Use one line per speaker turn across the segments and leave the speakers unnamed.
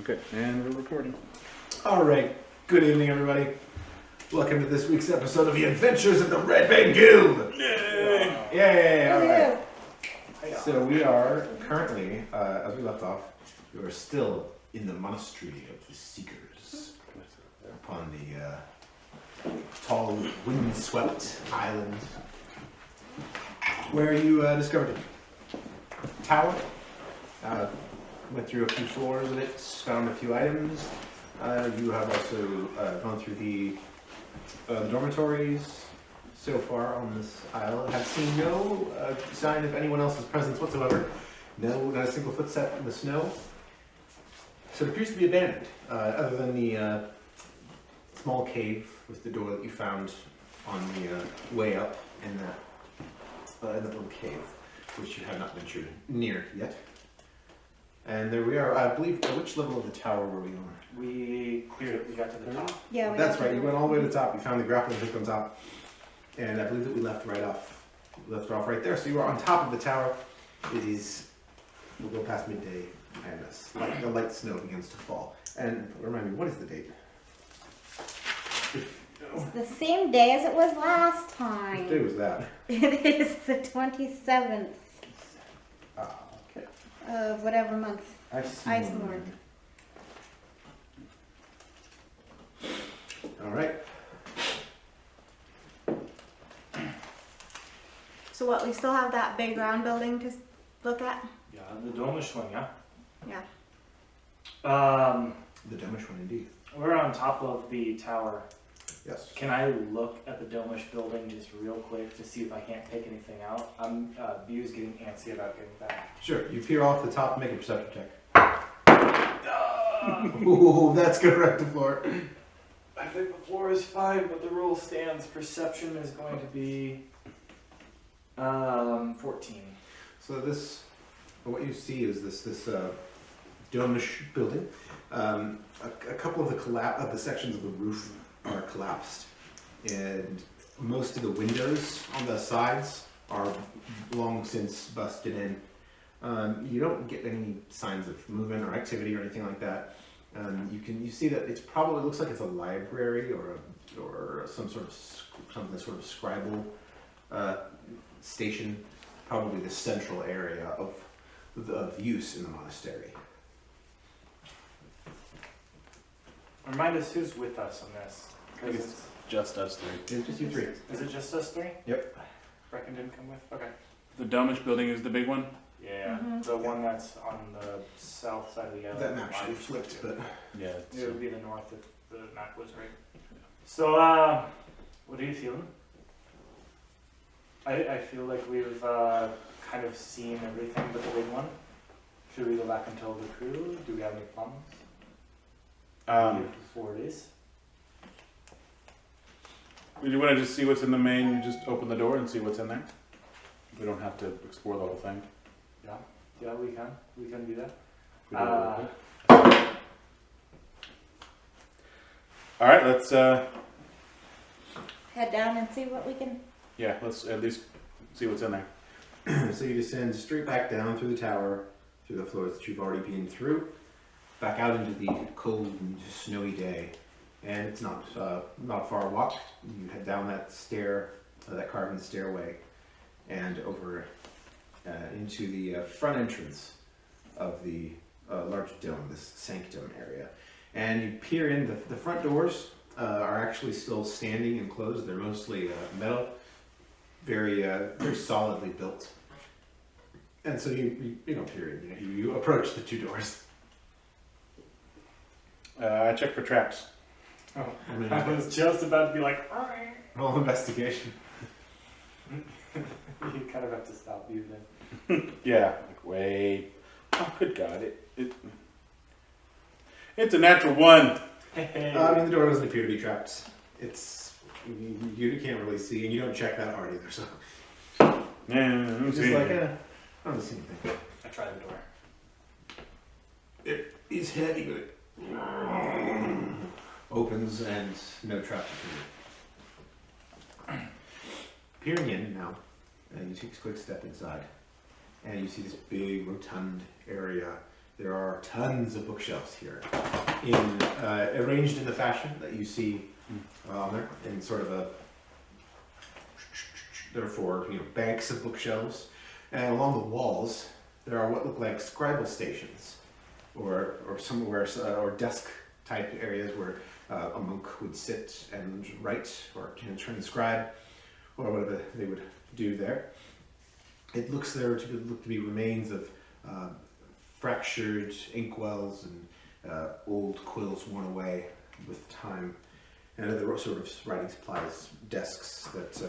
Okay, and we're recording.
All right. Good evening, everybody. Welcome to this week's episode of The Adventures of the Red Bang Guild.
Yay!
Yay! All right. So we are currently, as we left off, we are still in the Monastery of the Seekers, upon the tall, wind-swept island, where you discovered a tower. Went through a few floors of it, found a few items. You have also gone through the dormitories so far on this isle. Have seen no sign of anyone else's presence whatsoever. No, not a single footstep in the snow. So it appears to be abandoned, other than the small cave with the door that you found on the way up in that little cave, which you have not ventured near yet. And there we are. I believe, which level of the tower were we on?
We cleared it. We got to the top.
Yeah,
That's right. You went all the way to the top. You found the grappling hook on top. And I believe that we left right off. We left it off right there. So you were on top of the tower. It is, we'll go past midday, and the light snow begins to fall. And remind me, what is the date?
it's the same day as it was last time.
What day was that?
It is the 27th
Okay.
of whatever month. Iceborn.
All right.
So what, we still have that big round building to look at?
Yeah, the domish one, yeah.
Yeah.
The Demish one, indeed.
We're on top of the tower.
Yes.
Can I look at the domish building just real quick to see if I can't pick anything out? Bu's getting antsy about getting back.
Sure. You peer off the top and make a perception check. Ooh, that's gonna wreck the floor.
I think the floor is fine, but the rule stands. Perception is going to be 14.
So this, what you see is this domish building. A couple of the sections of the roof are collapsed, and most of the windows on the sides are long since busted in. You don't get any signs of movement or activity or anything like that. You see that it looks like it's a library or some sort of scribal station, probably the central area of use in the monastery.
Remind us who's with us on this.
I think it's just us three.
It's just you three.
Is it just us three?
Yep.
Brecken didn't come with? Okay.
The Domish building is the big one?
Yeah,
Mhm.
the one that's on the south side of the island.
That map should be flipped, but
Yeah.
It would be the north if the map was right. So, what are you feeling? I feel like we've kind of seen everything but the big one. Should we go back and tell the crew? Do we have any plans? Before it is.
Would you want to just see what's in the main? You just open the door and see what's in there? We don't have to explore the whole thing.
Yeah, we can. We can do that.
We do it real quick. All right, let's
Head down and see what we can.
let's at least see what's in there.
so you descend straight back down through the tower, through the floors that you've already been through, back out into the cold and snowy day. And it's not a far walk. You head down that that carven stairway, and over into the front entrance of the large dome, this sanctum area. And you peer in. The front doors are actually still standing and closed. They're mostly metal, very solidly built. And so you peer in. You approach the two doors.
I check for traps.
Oh, I was just about to be like,
Roll investigation.
you kind of have to stop you then.
Yeah. Like, wait. Oh, good God! It's a natural one.
I mean, the door doesn't appear to be trapped. You can't really see, and you don't check that hard either. So
Yeah.
it's just like, I don't see anything.
I tried the door.
It is heavy, but it opens and no trap appear. Peering in now, and you take a quick step inside, and you see this big rotund area there are tons of bookshelves here, arranged in the fashion that you see on there, in sort of a, therefore, banks of bookshelves, and along the walls there are what look like scribal stations, or somewhere, or desk type areas where a monk would sit and write or transcribe, or whatever they would do there. It looks there to be remains of fractured inkwells and old quills worn away with time, and other sort of writing supplies, desks that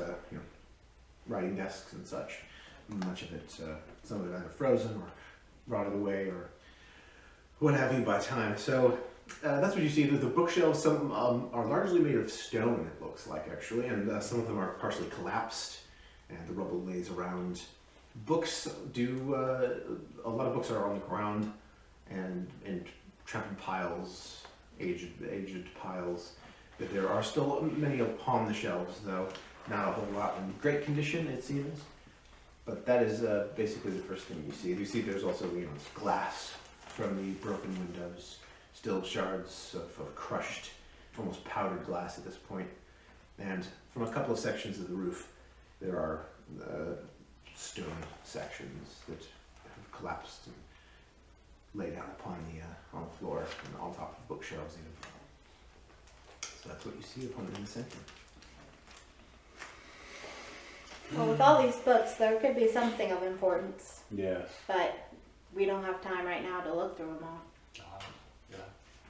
writing desks and such. Much of it, some of it either frozen or rotted away or what have you by time. So that's what you see. The bookshelves, some are largely made of stone, it looks like, actually, and some of them are partially collapsed, and the rubble lays around. Books do, a lot of books are on the ground and in trampled piles, aged piles, but there are still many upon the shelves, though not a whole lot in great condition, it seems. But that is basically the first thing you see. You see there's also glass from the broken windows, still shards of crushed, almost powdered glass at this point. And from a couple of sections of the roof, there are stone sections that have collapsed and laid out upon on the floor and on top of bookshelves even. So that's what you see upon in the center.
Well, with all these books, there could be something of importance,
Yes.
but we don't have time right now to look through them all.
Yeah.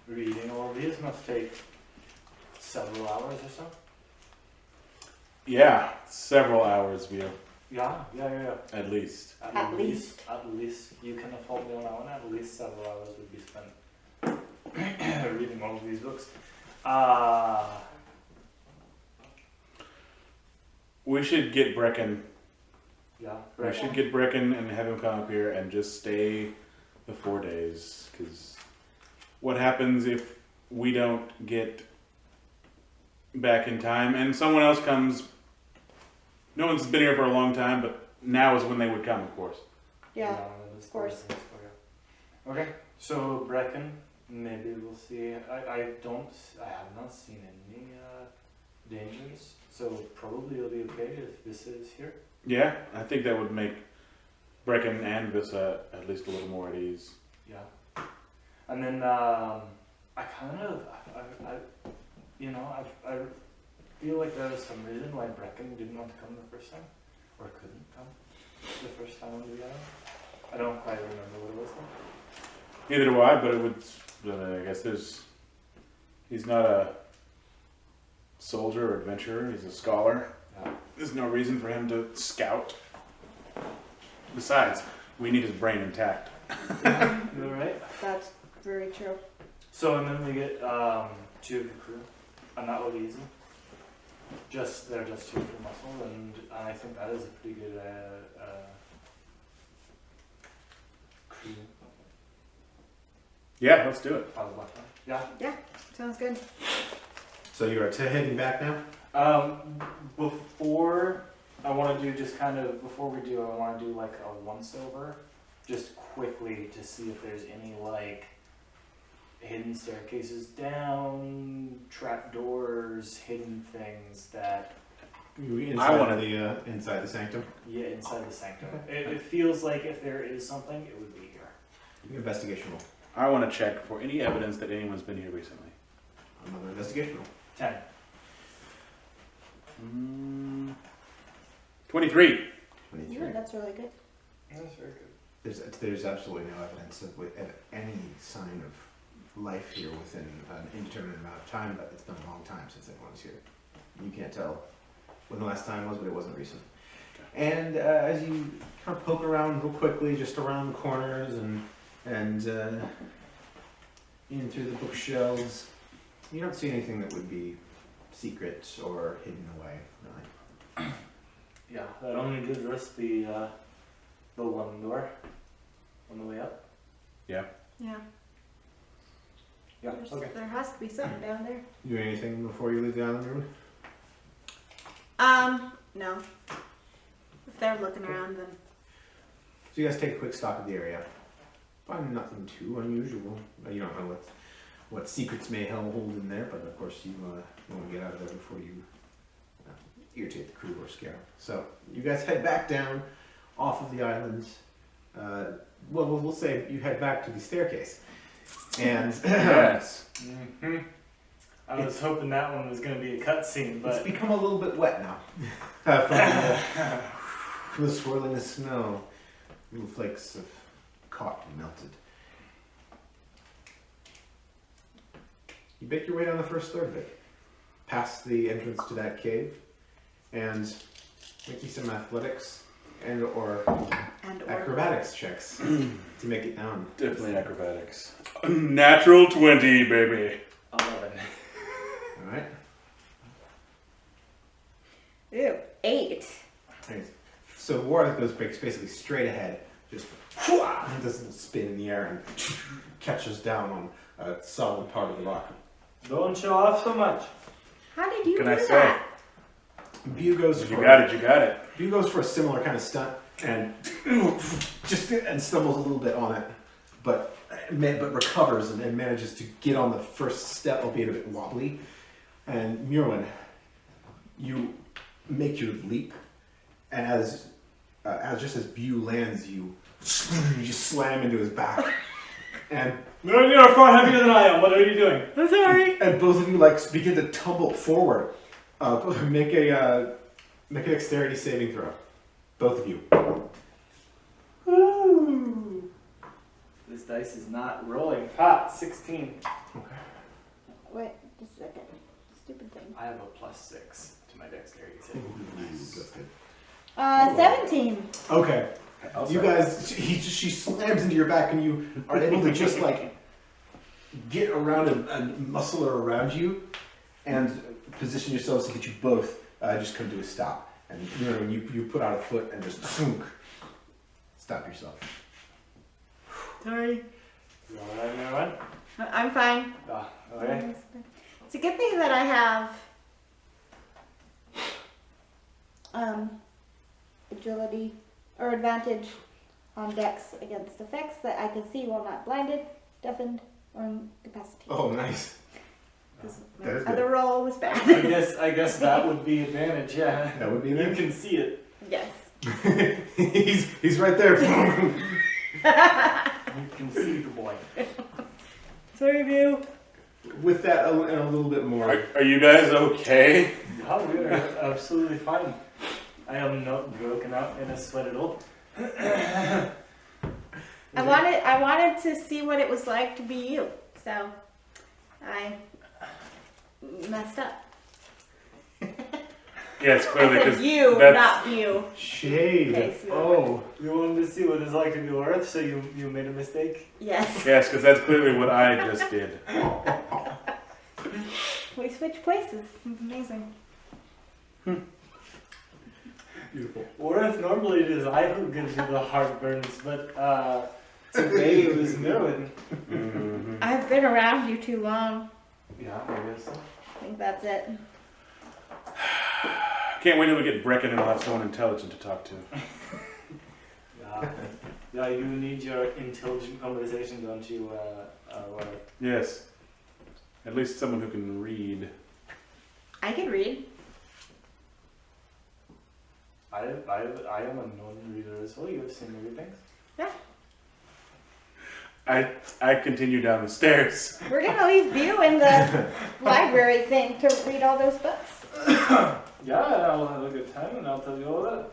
Reading all these must take several hours or so.
Yeah, several hours, Vio,
Yeah.
at least.
At least.
At least you can afford me on that one. At least several hours would be spent reading all of these books.
We should get Brecken.
Yeah.
We should get Brecken and have him come up here and just stay the 4 days. Because what happens if we don't get back in time and someone else comes? No one's been here for a long time, but now is when they would come, of course.
Yeah,
of
course.
Okay, so Brecken, maybe we'll see. I have not seen any dangers, so probably it'll be okay if this is here.
Yeah, I think that would make Brecken and Vissa at least a little more at ease.
Yeah, and then I feel like there was some reason why Brecken didn't want to come the first time, or couldn't come the first time on the island. I don't quite remember what it was though.
Neither do I, but it would. I guess he's not a soldier or adventurer. He's a scholar.
Yeah.
There's no reason for him to scout. Besides, we need his brain intact.
You're right.
That's very true.
So, and then we get 2 of the crew, and that will be easy. They're just 2 of the muscle, and I think that is a pretty good crew.
Yeah, let's do it.
Out of Black Line. Yeah.
Sounds good.
So you are heading back now?
Before I want to do before we do, I want to do like a once over, just quickly to see if there's any like hidden staircases down, trap doors, hidden things that.
Inside the sanctum?
Yeah, inside the sanctum. It feels like if there is something, it would be here.
Investigation roll.
I want to check for any evidence that anyone's been here recently.
Another investigation roll.
10.
23.
23.
Yeah, that's really good.
That's very good.
There's absolutely no evidence of any sign of life here within an indeterminate amount of time, but it's been a long time since anyone was here. You can't tell when the last time was, but it wasn't recent. And as you kind of poke around real quickly, just around corners and in through the bookshelves, you don't see anything that would be secret or hidden away, really.
Yeah, that only gives us the one door on the way up.
Yeah.
Yeah.
There's- There has to be something down there.
You doing anything before you leave the island room?
No. If they're looking around, then
So you guys take a quick stock of the area. find nothing too unusual. You don't know what secrets may hold in there, but of course you want to get out of there before you irritate the crew or scare them. So you guys head back down off of the island. Well, we'll say you head back to the staircase. And
Yes.
Mm-hmm. I was hoping that one was going to be a cutscene,
it's
but
become a little bit wet now. From the swirling of snow. Little flakes of cotton melted. You make your way down the first third of it, past the entrance to that cave, and make me some athletics or acrobatics checks to make it down.
Definitely acrobatics. Natural 20, baby.
11.
Alright?
Ew, 8.
Thanks. So Warwick goes basically straight ahead, just does a little spin in the air and catches down on a solid part of the rock.
Don't show off so much.
How did you
Can
do
I say?
that?
Bew goes
You got it, you got it.
Bew goes for a similar kind of stunt and stumbles a little bit on it, but recovers and manages to get on the first step, albeit a bit wobbly. And Myrwin, you make your leap, and as just as Bew lands, you just slam into his back, and
You're far heavier than I am. What are you doing?
I'm sorry.
and both of you begin to tumble forward. Make a dexterity saving throw, both of you.
Woo! This dice is not rolling. 16.
Wait, just a second. Stupid thing.
I have a +6 to my dexterity saving.
That's good.
17.
Okay. You guys, she slams into your back, and you are able to just get around and muscle her around you, and position yourselves to get you both just come to a stop. And you put out a foot and just stop yourself.
Sorry.
You alright, everyone?
I'm fine.
Okay.
It's a good thing that I have agility or advantage on dex against effects that I can see while not blinded, deafened, or incapacitated.
Oh, nice.
'Cause
That is
my other
good.
roll was bad.
I guess that would be advantage, yeah.
That would be
You
nice.
can see it.
Yes.
he's right there.
You can see the boy.
Sorry, View.
With that and a little bit more.
Are you guys okay?
Oh, we are absolutely fine. I am not broken out in a sweat at all.
I wanted to see what it was like to be you, so I messed up.
Yes, clearly,
I said
because
you,
that's
not you.
Shade.
Okay, so-
Oh.
You wanted to see what it's like to be Earth, so you made a mistake?
Yes.
yes, because that's clearly what I just did.
We switched places. It's amazing.
Beautiful.
Earth, normally it is I who gives you the heartburns, but today it was Merwin.
Mm-hmm.
I've been around you too long.
Yeah, I guess so.
I think that's it.
Can't wait till we get Brecken and we'll have someone intelligent to talk to.
Yeah, you need your intelligent conversation, don't you, Warwick?
Yes. At least someone who can read.
I can read.
I am a non-reader as well. You have seen me read things?
I continue down the stairs.
We're gonna leave you in the library thing to read all those books.
Yeah, I'll have a good time and I'll tell you all that.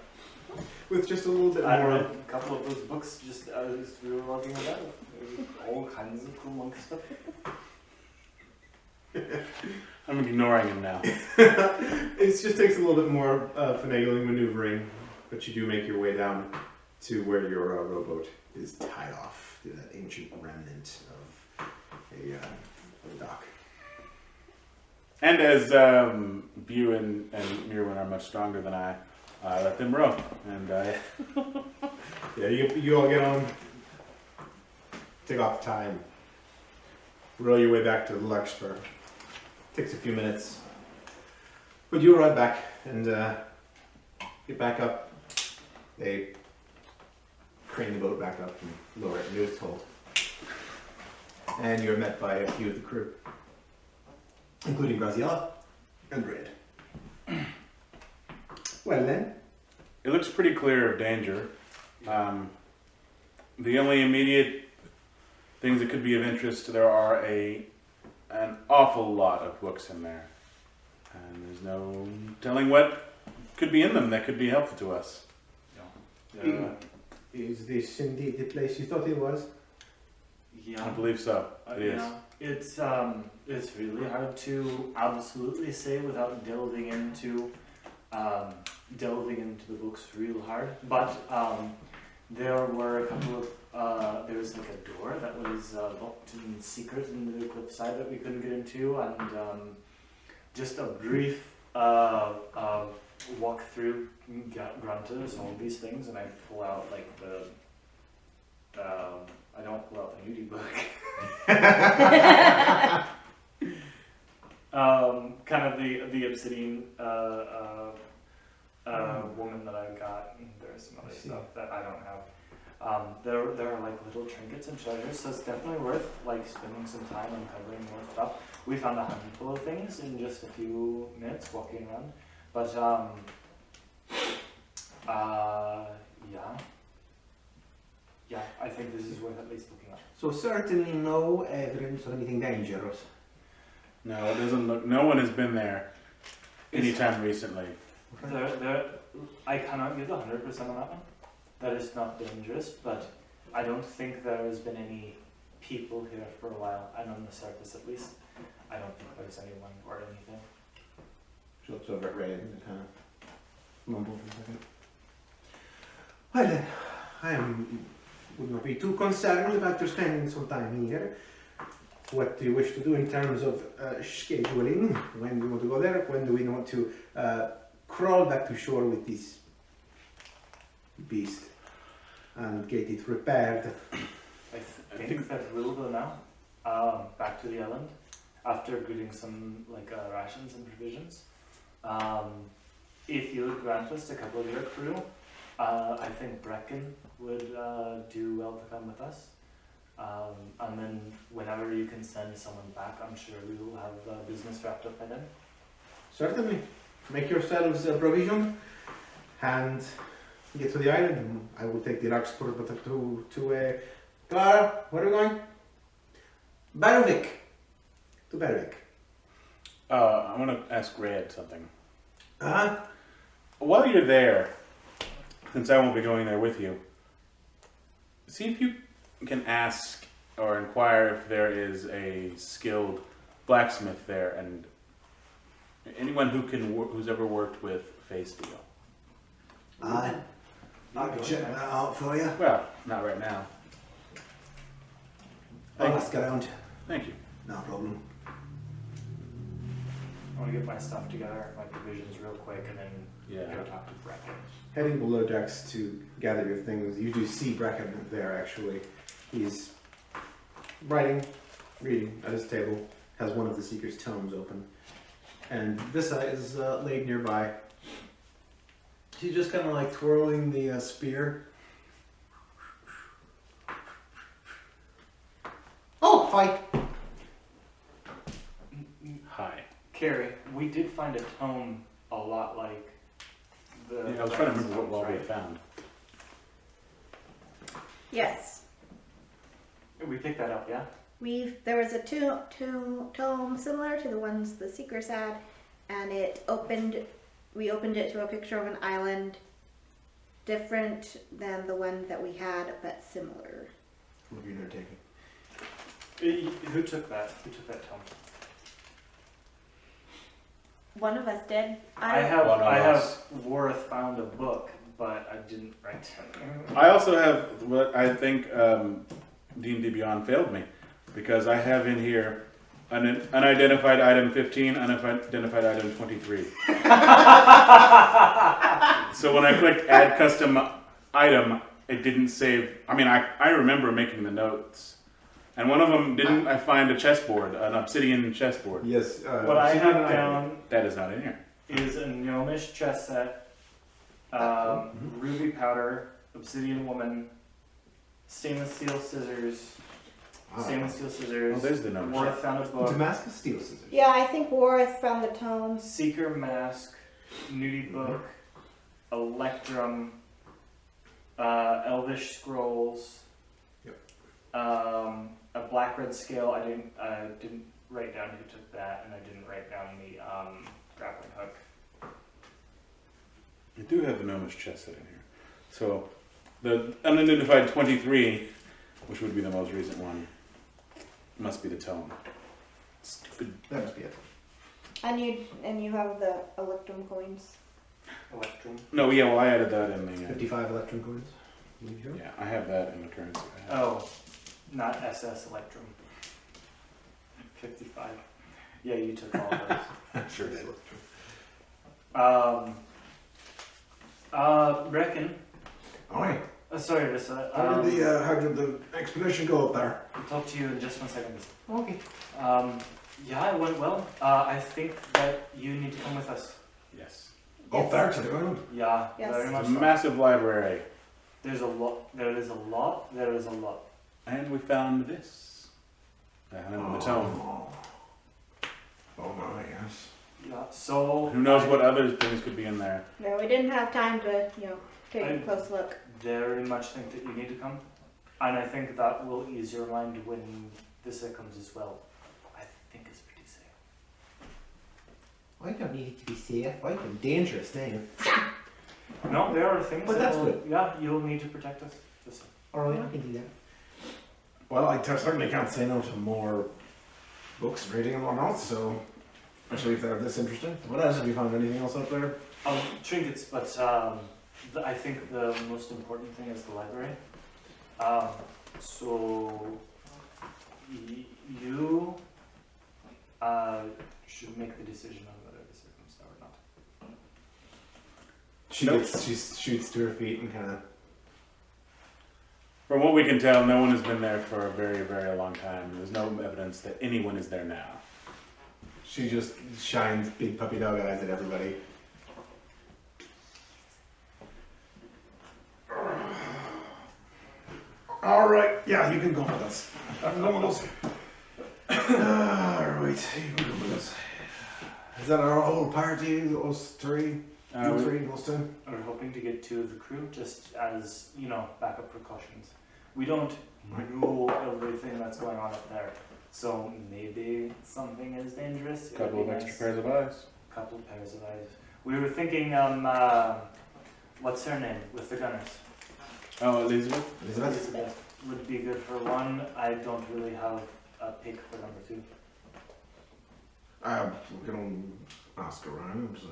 With just a little bit
I
more.
read a couple of those books just as we were walking about. All kinds of cool monk stuff.
I'm ignoring him now.
It just takes a little bit more finagling, maneuvering, but you do make your way down to where your rowboat is tied off to that ancient remnant of a dock.
And as Bew and Mirwin are much stronger than I let them row. And
Yeah, you all get on, take off the tie, and row your way back to the Larkspur. Takes a few minutes, but you arrive back and get back up. They crane the boat back up and lower it into its hold. and you're met by a few of the crew, including Graziella and Red. Well then,
It looks pretty clear of danger. The only immediate things that could be of interest, there are an awful lot of books in there. And there's no telling what could be in them that could be helpful to us.
is this indeed the place you thought it was?
Yeah.
I believe so. It is.
Yeah. It's really hard to absolutely say without delving into the books real hard. But there were a couple of there was like a door that was locked and secret in the cliffside that we couldn't get into, and just a brief walk through granted us all these things, and I pull out like the I don't pull out the nudie book. Kind of the obsidian woman that I've got, and there's some other stuff that I don't have. There are like little trinkets and treasures, so it's definitely worth like spending some time uncovering more stuff. We found a handful of things in just a few minutes walking around, but yeah, I think this is worth at least looking at.
So certainly no evidence of anything dangerous.
No, it doesn't look. No one has been there anytime recently.
I cannot give 100% on that one. That is not dangerous, but I don't think there has been any people here for a while, and on the surface at least, I don't think there's anyone or anything.
She looks over at Red and kind of mumbles for a second. Well then, would not be too concerned about your spending some time here. What do you wish to do in terms of scheduling? When do we want to go there? When do we want to crawl back to shore with this beast and get it repaired?
I think that we'll go now, back to the island, after getting some like rations and provisions. If you would grant us a couple of your crew, I think Brecken would do well to come with us. And then whenever you can send someone back, I'm sure we will have business wrapped up by then.
Certainly. Make yourselves a provision and get to the island. I will take the Larkspur to Clara, where are we going? Barrovic. To Barrovic.
I want to ask Red something.
Uh-huh.
While you're there, since I won't be going there with you, see if you can ask or inquire if there is a skilled blacksmith there, and anyone who's ever worked with face steel.
I can check that out for you.
Well, not right now.
I'll ask around.
Thank you.
No problem.
I want to get my stuff together, my provisions real quick, and then go talk to Brecken.
Heading below decks to gather your things, you do see Brecken there actually. He's reading at his table, has one of the Seeker's tomes open, and this is laid nearby. He's just kind of like twirling the spear. Oh, hi!
Hi.
Carrie, we did find a tome a lot like the.
Yeah, I was trying to remember what we
right?
found.
Yes.
We picked that up, yeah?
There was a tome similar to the ones the Seekers had, and we opened it to a picture of an island, different than the one that we had, but similar.
What are you not taking?
Who took that? Who took that tome?
One of us did.
I have Worth found a book, but I didn't write it.
I also have what I think D&D Beyond failed me, because I have in here an unidentified item 15, unidentified item 23. So when I clicked add custom item, it didn't save. I mean, I remember making the notes. And one of them, didn't I find a chessboard, an obsidian chessboard?
Yes.
What I have down
That is not in here.
is a gnomish chess set, ruby powder, obsidian woman, stainless steel scissors, Stainless steel scissors.
Oh, there's the number.
Worth found a book.
Damascus steel scissors.
Yeah, I think Warth found the tomes.
Seeker mask. Nudie book. Electrum. Elvish scrolls.
Yep.
A black red scale. I didn't write down who took that, and I didn't write down the grappling hook.
I do have the gnomish chest set in here. So the unidentified 23, which would be the most recent one, must be the tome. Stupid.
That must be it.
And you have the Electrum coins.
Electrum.
No, yeah, well, I added that in the.
55 electrum coins. There you go.
Yeah, I have that in the currency. I have.
Oh, not SS Electrum. 55. Yeah, you took all of those.
Sure did.
Reckon.
Alright.
Sorry, Rissa.
How did the expedition go up there?
I'll talk to you in just 1 second.
Okay.
Yeah, it went well. I think that you need to come with us.
Yes.
Up there to the ground.
Yeah,
Yes.
very
It's
much
a
so.
massive library.
There's a lot. There is a lot. There is a lot.
And we found this. And the tome.
Oh my, yes.
Yeah. So
Who knows what other things could be in there?
No, we didn't have time to, take a
I-
close look.
Very much think that you need to come, and I think that will ease your mind when Vissa comes as well. I think it's pretty safe.
I don't need it to be safe. I can dangerous thing.
No, there are things.
But
that
that's
will,
good.
Yeah, you'll need to protect us. Vissa.
Alright, I can do that.
Well, I certainly can't say no to more books, reading and whatnot, so especially if they're this interesting. What else have you found? Anything else up there?
Trinkets, but I think the most important thing is the library. So you should make the decision on whether Vissa comes now or not.
She shoots to her feet and kind of.
From what we can tell, no one has been there for a very, very long time. There's no evidence that anyone is there now.
She just shines big puppy dog eyes at everybody.
Alright, yeah, you can go with us. No one else. Alright, you can go with us. Is that our whole party? Us three? You three, us two?
We're hoping to get 2 of the crew just as, backup precautions. We don't know everything that's going on up there. So maybe something is dangerous. It'd
Couple
be
of extra
nice.
pairs of eyes.
Couple of pairs of eyes. We were thinking, what's her name with the gunners?
Oh, Elizabeth?
Elizabeth would be good for one. I don't really have a pick for number 2.
We can ask around, so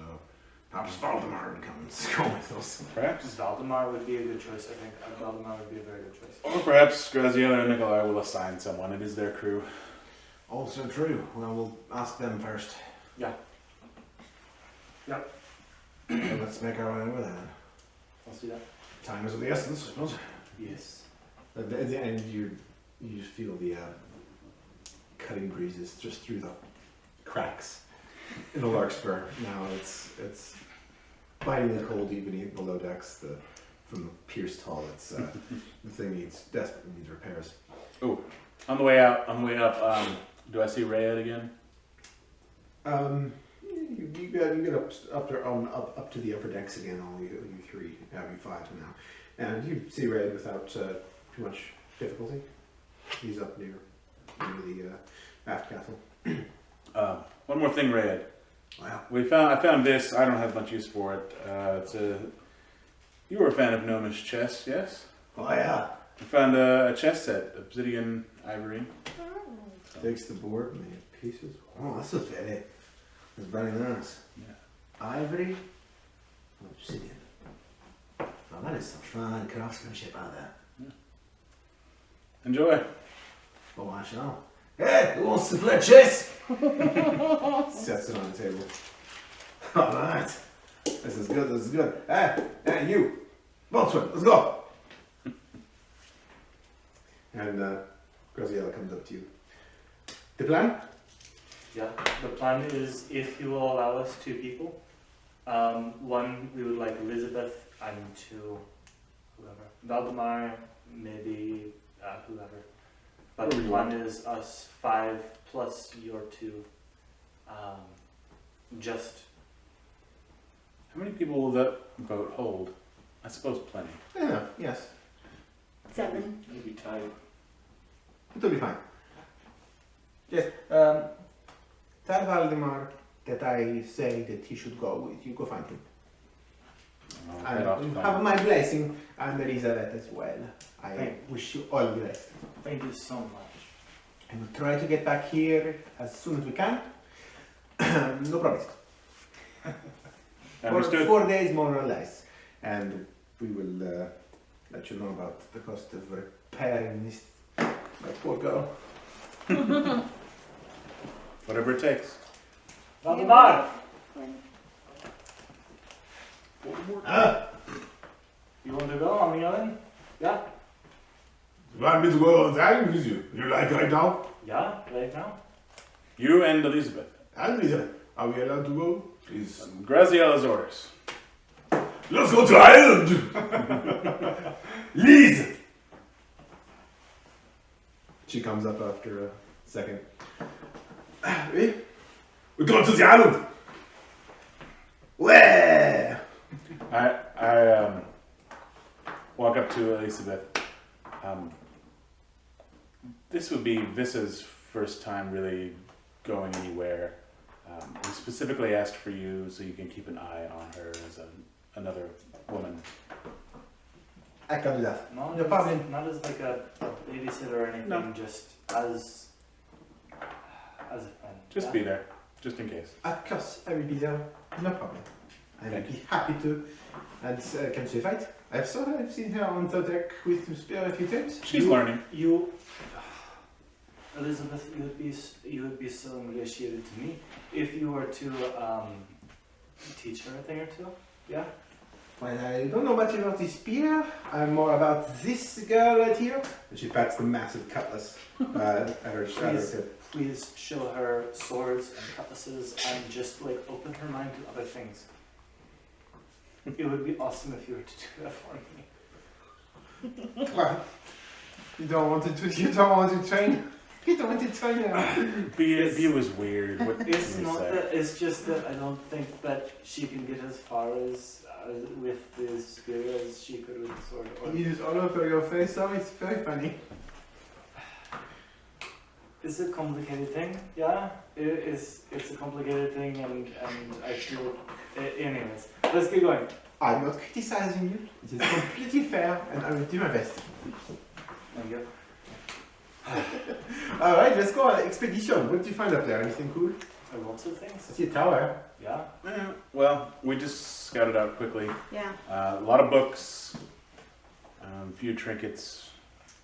perhaps Valdemar can come and go with us.
Perhaps.
Valdemar would be a good choice, I think. Valdemar would be a very good choice.
Or perhaps Graziella and Nikolai will assign someone. It is their crew.
Also true. Well, we'll ask them first.
Yeah.
So let's make our way over there.
Let's do that.
Time is of the essence, I suppose.
Yes.
At the end, you just feel the cutting breezes just through the cracks in the larkspur. Now it's biting the cold even below decks. From the pierced hull, it's the thing desperately needs repairs.
On the way out, on the way up, do I see Rayed again?
You get up there up to the upper decks again. All you three, you 5 now, and you see Red without too much difficulty. He's up near the aft castle.
One more thing, Rayed.
Wow.
I found this. I don't have much use for it. You were a fan of gnomish chess, yes?
Oh, yeah.
I found a chess set, obsidian, ivory.
Takes the board and makes pieces.
Oh, that's very nice.
Ivory, obsidian. Oh, that is some fine craftsmanship out there.
Enjoy.
Oh, I shall.
Hey, who wants to play chess?
Sets it on the table.
All right. This is good. Hey, you. Boltzmann, let's go.
And Graziella comes up to you. The plan?
Yeah, the plan is if you will allow us 2 people. 1, we would like Elizabeth, and 2, whoever. Valdemar, maybe whoever. But the
Where we
plan is us 5 plus your 2. Just
How many people will that boat hold? I suppose plenty.
Yeah, yes.
7.
maybe tight.
It'll be fine. Yes. Tell Valdemar that I say that he should go with you. Go find him.
I'll head off to
And
find
have
him.
my blessing and Elizabeth as well. I
Thank-
wish you all the best.
Thank you so much.
And we'll try to get back here as soon as we can. No promise. For
Understood.
4 days more or less. And we will let you know about the cost of repairing this, my poor girl.
Whatever it takes.
Valdemar!
Ah!
You want to go on the island? Yeah?
You want me to go on time with you? You like right now?
Yeah, right now?
You and Elizabeth.
And Lisa, are we allowed to go? Please.
Graziella's orders.
Let's go to island! Liz!
She comes up after a second.
Eh? We're going to the island! Where?
I walk up to Elizabeth. This would be Vissa's first time really going anywhere. We specifically asked for you so you can keep an eye on her as another woman.
I can do that.
No,
No problem.
Not as like a babysitter or anything,
No.
just as a friend.
Just
yeah?
be there, just in case.
Of course, I will be there. No problem. I will
Thank
be happy to. And can she fight? I've seen her on the deck with the spear a few times.
She's learning.
You, Elizabeth, you would be so ingratiated to me if you were to teach her a thing or two. Yeah.
Well, I don't know much about the spear. I'm more about this girl right here. And she pats the massive cutlass at her hip.
Please show her swords and cutlasses and just like open her mind to other things. It would be awesome if you were to do that for me.
Well, you don't want to train. You don't want to train her.
B was weird. What can
It's
you
not
say?
that. It's just that I don't think that she can get as far as with the spear as she could with the sword. Or
You use all over your face, so it's very funny.
it's a complicated thing. Yeah, it's a complicated thing, and I feel. Anyways, let's get going.
I'm not criticizing you. It is completely fair, and I will do my best.
Thank you.
Alright, let's go on an expedition. What did you find up there? Anything cool?
Lots of
I
things.
see a tower.
Yeah.
Well, we just scouted out quickly.
Yeah.
A lot of books, a few trinkets.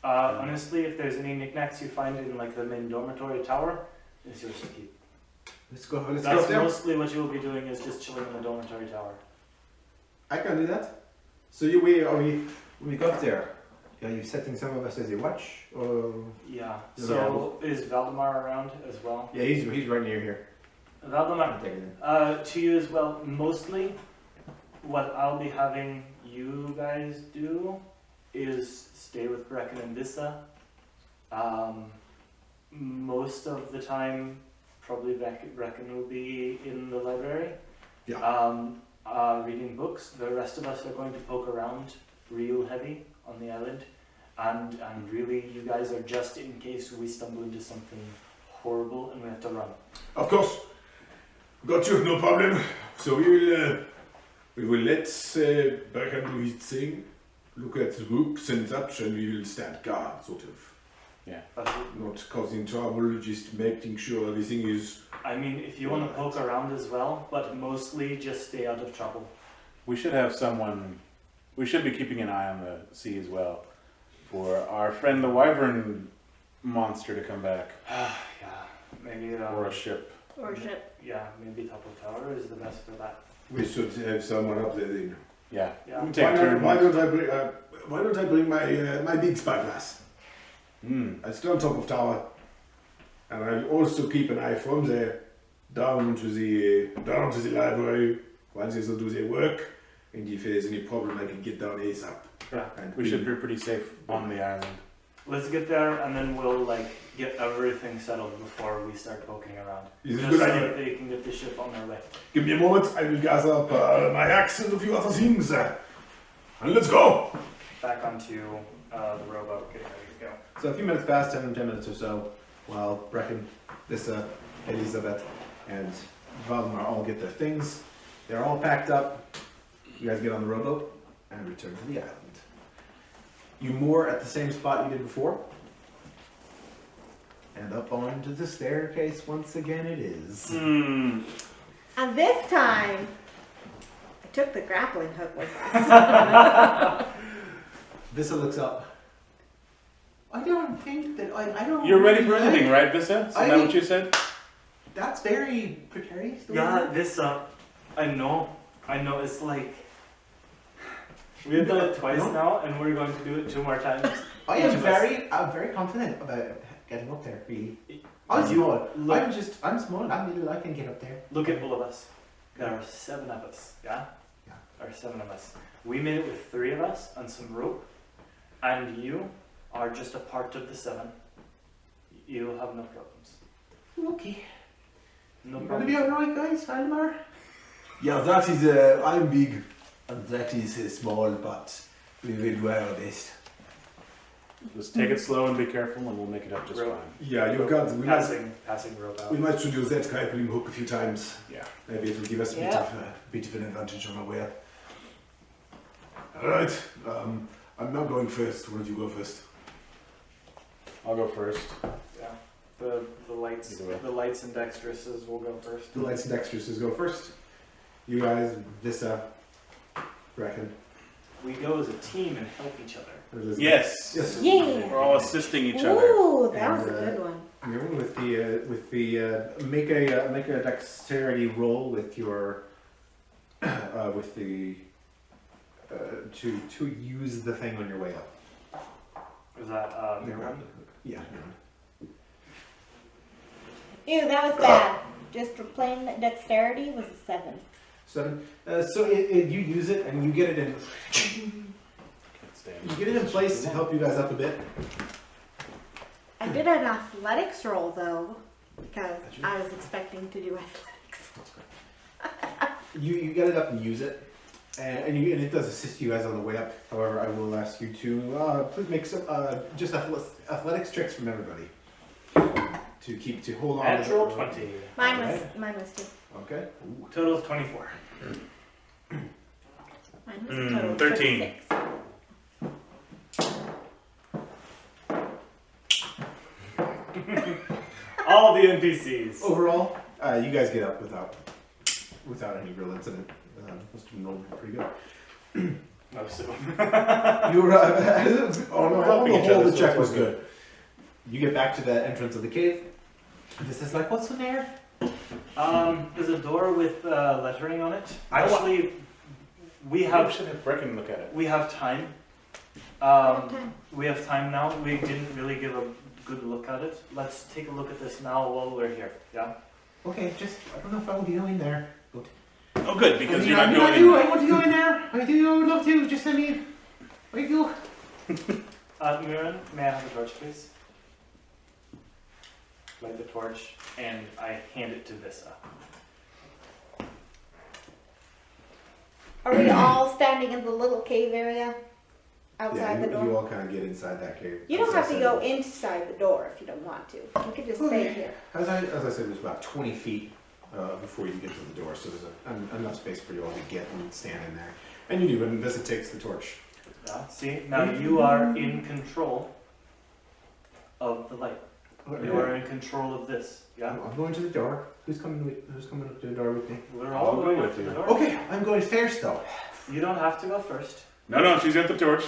Honestly, if there's any knickknacks you find in like the main dormitory tower, it's yours to keep.
Let's go up
That's
there.
mostly what you'll be doing is just chilling in the dormitory tower.
I can do that. So when we got there, are you setting some of us as a watch? Or
Yeah.
Yeah.
So is Valdemar around as well?
yeah, he's right near here.
Valdemar,
I'm taking it.
to you as well. Mostly, what I'll be having you guys do is stay with Brecken and Vissa. Most of the time, probably Brecken will be in the library. Reading books. The rest of us are going to poke around real heavy on the island, and really, you guys are just in case we stumble into something horrible and we have to run.
Of course. Got you, no problem. So we will let Berkan do his thing, look at the books and such, and we will stand guard, sort of. Not causing trouble, just making sure everything is...
I mean, if you want to poke around as well, but mostly just stay out of trouble.
We should have someone. We should be keeping an eye on the sea as well, for our friend the wyvern monster to come back,
Yeah, maybe.
or a ship.
Or ship.
Yeah, maybe top of tower is the best for that.
We should have someone up there then.
Yeah,
Yeah.
we can take turns.
Why don't I bring my big spyglass? I still on top of tower, and I'll also keep an eye from there down to the library once they do their work, and if there's any problem I can get down ASAP.
Yeah.
And
We should be pretty safe on the island.
Let's get there, and then we'll like get everything settled before we start poking around.
Is it a
Just
good
so
idea?
that they can get the ship on their way.
Give me a moment. I will gather up my axe and a few other things. And let's go.
Back onto the rowboat, getting ready to go.
So a few minutes pass, 10 minutes or so, while Brecken, Vissa, Elizabeth, and Valdemar all get their things. They're all packed up. You guys get on the rowboat and return to the island. You moor at the same spot you did before. And up onto the staircase once again it is.
And this time, I took the grappling hook with us.
Vissa looks up. I don't think that I don't.
You're ready for
really
anything,
like-
right, Vissa? Isn't
I
that
mean-
what you said?
That's very precarious. the way
Yeah,
that-
this I know, it's like we've done it twice
No.
now, and we're going to do it 2 more times.
I
Each
am
of us.
I'm very confident about getting up there. Really, I'm
You
small.
look-
I'm small. I'm little. I can get up there.
Look at all of us. There are 7 of us, yeah?
Yeah.
There are 7 of us. We made it with 3 of us on some rope, and you are just a part of the 7. You'll have no problems.
Okay.
No
You gonna be
problems.
alright, guys, Valdemar?
Yeah, that is. I'm big, and that is small, but we will do our best.
Just take it slow and be careful, and we'll make it up just
Rope.
fine.
Yeah, you've got.
Passing rope out.
We might should use that grappling hook a few times.
Yeah.
Maybe it will give us a
Yeah.
bit of an advantage on our way up. All right. I'm not going first. Why don't you go first?
I'll go first.
Yeah. The lights
Either way.
the lights and dexteruses will go first.
The lights and dexteruses go first. You guys, Vissa, Brecken,
We go as a team and help each other.
Elizabeth.
Yes.
Yes.
Yeah.
We're all assisting each other.
Ooh, that was a
And,
good one.
Everyone with the make a dexterity roll with your with the to use the thing on your way up.
Is that
The
mirror?
grappling hook. Yeah.
Ew, that was bad. Just for plain dexterity was a 7.
7. So you use it and you get it in.
Can't stand
You get it in place to help you guys up a bit.
I did an athletics roll though, because I was expecting to do athletics.
You get it up and use it, and it does assist you guys on the way up. However, I will ask you to please make some just athletics checks from everybody to hold on.
Natural
to the,
20.
Mine was 2.
Okay.
Total is 24.
Mine was a total of
13.
26.
All the NPCs.
Overall, you guys get up without any real incident. Must have been rolling pretty good.
Most of them.
You arrive. On the
helping each
whole,
other,
the
so
check
it's
was
all
good. You get back to the entrance of the cave. This is like, what's in there?
There's a door with lettering on it.
I don't want-
Actually, we
We
have
should have Brecken look at it.
we have time.
Time.
We have time now. We didn't really give a good look at it. Let's take a look at this now while we're here. Yeah.
Okay, just I don't know if I will be going there.
Oh, good, because
I
you're not
I
going
do.
in.
I want to go in there. I do. I would love to. Just send me. Where you go?
Mirren, may I have a torch, please? Light the torch, and I hand it to Vissa.
Are we all standing in the little cave area outside
Yeah,
the door?
you all kind of get inside that cave.
You don't
As I
have to
said,
go inside the door if you don't want to. You could just stay
Okay.
here.
As I said, there's about 20 feet before you get to the door, so there's enough space for you all to get and stand in there. And you do, and Vissa takes the torch.
Yeah. See, now you are in control of the light. You are in control of this. Yeah.
I'm going to the door. Who's coming up to the door with me?
We're
I'll
all
go
going
with
up to
you.
the door.
Okay, I'm going first though.
You don't have to go first.
No, she's got the torch.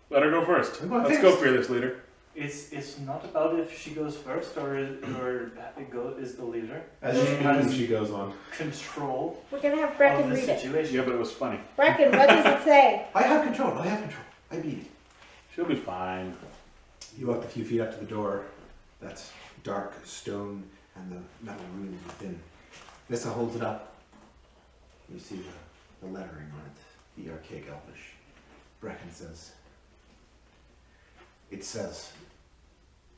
Let her go first.
I'm going
Let's
first.
go, fearless leader.
It's not about if she goes first or is the leader.
As
She
she
has
speaks, she goes on.
control
We're gonna have
of
Brecken
the
read it.
situation.
Yeah, but it was funny.
Brecken, what does it say?
I have control. I beat it.
She'll be fine.
You walk a few feet up to the door. That's dark stone and the metal runes within. Vissa holds it up. You see the lettering on it, the archaic Elvish. Brecken says, it says,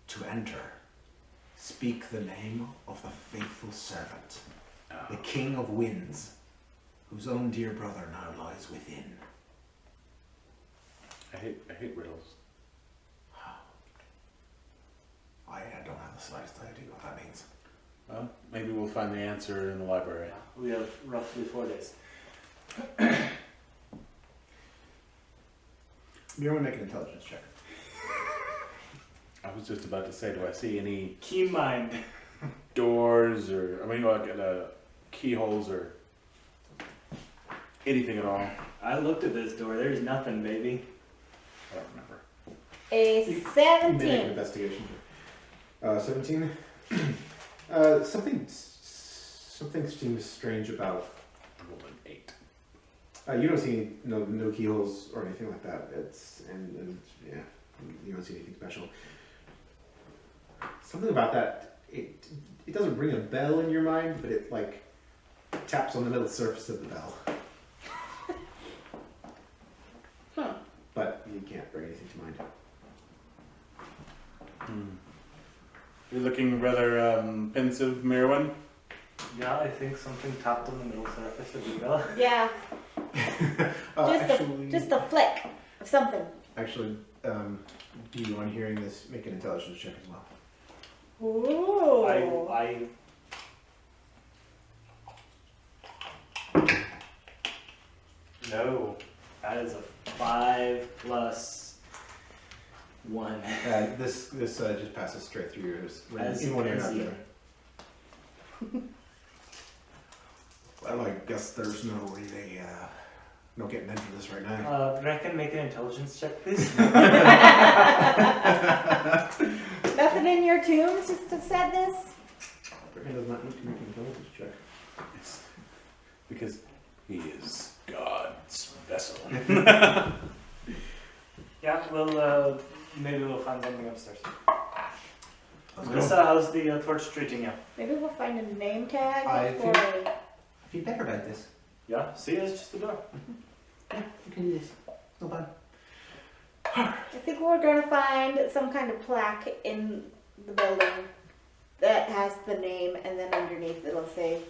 to enter, speak the name of the faithful servant, the King of Winds, whose own dear brother now lies within.
I hate riddles.
I don't have the slightest idea what that means.
Well, maybe we'll find the answer in the library.
We have roughly 4 days.
You want to make an intelligence check?
I was just about to say, do I see any
Keen mind.
doors or, like keyholes or anything at all?
I looked at this door. There's nothing, baby.
I don't remember.
A
Make an
17.
investigation check. 17. Something seems strange about.
I rolled an 8.
You don't see no keyholes or anything like that. And yeah, you don't see anything special. Something about that. It doesn't ring a bell in your mind, but it like taps on the middle surface of the bell.
Huh.
But you can't bring anything to mind.
You're looking rather pensive, Merwin.
Yeah, I think something tapped on the middle surface of the bell.
Yeah, just a flick of something.
Actually, do you, on hearing this, make an intelligence check as well?
Ooh.
No, that is a 5 plus 1.
This just passes straight through yours.
As
In one ear,
as
not the
you-
other. Well, I guess there's no really no getting into this right now.
Reckon make an intelligence check, please.
Nothing in your tombs just to said this?
Britain does not need to make an intelligence check.
Yes. Because he is God's vessel.
Yeah, well, maybe we'll find something upstairs.
Let's
Melissa, how's the torch treating you?
Maybe we'll find a name tag
I
for
think-
a...
Feel better about this.
Yeah, see, it's just the door.
Yeah, you can do this. No bad.
I think we're gonna find some kind of plaque in the building that has the name, and then underneath it'll say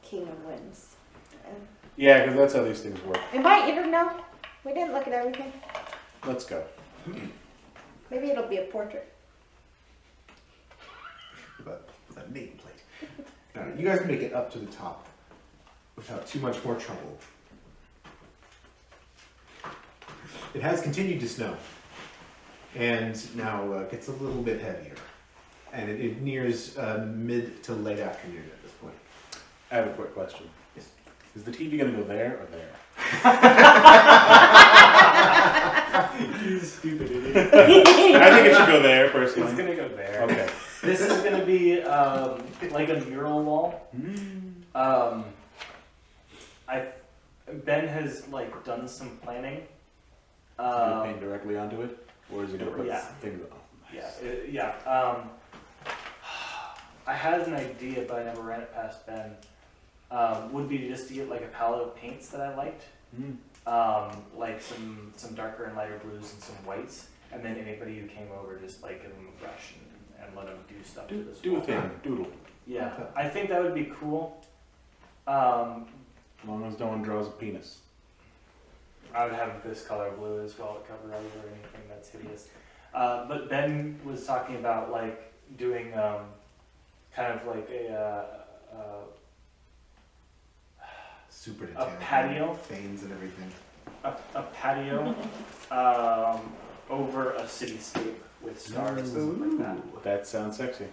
King of Winds.
Yeah, because that's how these things work.
We might, you don't know. We didn't look at everything.
Let's go.
Maybe it'll be a portrait.
But with a nameplate. Alright, you guys make it up to the top without too much more trouble. It has continued to snow, and now gets a little bit heavier, and it nears mid to late afternoon at this point.
I have a quick question.
Yes.
Is the TV going to go there or there?
You stupid idiot.
I think it should go there, personally.
It's gonna go there.
Okay.
This is gonna be like a mural wall. Ben has like done some planning.
Is it gonna paint directly onto it? Or is it going to put
Yeah.
things on?
Yeah. I had an idea, but I never ran it past Ben. Would be just to get like a palette of paints that I liked. Like some darker and lighter blues and some whites, and then anybody who came over just like give them a brush and let them do stuff to this
Do a
wall.
thing. Doodle.
Yeah, I think that would be cool.
As long as no one draws a penis.
I would have this color blue as well to cover over anything that's hideous. But Ben was talking about like doing kind of like a
Super
A
detailed.
patio?
Veins and everything.
a patio over a cityscape with stars and stuff like that.
That sounds sexy.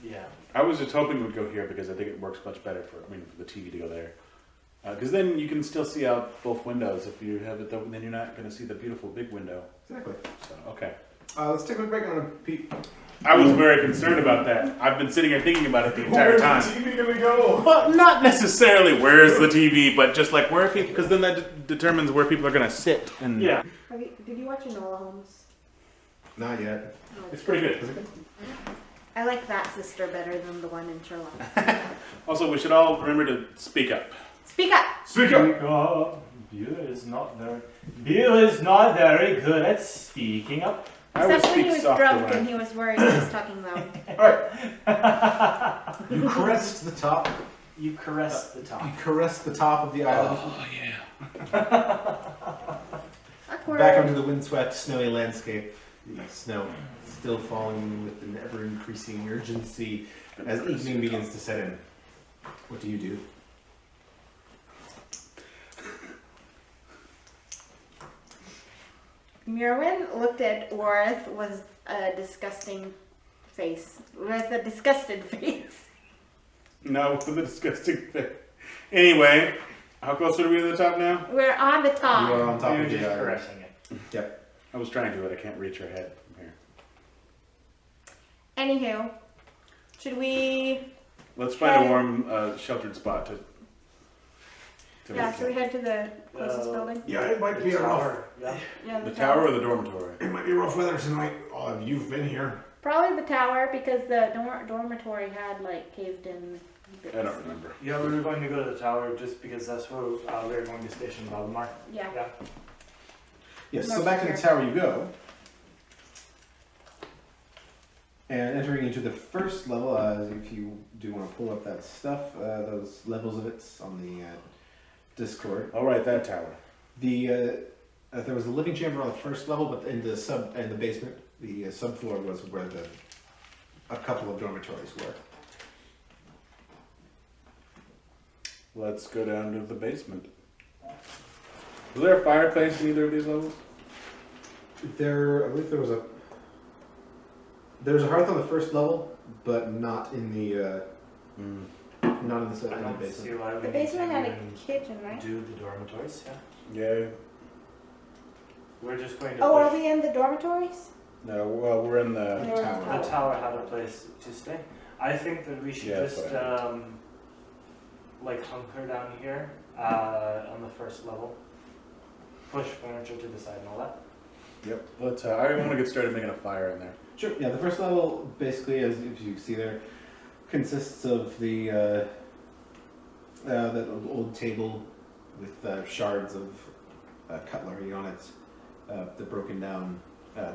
Yeah.
I was just hoping it would go here because I think it works much better for the TV to go there. Because then you can still see out both windows. If you have it, then you're not going to see the beautiful big window.
Exactly.
So, okay.
Let's take a break on a peek.
I was very concerned about that. I've been sitting here thinking about it the entire time.
Where's the TV gonna go?
Well, not necessarily where's the TV, but just like where people, because then that determines where people are going to sit. And
Yeah.
Did you watch Enola Holmes?
Not yet.
No,
it's pretty good.
Is it good?
I like that sister better than the one in Sherlock.
Also, we should all remember to speak up.
Speak up!
Speak up!
Bill is not very good at speaking up.
I would
Except when he
speak
was
softer
drunk
when
and he was worried he was talking loud.
Alright, you crest the top.
You caress the top.
You caress the top of the island.
Oh yeah.
Awkward.
Back onto the windswept, snowy landscape. The snow still falling with an ever-increasing urgency as evening begins to set in. What do you do?
Merwin looked at Warith with a disgusting face. With a disgusted face.
No, with a disgusting thing. Anyway, how close are we to the top now?
We're on the
You
top.
are on top
You're
of
just
the island.
caressing it.
Yep.
I was trying to do it. I can't reach her head from here.
Anywho, should we?
Let's find a warm, sheltered spot to
Yeah, should we head to the closest building?
Yeah, it might
The
be a rough.
tower. Yeah.
Yeah,
The tower or the dormitory?
It might be rough weather tonight. Oh, you've been here.
Probably the tower because the dormitory had like caved in. bits.
I don't remember.
Yeah, we were going to go to the tower just because that's where we were going to station Valdemar.
Yeah.
Yeah.
Yes, so back to the tower you go. And entering into the first level, if you do want to pull up that stuff, those levels of it's on the Discord.
All right, that tower.
There was a living chamber on the first level, but in the basement, the subfloor was where a couple of dormitories were.
Let's go down to the basement. Was there a fireplace in either of these levels?
I believe there was a hearth on the first level, but not in the not in the
I don't see
basement.
why we
The
need
basement
to
had a
even
kitchen, right?
do the dormitories. Yeah.
Yeah.
We're just going to
Oh, are
push.
we in the dormitories?
No, well, we're in the
We're in
tower.
The tower had a place to stay. I think that we should
Yeah, that's
just
what I
like hunker down here on the first level. Push furniture to the side and all that.
Yep. Let's. I want to get started making a fire in there.
Sure. Yeah, the first level basically, as if you see there, consists of the that old table with shards of cutlery on it, the broken down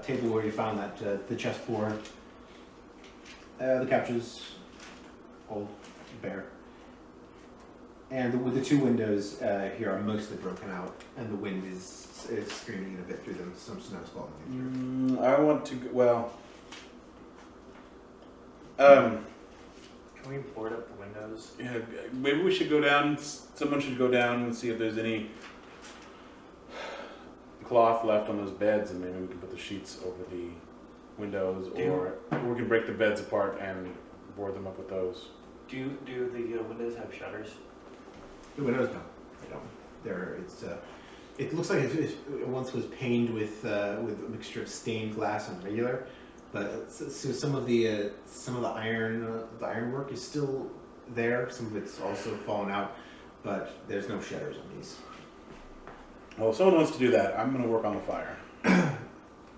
table where you found that the chessboard, the couches, all bare, and with the two windows here are mostly broken out, and the wind is screaming in a bit through them. Some snow's falling in through.
I want to. Well.
Can we board up the windows?
Yeah. Maybe we should go down. Someone should go down and see if there's any cloth left on those beds, and maybe we can put the sheets over the windows, or we can break the beds apart and board them up with those.
Do the windows have shutters?
The windows, no, they don't. It looks like it once was paned with a mixture of stained glass and regular, but so some of the ironwork is still there. Some of it's also fallen out, but there's no shutters on these.
Well, if someone wants to do that, I'm going to work on the fire.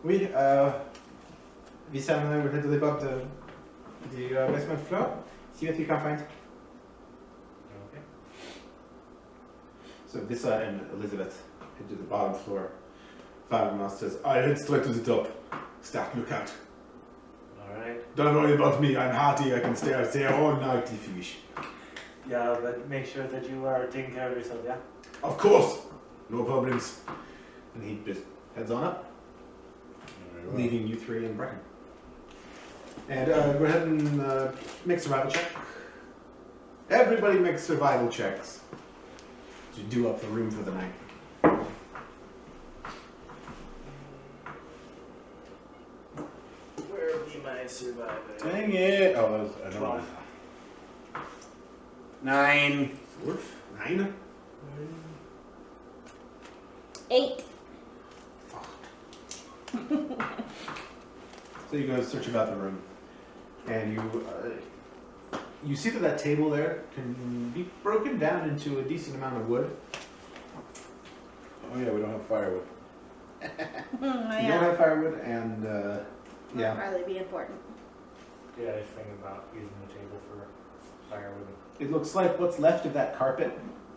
Oui, vi samler over til debatt the basement floor. See what you can find.
Okay.
So Vissa and Elizabeth head to the bottom floor. Valdemar says, I head straight to the top. Start lookout.
Alright.
Don't worry about me. I'm hearty. I can stay out there all night if you wish.
Yeah, but make sure that you are taking care of yourself, yeah?
Of course. No problems.
And he just heads on up,
Very well.
leaving you three in Brecken. And go ahead and make survival check. Everybody makes survival checks to do up the room for the night.
Where be my survivor?
Dang it! Oh, that was, I don't know.
12.
9.
9.
8.
So you go search about the room, and you see that table there can be broken down into a decent amount of wood.
Oh yeah, we don't have firewood.
You don't
Yeah,
have firewood, and
that'd
yeah,
probably be important.
Yeah, I was thinking about using the table for firewood.
it looks like what's left of that carpet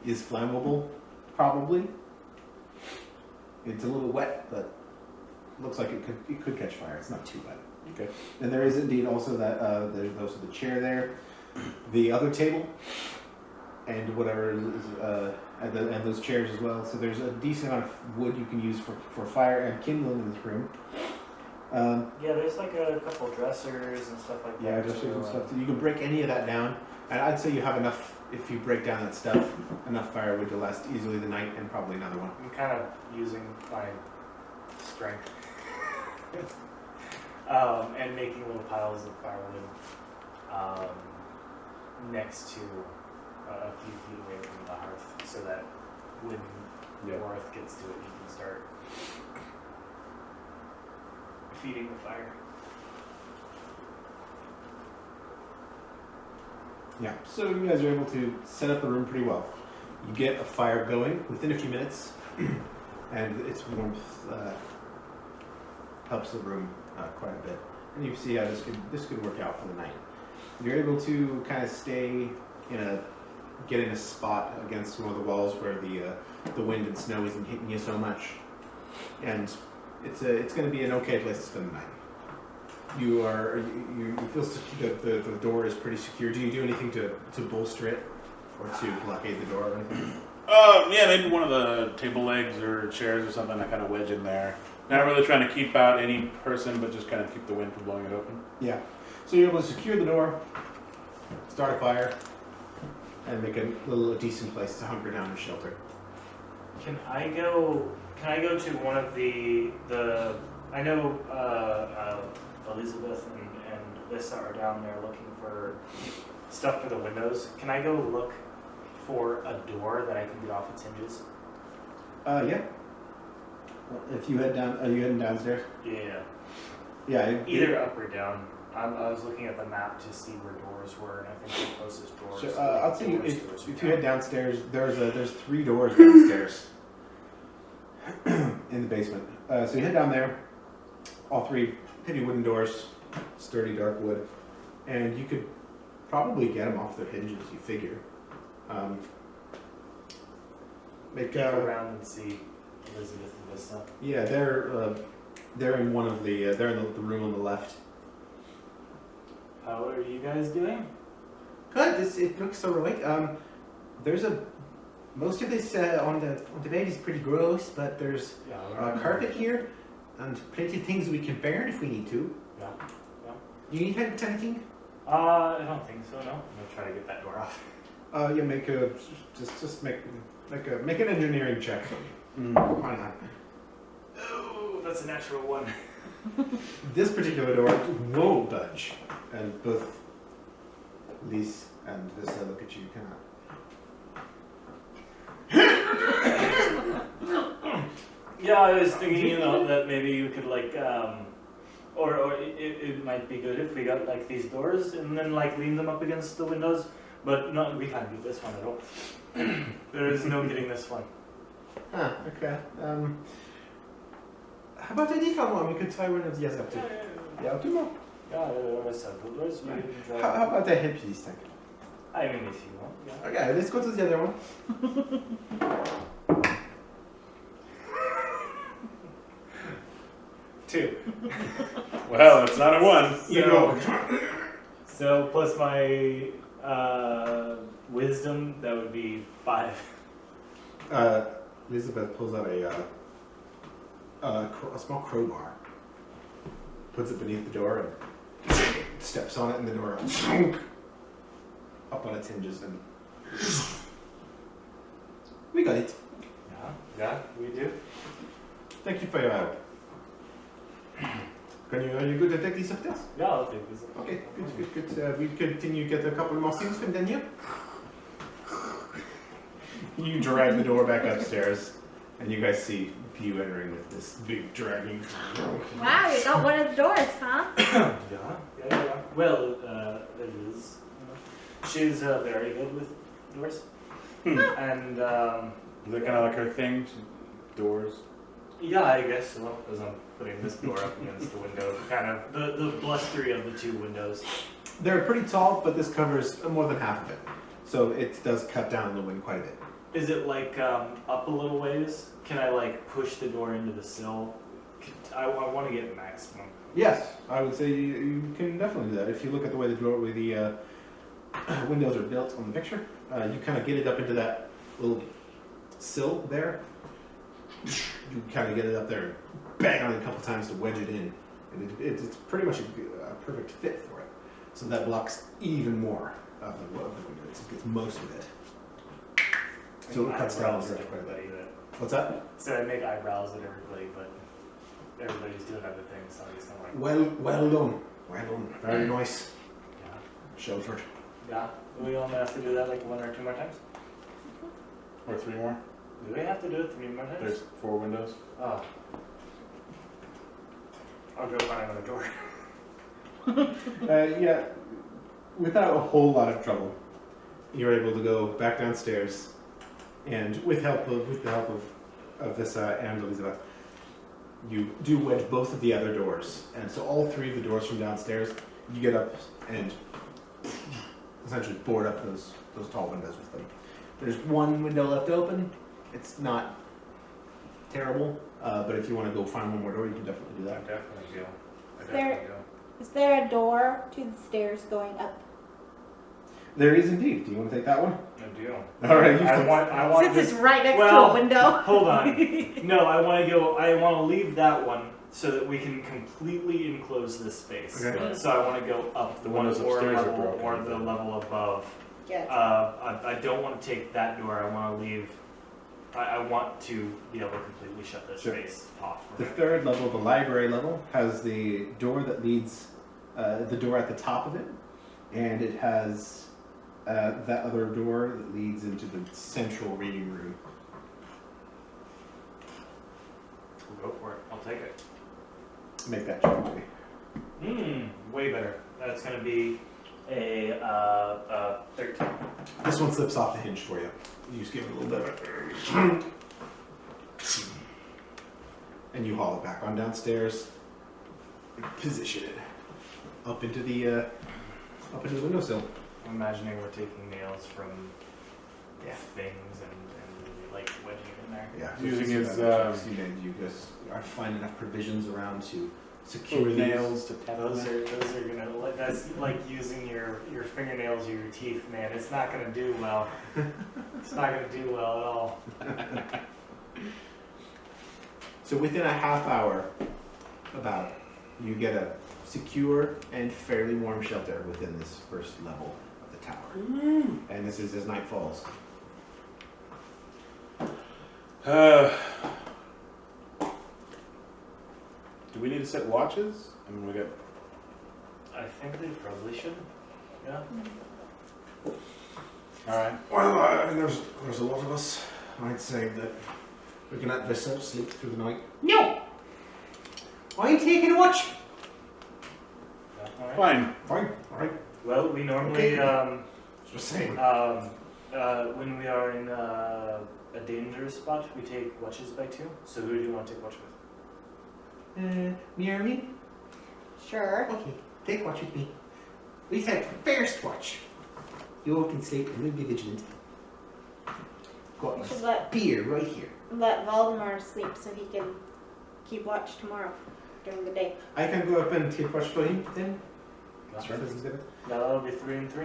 is flammable, probably. It's a little wet, but looks like it could catch fire. It's not too bad.
Okay.
And there is indeed also that there's also the chair there, the other table, and whatever is and those chairs as well. So there's a decent amount of wood you can use for fire and kindling in this room.
Yeah, there's like a couple dressers and stuff like that.
Yeah, dressers and stuff. You can break any of that down, and I'd say you have enough. If you break down that stuff, enough firewood to last easily the night and probably another one.
I'm kind of using my strength. And making little piles of firewood next to a few feet away from the hearth so that when Warth gets to it, he can start feeding the fire.
Yeah, so you guys are able to set up the room pretty well. You get a fire going within a few minutes, and its warmth helps the room quite a bit. And you see how this could work out for the night. You're able to kind of stay get in a spot against one of the walls where the wind and snow isn't hitting you so much, and it's going to be an okay place to spend the night. You feel that the door is pretty secure. Do you do anything to bolster it or to blockade the door or anything?
Yeah, maybe one of the table legs or chairs or something I kind of wedge in there. Not really trying to keep out any person, but just kind of keep the wind from blowing it open.
Yeah. So you're able to secure the door, start a fire, and make a decent place to hunker down and shelter.
Can I go to one of the I know Elizabeth and Lissa are down there looking for stuff for the windows. Can I go look for a door that I can get off its hinges?
Yeah. If you head down, are you heading downstairs?
Yeah.
Yeah.
Either up or down. I was looking at the map to see where doors were, and I think the closest doors.
So I'll tell you, if you head downstairs, there's 3 doors downstairs in the basement. So you head down there, all 3 heavy wooden doors, sturdy dark wood, and you could probably get them off their hinges. You figure. Make
go around and see Elizabeth and Vista.
Yeah, they're in one of the they're in the room on the left.
How are you guys doing?
Good. It looks so right. There's most of this on the bed is pretty gross, but there's carpet here and plenty of things we can burn if we need to.
Yeah.
You need help with anything?
I don't think so. No. I'm gonna try to get that door off.
Yeah, make an engineering check. Why not?
Oh, that's a natural 1.
This particular door won't budge, and both Lise and Vista look at you kind of.
Yeah, I was thinking, that maybe you could or it might be good if we got like these doors and then like lean them up against the windows. But no, we can't do this one at all. There is no getting this one.
Ah, okay. How about a different one? We could try one of the other 2. Yeah, 2 more.
Yeah, there are several doors. We can try.
How about I help you this time?
I mean, if you want. Yeah.
Okay, let's go to the other one.
2.
Well, it's not a 1.
You know.
So plus my wisdom, that would be 5.
Elizabeth pulls out a small crowbar, puts it beneath the door, and steps on it, and the door up on its hinges, and we got it.
Yeah, we do.
Thank you for your help. Are you good to take these upstairs?
Yeah, I'll take this.
Okay, good. We continue get a couple more things from Daniel. You drag the door back upstairs, and you guys see Pew entering with this big dragging.
Wow, you got one of the doors, huh?
Yeah. Well, it is. She's very good with doors. And,
Is that kind of like her thing? Doors?
yeah, I guess so, as I'm putting this door up against the window. Kind of the blustery of the 2 windows.
They're pretty tall, but this covers more than half of it. So it does cut down the wind quite a bit.
Is it like up a little ways? Can I like push the door into the sill I want to get maximum.
Yes, I would say you can definitely do that. If you look at the way the windows are built on the picture, you kind of get it up into that little sill there. You kind of get it up there and bang on it a couple times to wedge it in. And it's pretty much a perfect fit for it. So that blocks even more of the window. It gets most of it. So it cuts down
Eyebrows at
quite a bit.
everybody.
What's that?
So I make eyebrows at everybody, but everybody's doing other things, so I just kind of like,
Well done. Well done. Very nice.
yeah.
Sheltered.
Yeah. Do we only have to do that like 1 or 2 more times?
Or 3 more.
Do we have to do it 3 more times?
There's 4 windows.
Oh. I'll go find another door.
Yeah, without a whole lot of trouble, you're able to go back downstairs, and with the help of this and Elizabeth, you do wedge both of the other doors, and so all 3 of the doors from downstairs, you get up and essentially board up those tall windows with them. There's 1 window left open. It's not terrible, but if you want to go find 1 more door, you can definitely do
I
that.
definitely do.
Is there a door to the stairs going up?
There is indeed. Do you want to take that one?
I do.
All right.
I want
Since
this.
it's right next to
well,
a window.
Hold on. No, I want to leave that one so that we can completely enclose this space.
Okay.
So I want to go up
The
one
windows
or
upstairs are
level
broken.
or the level above.
Yeah.
I don't want to take that door. I want to leave. I want to be able to completely shut this
Sure.
space off.
The 3rd level, the library level, has the door that leads, the door at the top of it, and it has that other door that leads into the central reading room.
We'll go for it. I'll take it.
Make that check for me.
Way better. That's going to be a 13.
This one slips off the hinge for you. You just give it a little bit of and you haul it back on downstairs. Position it up into the windowsill.
I'm imagining we're taking nails from things and like wedging it in there.
Yeah,
Using his,
you just are finding enough provisions around to secure
Or
these.
nails to tap
Those are gonna that's like using your fingernails or your teeth, man. It's not gonna do well. It's not gonna do well at all.
So within a half hour, about, you get a secure and fairly warm shelter within this first level of the tower. And this is as night falls.
Do we need to set watches? I mean, we got.
I think they probably should. Yeah.
All right.
Well, I mean, there's a lot of us. I'd say that we can let Vissa sleep through the night. No! I'm taking a watch!
All right.
Fine.
Fine, alright.
Well, we normally
Just saying.
when we are in a dangerous spot, we take watches by 2. So who do you want to take watch with?
Me or me?
Sure.
Okay, take watch with me. We said first watch. You all can sleep and we'll be vigilant. Got
We
my
should let
spear right here.
Valdemar sleep so he can keep watch tomorrow during the day.
I can go up and take watch for him then.
That's
Sounds good.
That'll be 3 and 3.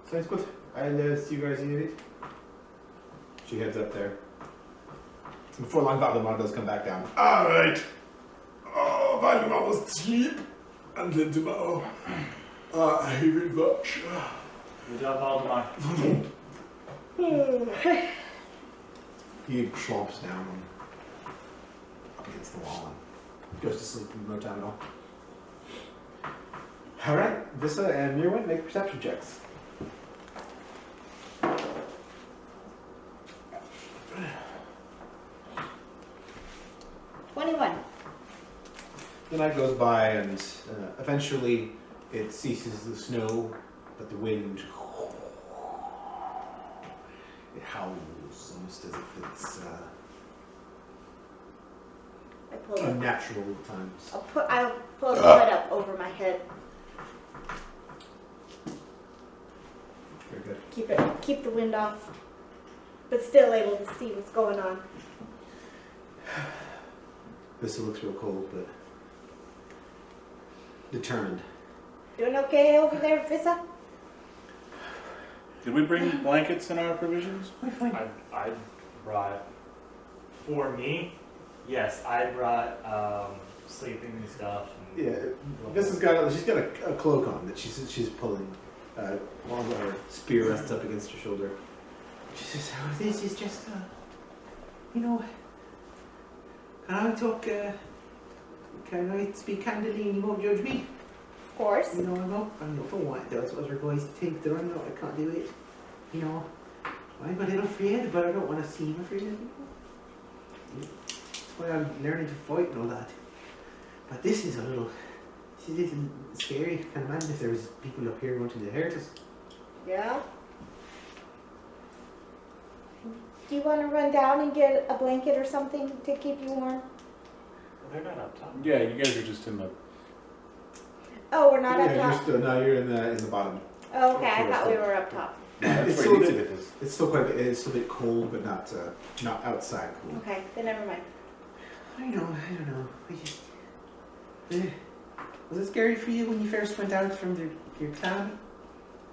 Sounds good. I'll see you guys in a bit. She heads up there. Before long, Valdemar does come back down.
Alright. Oh, Valdemar must sleep. And then tomorrow, I will watch.
Good job, Valdemar.
He slumps down up against the wall and goes to sleep in no time at all. Alright, Vissa and Mirwin make perception checks. The night goes by and eventually it ceases the snow, but the wind, it howls almost as if it's
I pull it.
unnatural at times.
I'll pull the hood up over my head.
Very good.
Keep the wind off, but still able to see what's going on.
Vissa looks real cold, but determined.
Doing okay over there, Vissa?
Did we bring blankets in our provisions?
I brought, for me, yes, I brought sleeping stuff. And
Yeah, she's got a cloak on that she's pulling. While her spear rests up against her shoulder. She says, "Oh, this is just, can I talk? Can I speak candidly and you won't judge me?
Of course.
I'm not for what those other guys think that I'm not. I can't do it. I'm a little afraid, but I don't want to seem afraid of people. That's why I'm learning to fight and all that. But this is a little scary. I can imagine if there was people up here wanting to hurt us.
Yeah. Do you want to run down and get a blanket or something to keep you warm?
Well, they're not up top.
Yeah, you guys are just in the.
Oh, we're not up
You're
top.
still, no, you're in the bottom.
Oh, okay, I thought we were up top.
That's
It's
where
still
you
a
need to
bit-
get this.
It's still it's still a bit cold, but not outside cold.
Okay, then never mind.
I don't know. I just. Was it scary for you when you first went out from your clan?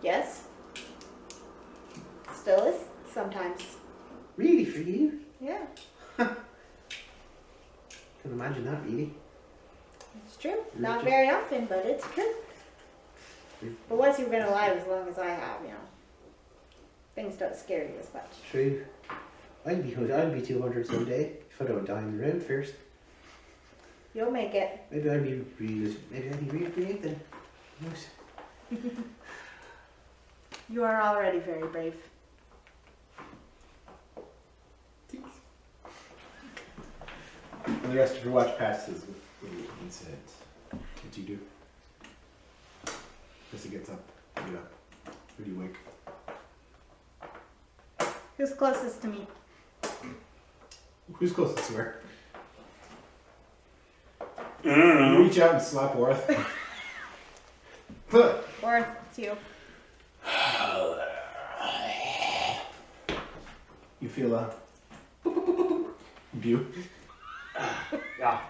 Yes. Still is sometimes.
Really, for you?
Yeah,
Can imagine that, really.
it's true.
You're
Not
just-
very often, but it's true. But once you've been alive as long as I have, things don't scare you as much.
True. I'll be 200 someday if I don't die on the road first.
You'll make it.
Maybe I'll be real brave then. Who knows?
You are already very brave.
And the rest of your watch passes with the incident. What do you do? Jesse gets up. You up. Who do you wake?
Who's closest to me?
Who's closest to her?
I don't
You reach out and slap Worth.
Or it's you.
You feel a view.
Yeah.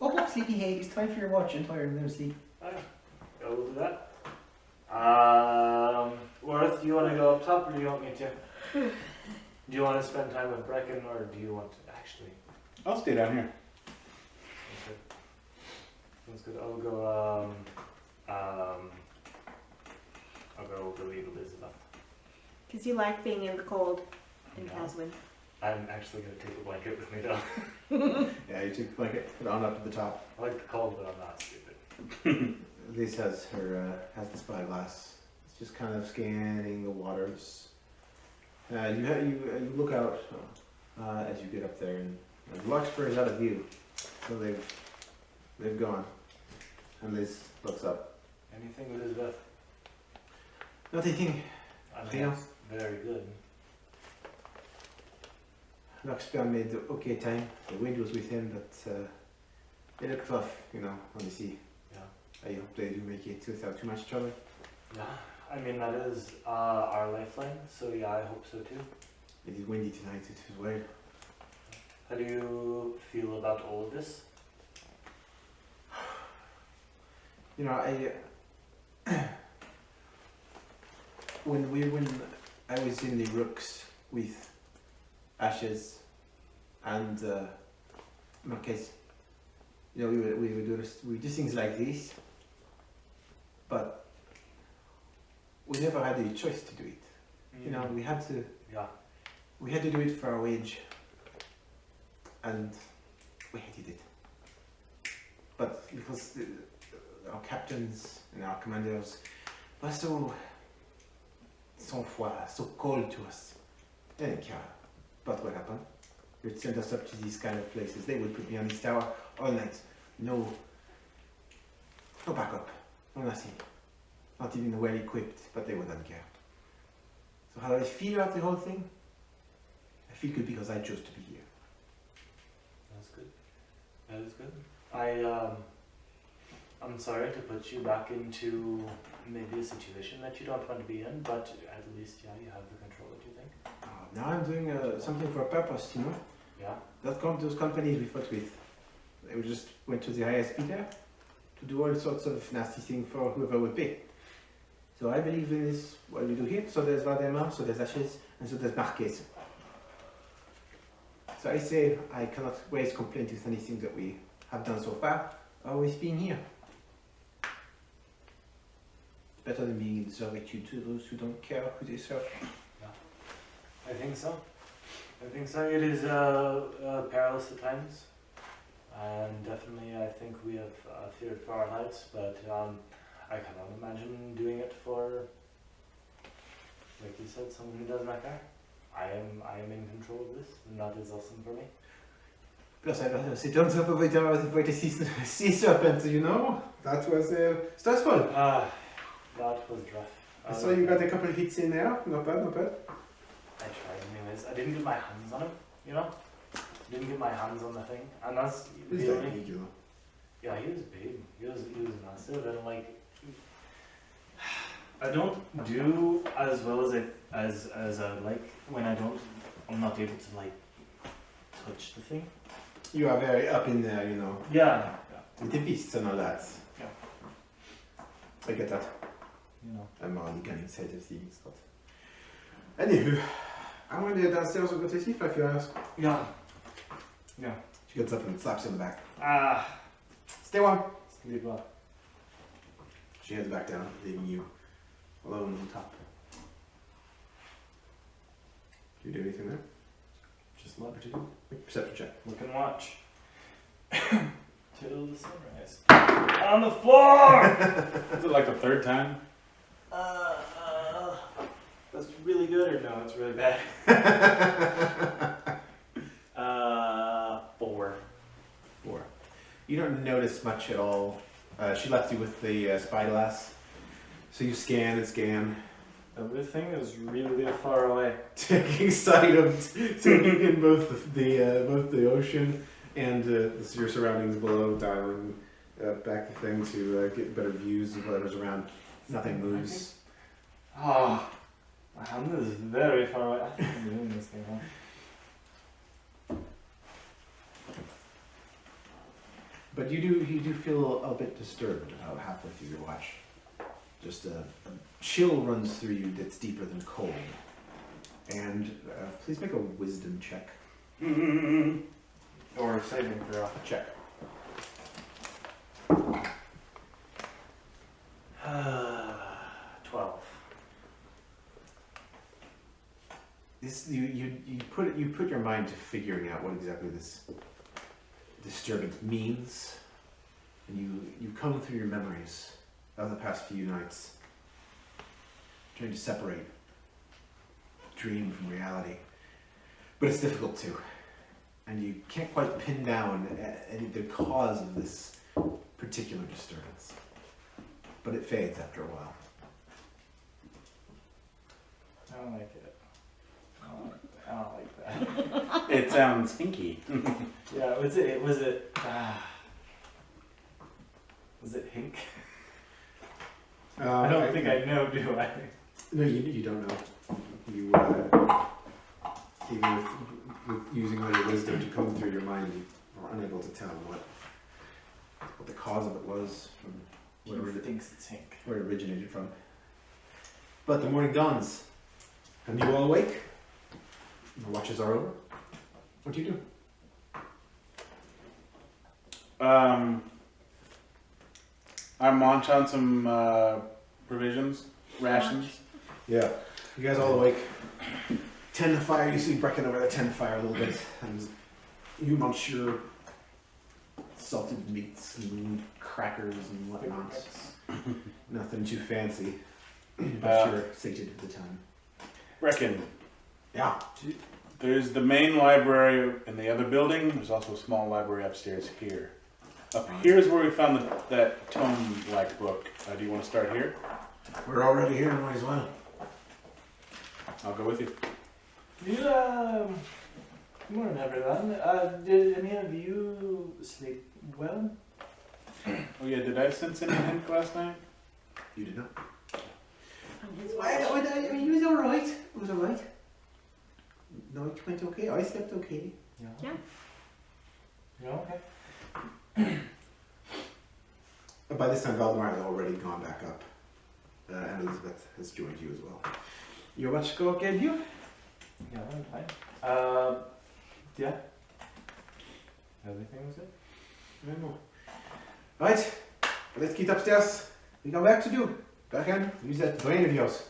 Oh, sleepyhead, it's time for your watch. I'm tired of them sleep.
Oh, yeah. Yeah, we'll do that. Worth, do you want to go up top or do you want me to? Do you want to spend time with Brecken or do you want to actually?
I'll stay down here.
Okay. Sounds good. I'll go, I'll go relieve Elizabeth.
Because you like being in the cold in
Yeah.
Caswin.
I'm actually going to take the blanket with me though.
Yeah, you take the blanket, put it on up to the top.
I like the cold, but I'm not stupid.
Liz has the spyglass. It's just kind of scanning the waters. You look out as you get up there, and the larkspur is out of view, so they've gone. And Liz looks up.
Anything, Elizabeth?
Nothing.
I
Yeah.
mean, that's very good.
Larkspur made okay time. The wind was with him, but it looked tough, on the sea.
Yeah.
I hope they do make it without too much trouble.
Yeah. I mean, that is our lifeline, so yeah, I hope so too.
It is windy tonight, it is well.
How do you feel about all of this?
When I was in the rooks with Ashes and Marquez, we would do things like this, but we never had a choice to do it. We had to.
Yeah.
We had to do it for our wage, and we hated it. But because our captains and our commanders were so sans-froid, so cold to us, they didn't care about what happened. They would send us up to these kind of places. They would put me on this tower all night. No backup, no nothing. Not even well equipped, but they wouldn't care. So how do I feel about the whole thing? I feel good because I chose to be here.
That's good. That is good. I'm sorry to put you back into maybe a situation that you don't want to be in, but at least, yeah, you have the control, do you think?
Now I'm doing something for a purpose,
Yeah.
Those companies we fought with, They just went to the ISB there to do all sorts of nasty things for whoever would pay. So I believe it is what we do here. So there's Valdemar, so there's Ashes, and so there's Marquez. So I say I cannot raise complaint with anything that we have done so far, always being here. Better than being in servitude to those who don't care who they serve.
I think so. I think so. It is perilous at times, and definitely I think we have feared for our lives. But I cannot imagine doing it for, like you said, someone who does not care. I am in control of this, and that is awesome for me.
Plus, I'd rather sit on top of it than avoid a sea serpent, you know? That was stressful.
That was rough.
I saw you got a couple of hits in there. Not bad, not bad.
I tried anyways. I didn't get my hands on him, you know? Didn't get my hands on the thing. And that's
Who's
the
that
only...
big, you know?
Yeah, he was big. He was massive, and like... I don't do as well as I like when I'm not able to like touch the thing.
You are very up in there, you know.
Yeah.
With the fists and all that.
Yeah.
I get that.
You know.
I'm on the gunning side of things, but... Anywho, I went downstairs and go to sleep if you ask.
Yeah.
She gets up and slaps you in the back. Stay warm.
Sleep well.
She heads back down, leaving you alone on top. Do you do anything there?
Just let her do.
Make a perception check.
Look and watch. Till the sunrise. On the floor!
Is it like the third time?
That's really good or no? It's really bad. 4.
4. You don't notice much at all. She left you with the spyglass. So you scan and scan.
Everything is really far away.
Taking sight of, taking in both the ocean and your surroundings below, dialing back the thing to get better views of whatever's around. Nothing moves.
Oh, my hand is very far away. I think I'm doing this thing, huh?
But you do feel a bit disturbed about halfway through your watch. Just a chill runs through you that's deeper than cold. And please make a wisdom check.
Or saving throw.
Check.
12.
This you put your mind to figuring out what exactly this disturbance means, and you come through your memories of the past few nights, trying to separate dream from reality, but it's difficult to, and you can't quite pin down the cause of this particular disturbance, but it fades after a while.
I don't like it. I don't like that.
It sounds hinky.
Yeah, was it Hink? I don't think I know, do I?
No, you don't know. You even with using all your wisdom to comb through your mind, you are unable to tell what the cause of it was, from
Whoever thinks it's Hink.
where it originated from. But the morning dawns, and you all awake. The watches are over. What do you do?
I munch on some provisions, rations.
Yeah, you guys all awake. Tend the fire. You see Brecken over there tend the fire a little bit, and you munch your salted meats and crackers and whatnot. Nothing too fancy, but you're sated at the time.
Reckon.
Yeah.
There's the main library in the other building. There's also a small library upstairs here. Up here's where we found that tome-like book. Do you want to start here?
We're already here, might as well.
I'll go with you.
Good morning, everyone. Did any of you sleep well?
Oh yeah, did I sense any hint last night?
You did not. I mean, it was alright. It was alright. No, it went okay. I slept okay.
Yeah.
Yeah.
Yeah, okay.
By this time, Valdemar has already gone back up, and Elizabeth has joined you as well.
Your watch go okay, you?
Yeah, I'm fine. Yeah. Everything was good?
I know. Right, let's get upstairs. We come back to do. Bergen, use that brain of yours.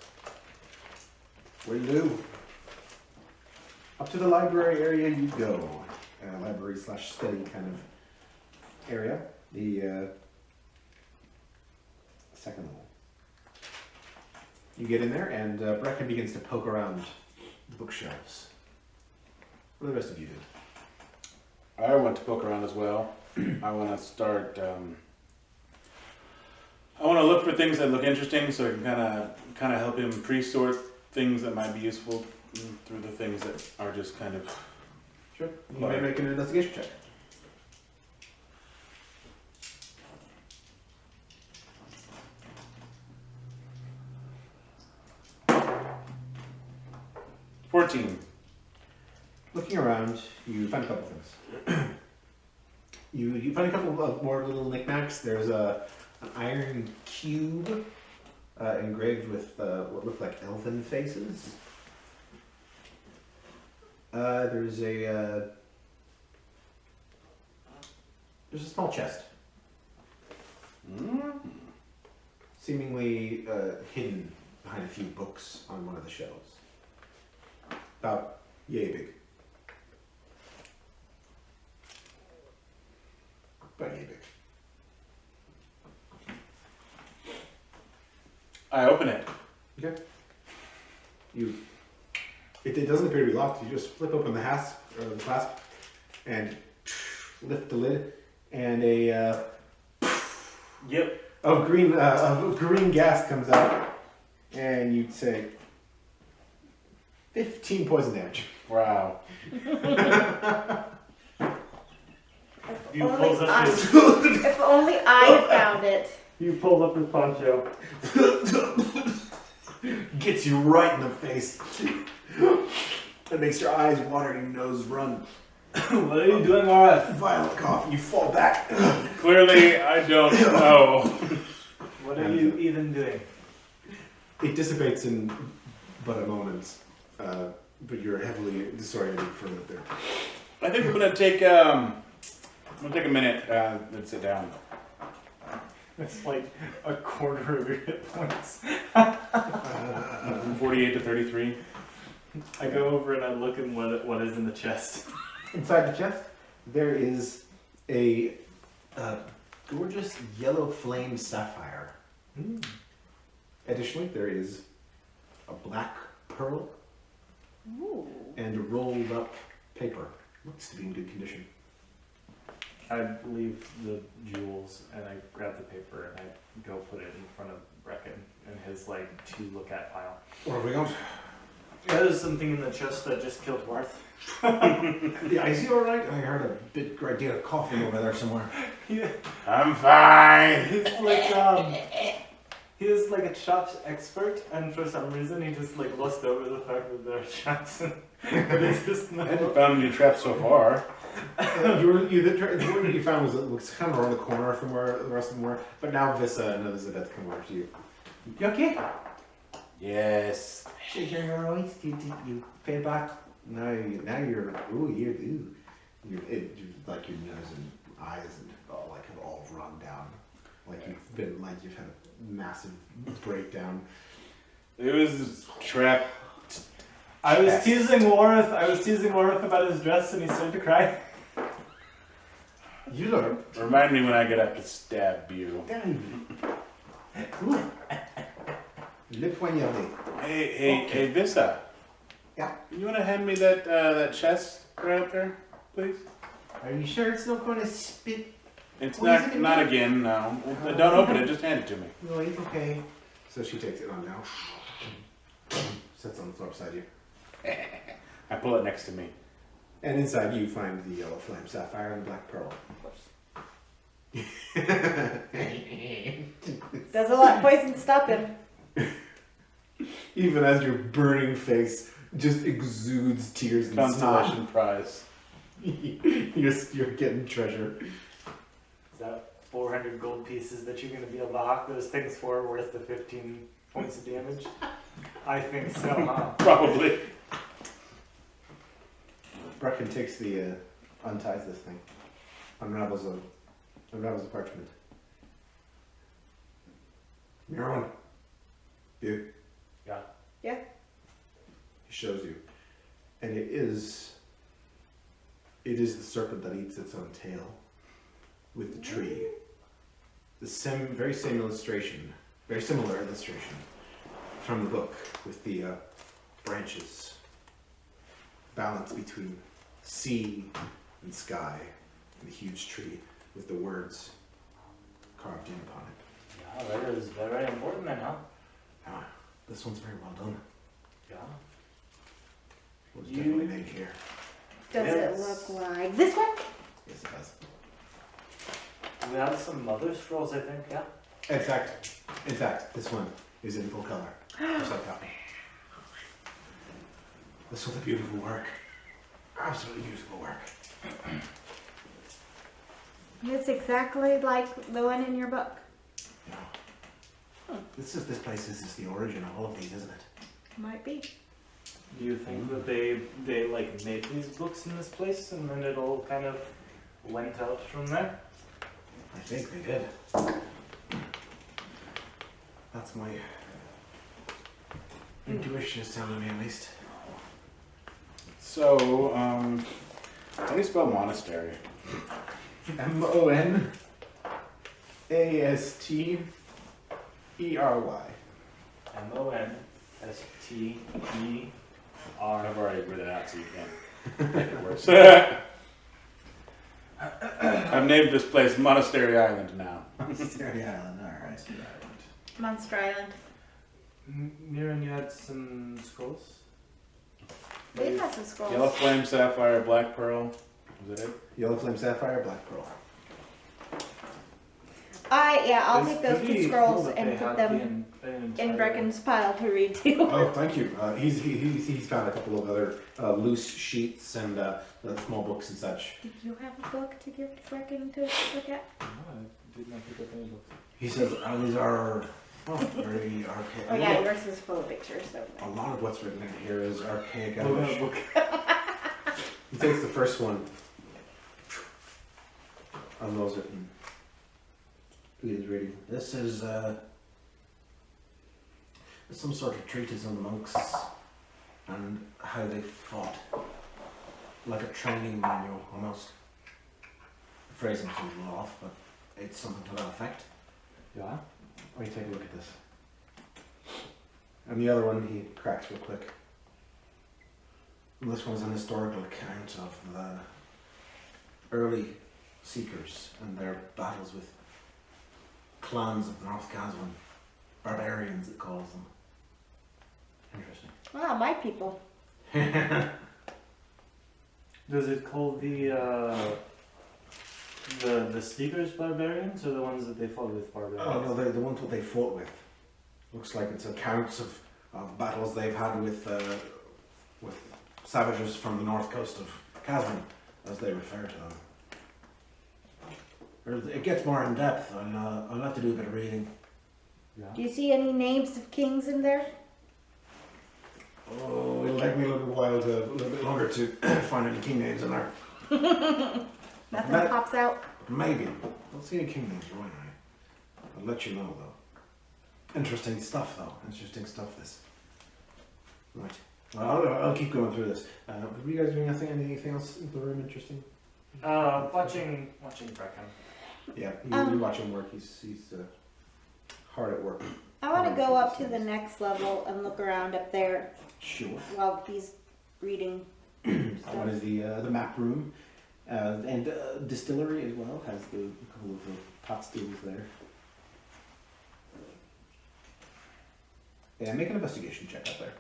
Will do. Up to the library area you go. Library / study kind of area. The second level. You get in there, and Brecken begins to poke around the bookshelves. What do the rest of you do?
I want to poke around as well. I want to start. I want to look for things that look interesting, so I can kind of help him pre-sort things that might be useful through the things that are just kind of.
Sure. You may make an investigation check. Looking around, you find a couple things. You find a couple of more little knickknacks. There's an iron cube engraved with what look like elfin faces. There's a small chest, seemingly hidden behind a few books on one of the shelves. About yay big. About yay big.
I open it.
Okay. It doesn't appear to be locked. You just flip open the hasp or the clasp and lift the lid, and a of green gas comes out, and you'd say 15 poison damage.
Wow.
You pulls up his,
If only I found it.
you pulls up his poncho.
Gets you right in the face. It makes your eyes water and your nose run.
What are you doing, alright?
Violent cough. You fall back.
Clearly, I don't know.
What are you even doing?
It dissipates in but a moment, but you're heavily disoriented for a minute there.
I think I'm gonna take a minute and sit down.
It's like a quarter of your hit points.
From 48 to 33.
I go over and I look at what is in the chest.
Inside the chest, there is a gorgeous yellow flame sapphire. Additionally, there is a black pearl
Ooh.
and rolled up paper. Looks to be in good condition.
I leave the jewels and I grab the paper and I go put it in front of Brecken in his like to look at pile.
Where are we going?
There's something in the chest that just killed Worth.
Yeah, is he alright? I heard a bit great deal of coughing over there somewhere.
Yeah.
I'm fine.
He's like a shots expert, and for some reason he just like lost over the fact that there are shots.
I haven't found any traps so far.
The one that you found was kind of around the corner from where the rest of them were, but now Vissa and Elizabeth come over to you. You okay?
Yes.
You're alright. You fell back. Now you're like your nose and eyes and like have all run down, like you've had a massive breakdown.
It was trapped.
I was teasing Worth about his dress, and he started to cry.
You learn.
Remind me when I get up to stab you.
Le poignardé.
Hey, Vissa.
Yeah.
You want to hand me that chest right up there, please?
Are you sure it's not going to spit?
It's
Poison
not
it?
again. No. Don't open it. Just hand it to me.
No, it's okay. So she takes it on now. Sits on the floor beside you.
I pull it next to me.
And inside you find the yellow flame sapphire and the black pearl.
Does a lot of poison stop him?
Even as your burning face just exudes tears and snot.
Consolation prize.
You're getting treasure.
Is that 400 gold pieces that you're going to be able to hawk those things for worth the 15 points of damage? I think so, huh?
Probably.
Brecken takes the unties this thing, unravels the parchment. Mirror, you.
Yeah.
Yeah.
He shows you, and it is the serpent that eats its own tail, with the tree. The very same illustration, very similar illustration from the book, with the branches balanced between sea and sky, and the huge tree with the words carved in upon it.
Yeah, that is very important then, huh?
Ah, this one's very well done.
Yeah.
It was
You-
definitely made here.
Does
Yes.
it look like this one?
Yes, it does.
We have some other scrolls, I think, yeah?
In fact, this one is in full color, just like that. This was a beautiful work. Absolutely beautiful work.
It's exactly like the one in your book.
Yeah. This place is the origin of all of these, isn't it?
Might be.
Do you think that they like made these books in this place and then it all kind of went out from there?
I think they did. That's my intuition is telling me, at least.
So, how do you spell monastery?
Monastery.
Monsterer.
I've already written it out, so you can't make it worse. I've named this place Monastery Island now.
Monastery Island, alright.
Monster Island.
Miran, you had some scrolls?
They have some scrolls.
Yellow Flame, Sapphire, Black Pearl. Was that it?
Yellow Flame Sapphire, Black Pearl.
I'll
It's
take those
pretty
two scrolls
cool that
and
they
put
had
them
the
in
entire-
Brecken's pile to read to.
Oh, thank you. He's found a couple of other loose sheets and small books and such.
Did you have a book to give to Brecken to look at?
No, I did not pick up any books.
He says these are very archaic.
Oh yeah, yours is full of pictures. So.
A lot of what's written in here is archaic
Oh,
Irish.
that book.
He takes the first one, unrolls it, and begins reading. This is some sort of treatise on the monks and how they fought, like a training manual almost. The phrasing's a little off, but it's something to that effect.
Yeah.
Let me take a look at this. And the other one he cracks real quick. And this one's an historical account of the early Seekers and their battles with clans of the North Casbon. Barbarians, it calls them. Interesting.
Ah, my people.
Does it call the Seekers barbarians or the ones that they fought with barbarians?
Oh no, they're the ones that they fought with. Looks like it's accounts of battles they've had with savages from the north coast of Casbon, as they refer to them. It gets more in depth. I'll have to do a bit of reading.
Yeah.
Do you see any names of kings in there?
Oh, it'll take me a little bit longer to find any king names in there.
Nothing
That-
pops out.
Maybe. Don't see any king names right now. I'll let you know though. Interesting stuff though. Interesting stuff this. Right. Well, I'll keep going through this. Were you guys doing anything else in the room interesting?
Watching Breckham.
Yeah, you watch him work. He's hard at work.
I want to go up to the next level and look around up there
Sure.
while he's reading.
That one is the map room, and distillery as well. Has a couple of pot stools there. Yeah, make an investigation check up there.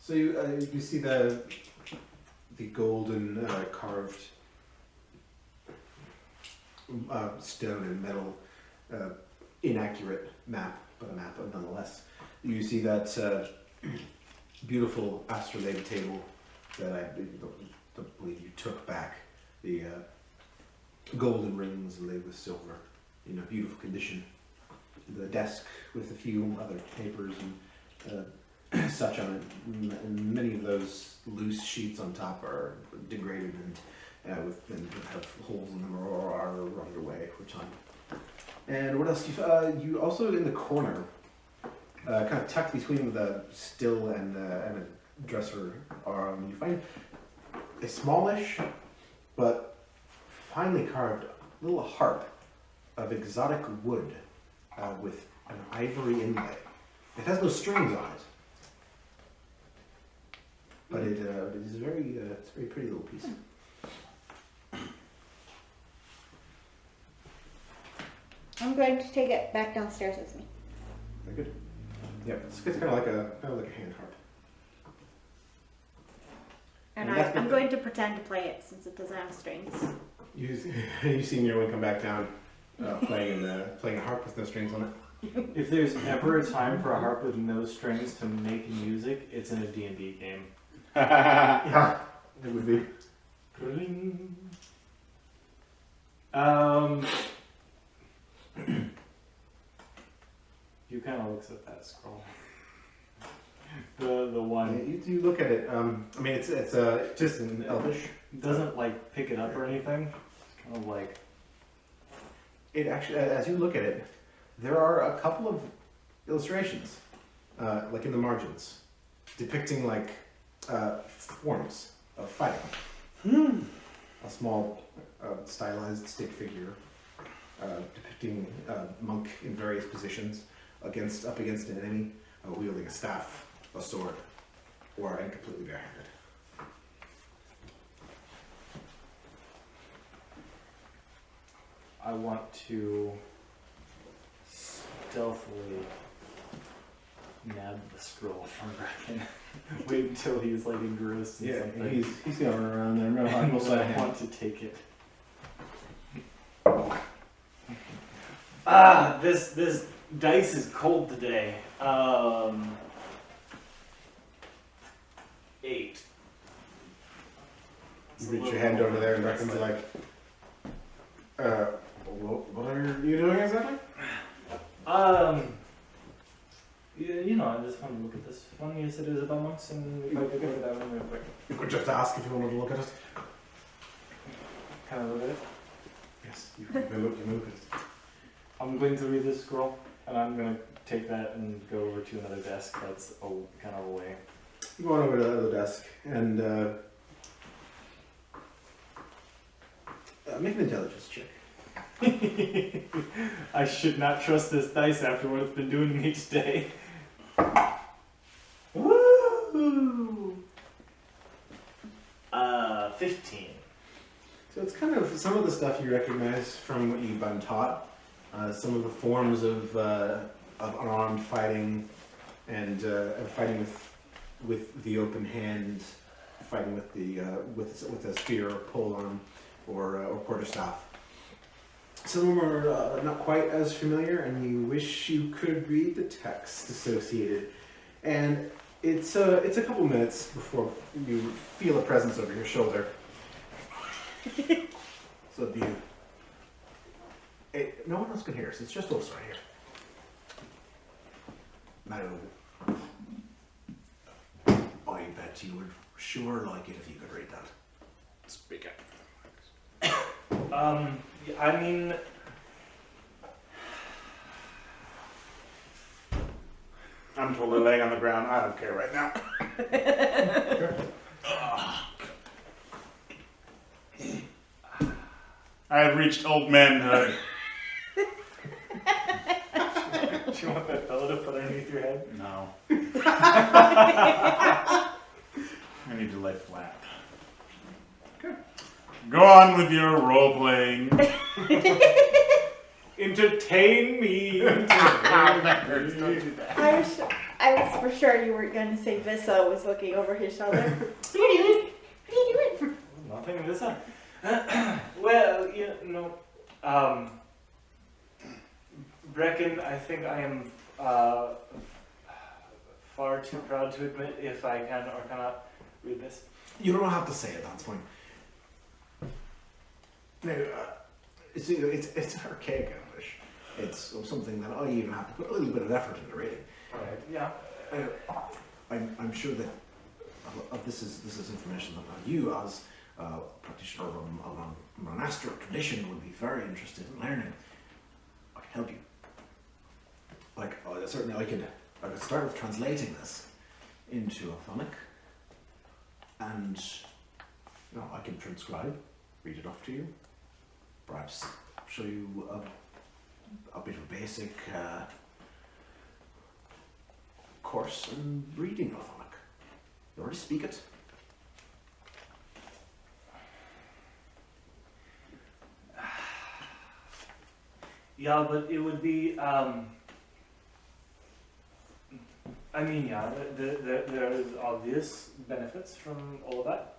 So you see the golden carved stone and metal inaccurate map, but a map nonetheless. You see that beautiful astrolabe table that I don't believe you took back. The golden rings laid with silver in a beautiful condition. The desk with a few other papers and such on it. And many of those loose sheets on top are degraded and have holes in them or are rotted away over time. And what else? You also in the corner, kind of tucked between the still and a dresser, you find a smallish but finely carved little harp of exotic wood with an ivory inlay. It has no strings on it, but it is very it's a very pretty little piece.
I'm going to take it back downstairs with me.
Very good. Yeah, it's kind of like a hand harp.
And
And that's
I'm
the-
going to pretend to play it since it doesn't have strings.
You see Merwin come back down, playing a harp with no strings on it.
If there's ever a time for a harp with no strings to make music, it's in a D&D game.
Yeah, it would be.
You kind of looks at that scroll. The one
You look at it. I mean, it's just in Elvish.
doesn't like pick it up or anything. It's kind of like
It actually, as you look at it, there are a couple of illustrations, like in the margins, depicting like forms of fighting. A small stylized stick figure depicting a monk in various positions up against an enemy, wielding a staff, a sword, and completely barehanded.
I want to stealthily nab the scroll from Bracken. Wait until he's like engrossed in something.
he's going around there. No,
I want to take it. This dice is cold today. 8.
You reach your hand over there and Bracken's like, what are you doing exactly?
You know, I just want to look at this one. You said it was about monks, and if I could look at that one real quick.
You could just ask if you wanted to look at it.
Can I look at it?
Yes, you can look at it.
I'm going to read this scroll, and I'm going to take that and go over to another desk that's kind of away.
You go on over to the other desk and make an intelligence check.
I should not trust this dice after what it's been doing to me today. Woo! 15.
So it's kind of some of the stuff you recognize from what you've been taught. Some of the forms of unarmed fighting and fighting with the open hand, fighting with the with a spear or pole arm or quarterstaff. Some of them are not quite as familiar, and you wish you could read the text associated. And it's a couple minutes before you feel a presence over your shoulder. So no one else can hear us. It's just us right here. No. I bet you would sure like it if you could read that.
Speak up.
I mean,
I'm totally laying on the ground. I don't care right now. I have reached old manhood.
do you want that pillow to put underneath your head?
No. I need to lay flat. Okay. Go on with your role playing.
Entertain me.
I was for sure you weren't going to say Vissa was looking over his shoulder. What are you doing?
Nothing this time. Well, Brecken, I think I am far too proud to admit if I can or cannot read this.
You don't have to say it, that's fine. Now, it's archaic English. It's something that I even have to put a little bit of effort into reading.
Alright, yeah.
I'm sure that this is information that you, as a practitioner of a monastic tradition, would be very interested in learning. I can help you. Like, certainly I could start with translating this into Athonic, and I can transcribe, read it off to you, perhaps show you a bit of a basic course in reading Athonic. You already speak it.
Yeah, but it would be, I mean, yeah, there is obvious benefits from all of that.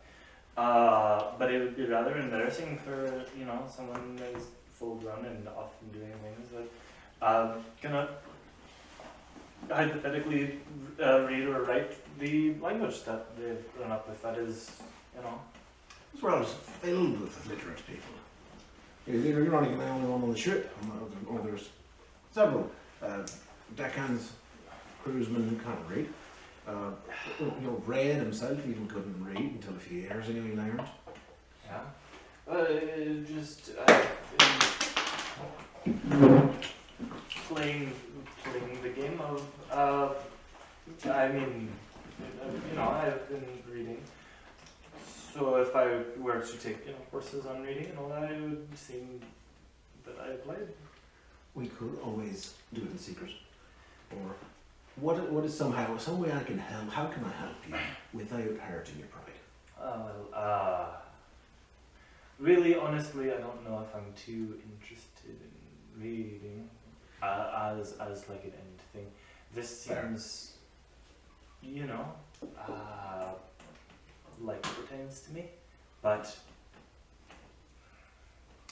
But it would be rather embarrassing for, someone that is full grown and often doing things that cannot hypothetically read or write the language that they've grown up with. That is,
This world is filled with illiterate people. You're not even the only one on the ship. Or there's several deckhands, crewsmen who can't read. Red himself even couldn't read until a few years ago he learned.
Yeah. Just playing the game of. I mean, I've been reading. So if I were to take courses on reading and all that, it would seem that I played.
We could always do it in secret. Or what is some way I can help? How can I help you without hurting your pride?
Really, honestly, I don't know if I'm too interested in reading as like an end thing. This seems, like it pertains to me, but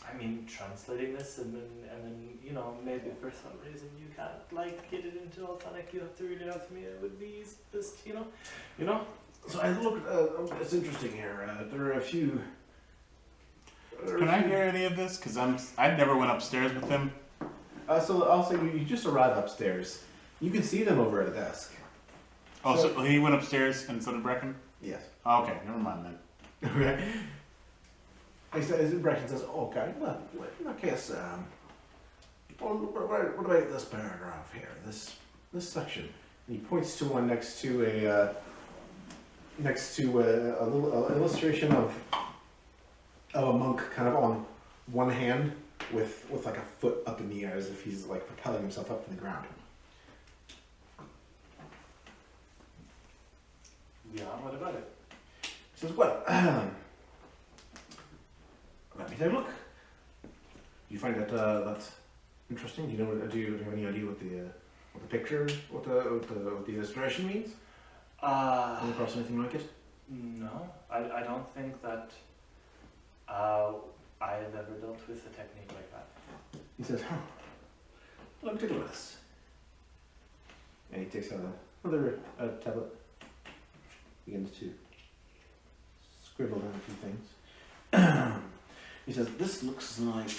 I mean, translating this and then maybe for some reason you can't get it into Athonic, you have to read it out to me. It would be just
So I look. It's interesting here. There are a few.
Can I hear any of this? Because I never went upstairs with him.
So I'll say you just arrive upstairs. You can see them over at a desk.
Oh, so he went upstairs and so did Brecken?
Yes.
Oh, okay, never mind then.
Okay. Brecken says, "Okay, well, in that case, what about this paragraph here? This section." And he points to one next to a little illustration of a monk kind of on one hand with like a foot up in the air as if he's like propelling himself up from the ground.
Yeah, what about it?
He says, "Well, let me take a look. You find that that's interesting? Do you have any idea what the picture, what the illustration means? Come across anything like it?"
No, I don't think that I've ever dealt with a technique like that.
He says, "Huh. Let me take a look at this." And he takes another tablet, begins to scribble down a few things. He says, "This looks like..."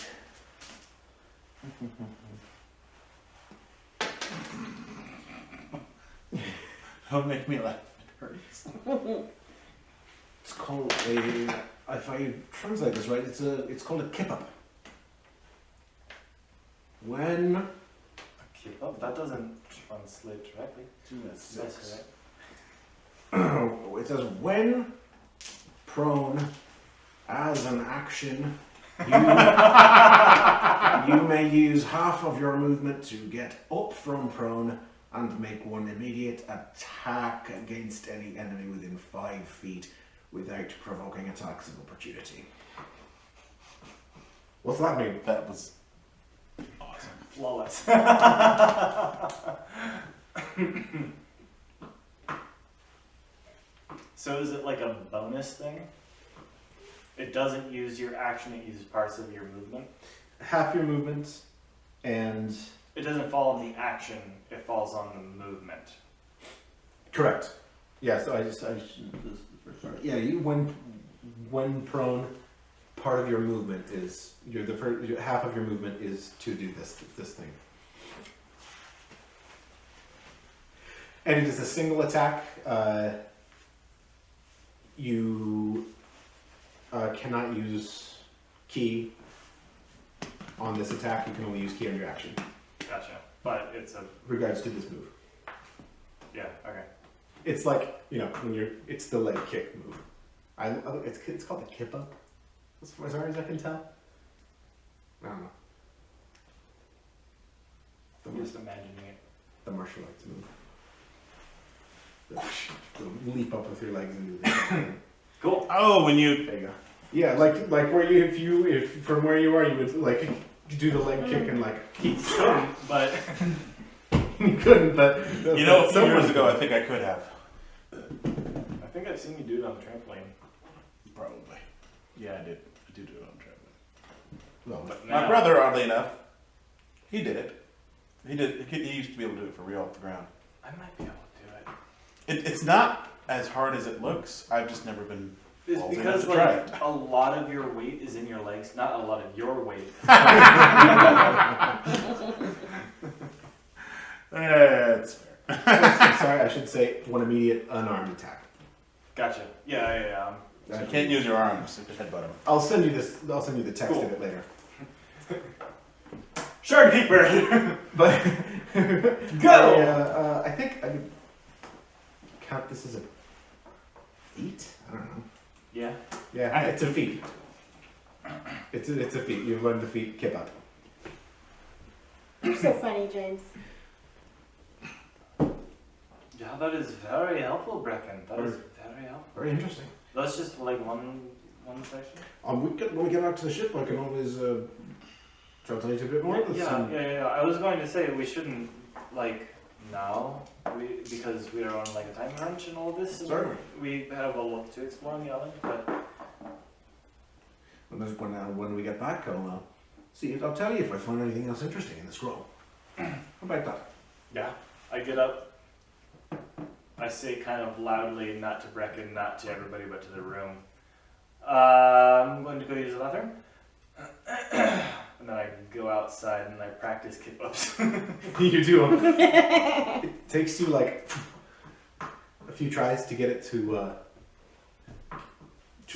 Don't make me laugh. It hurts.
It's called if I translate this right, it's called a kip-up. When...
Keep up. That doesn't translate directly.
That's
That's
it says, when prone as an action, you may use half of your movement to get up from prone and make one immediate attack against any enemy within 5 feet without provoking attacks of opportunity. What's that mean?
That was awesome.
flawless. So is it like a bonus thing? It doesn't use your action, it uses parts of your movement?
Half your movement and
It doesn't fall on the action, it falls on the movement.
Correct. Yeah, so yeah, you when prone, part of your movement is half of your movement is to do this thing. And it is a single attack. You cannot use key on this attack. You can only use key on your action.
Gotcha. But it's a
Regards to this move.
yeah, okay.
It's like, when it's the leg kick move. It's called the kip up, as far as I can tell. I don't know.
I'm just imagining it.
The martial arts move. The leap up with your legs and do the
Cool.
Oh, when you
There you go. Yeah, like where if from where you are, you would like do the leg kick and like
He couldn't, but
you couldn't, but
a few years ago, I think I could have.
I think I've seen you do it on the trampoline.
Probably. Yeah, I did. I did do it on traveling.
Well,
But
My
now,
brother, oddly enough, he did it. He used to be able to do it for real off the ground.
I might be able to do it.
It's not as hard as it looks. I've just never been.
It's
Well,
because
we have to
like
try
a lot of your weight is in your legs, not a lot of your weight.
That's fair.
sorry, I should say one immediate unarmed attack.
Gotcha. Yeah.
So you can't use your arms. You just headbutt them.
I'll send you this. I'll send you the text
Cool.
of it later.
Shard keeper.
But
Go!
I think I would count this as a feat. I don't know.
Yeah.
Yeah, it's a feat. It's a feat. You've learned the feat kip up.
You're so funny, James.
Yeah, that is very helpful, Brecken. That is very helpful.
Very interesting.
That's just like one section.
When we get back to the ship, I can always try to tell you a bit more.
Yeah. I was going to say we shouldn't now because we are on like a time crunch and all this. And
Certainly.
we have a lot to explore on the island, but
When we get back, I'll see. I'll tell you if I find anything else interesting in the scroll. How about that?
yeah, I get up. I say kind of loudly, not to Brecken, not to everybody, but to the room. I'm going to go use the bathroom. And then I go outside and I practice kip-ups.
You do. It takes you like a few tries to get it to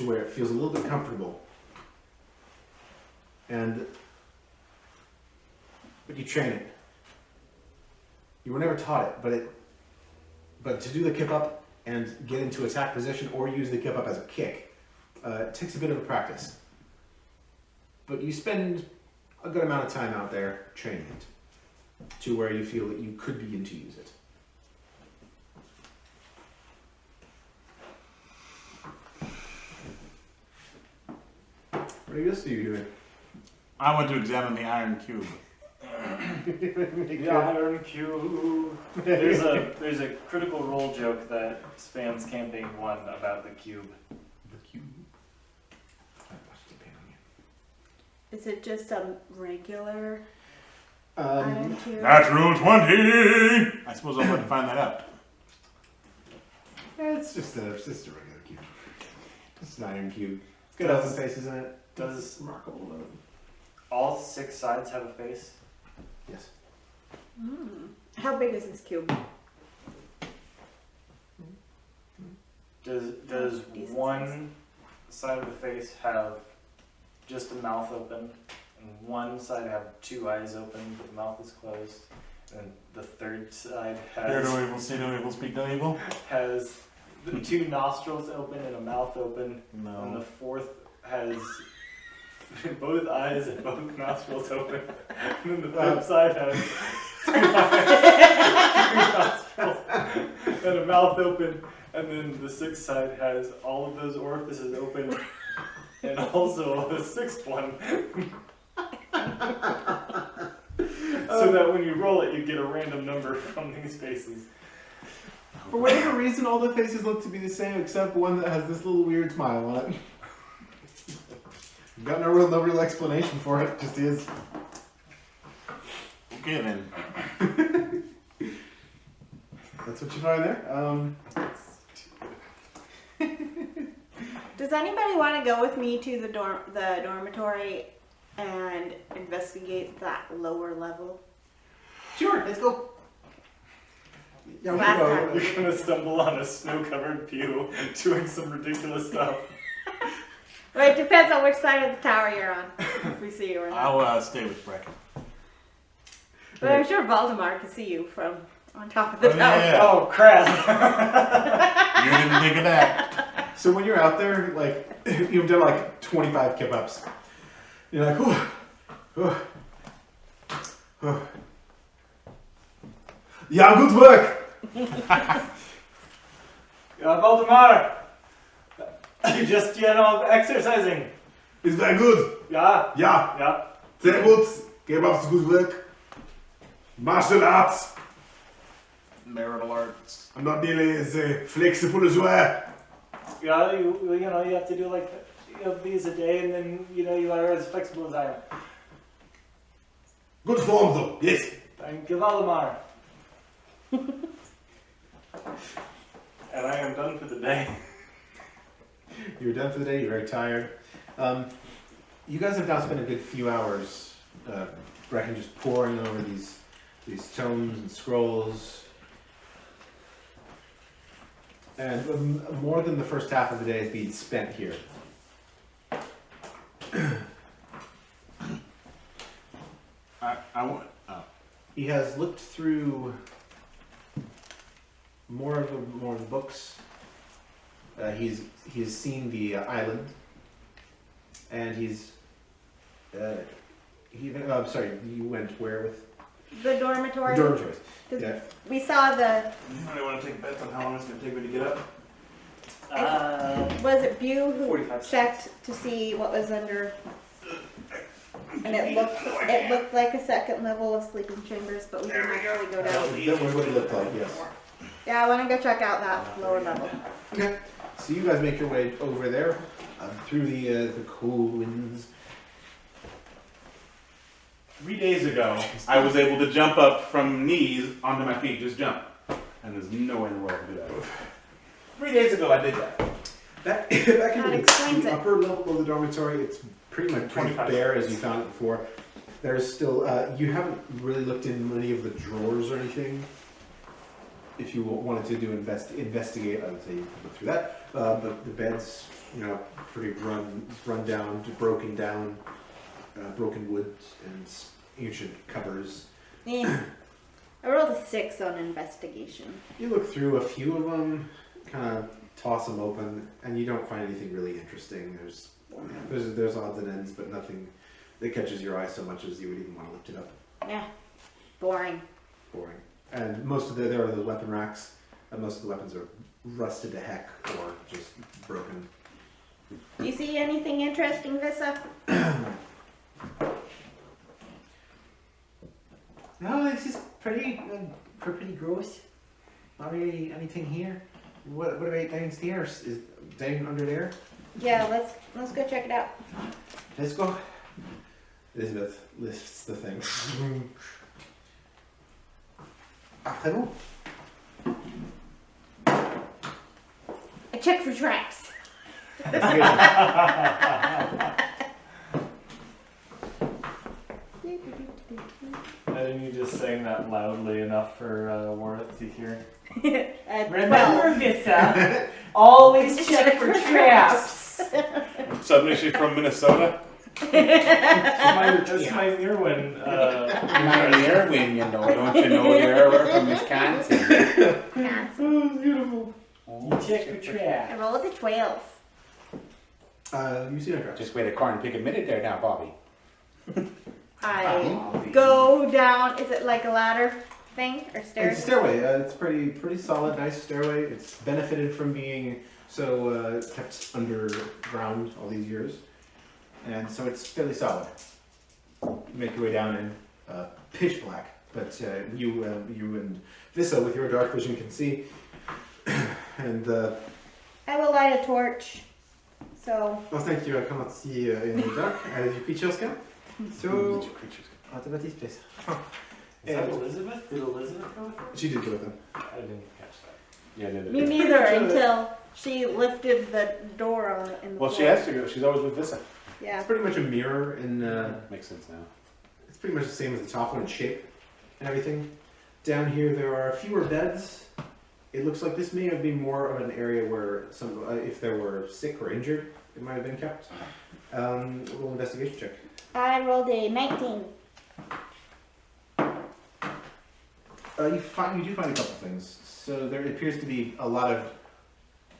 where it feels a little bit comfortable. But you train it. You were never taught it, but to do the kip up and get into attack position or use the kip up as a kick, it takes a bit of a practice. But you spend a good amount of time out there training it to where you feel that you could begin to use it. What else are you doing?
I went to examine the iron cube.
The Iron Cube. There's a Critical Role joke that spans campaign 1 about the cube.
The cube.
Is it just a regular
Um,
iron cube?
Natural 20! I suppose I'll have to find that out.
it's just a regular cube. It's an iron cube. It's got open faces in it.
Does
It's remarkable.
all 6 sides have a face?
Yes.
How big is this cube?
Does
Decent
one side of the face have just a mouth open, and one side have 2 eyes open, but the mouth is closed, and the third side
Hear no evil, see no evil, speak no evil?
has the 2 nostrils open and a mouth open, and the
No.
fourth has both eyes and both nostrils open, and then the third side has 2 eyes, 2 nostrils, and a mouth open, and then the 6th side has all of those orifices open, and also a 6th one. So that when you roll it, you get a random number from these faces.
For whatever reason, all the faces look to be the same except one that has this little weird smile on it. Got no real explanation for it. Just is.
Okay,
Okay then.
That's what you find there.
Does anybody want to go with me to the dormitory and investigate that lower level?
Sure, let's go. Yeah, we
Last
can go.
time.
You're gonna stumble on a snow-covered pew doing some ridiculous stuff.
Well, it depends on which side of the tower you're on, if we see you or not.
I'll stay with Brecken.
But I'm sure Valdemar can see you from on top of the
Oh,
tower.
yeah.
Oh crap!
You didn't think of that.
So when you're out there, like, you've done like 25 kip-ups. You're like, yeah, good work.
Valdemar! Just, exercising.
It's very good.
Yeah,
Yeah,
yeah.
sehr gut. Kebab's good work. Martial arts.
Marital arts.
I'm not nearly as flexible as you are.
Yeah, you have to do like of these a day, and then you are as flexible as I am.
Good form though, yes.
Thank you, Valdemar. And I am done for the day.
You're done for the day. You're very tired. You guys have now spent a good few hours, Brecken, just poring over these tomes and scrolls, and more than the first half of the day is being spent here.
I want. Oh.
He has looked through more of the books. He's seen the island, and I'm sorry. You went where with
The dormitory.
the dormitories?
'Cause
Yeah.
We saw the,
Anybody want to take bets on how long it's going to take me to get up?
was it Bew who
45
checked to see what was under, and it looked like a second level of sleeping chambers, but we didn't actually go down.
That was what it looked like. Yes.
Yeah, I want to go check out that lower level.
Okay. So you guys make your way over there, through the cold winds.
3 days ago, I was able to jump up from knees onto my feet, just jump. And there's no way in the world to do that. 3 days ago, I did that.
Back in
That explains
the
it.
upper level of the dormitory, it's pretty much
25
bare as you found it before. There's still, you haven't really looked in any of the drawers or anything. If you wanted to do investigate, I would say you could look through that. But the beds, pretty run down, broken down, broken wood and ancient covers.
Yeah. I rolled a 6 on investigation.
You look through a few of them, kind of toss them open, and you don't find anything really interesting. There's odds and ends, but nothing that catches your eye so much as you would even want to lift it up.
Yeah. Boring.
Boring. And there are the weapon racks, and most of the weapons are rusted to heck or just broken.
Do you see anything interesting, Vissa?
No, this is pretty gross. Not really anything here.
What about downstairs? Is down under there?
Yeah, let's go check it out.
Let's go. Elizabeth lifts the thing. Après vous.
I check for traps.
And you just saying that loudly enough for Worth to hear.
Remember, Vissa, always check for traps.
Suddenly she's from Minnesota.
That's my Irwin.
I'm Irwin, don't you know you're from Wisconsin?
Beautiful.
You check for
I
traps.
rolled a 12.
You see no traps.
Just wait a corn pick a minute there now, Bobby.
I go down. Is it like a ladder thing or stairs?
It's a stairway. It's pretty solid, nice stairway. It's benefited from being so kept underground all these years, and so it's fairly solid. You make your way down in pitch black, but you and Vissa with your dark vision can see. And
I will light a torch. So
oh, thank you. I cannot see in the dark. You creatures can. So automatic place.
Is that
And-
Elizabeth? Did Elizabeth go with her?
She did go with him.
I didn't catch that.
Yeah, neither
Me
did I.
neither
Pretty sure
until she lifted the door on in the
Well, she
floor.
has to go. She's always with Vissa.
Yeah.
It's pretty much a mirror, and
Makes sense now.
it's pretty much the same as the top one in shape and everything. Down here, there are fewer beds. It looks like this may have been more of an area where some, if there were sick or injured, it might have been kept. Roll investigation check.
I rolled a 19.
You do find a couple things. So there appears to be a lot of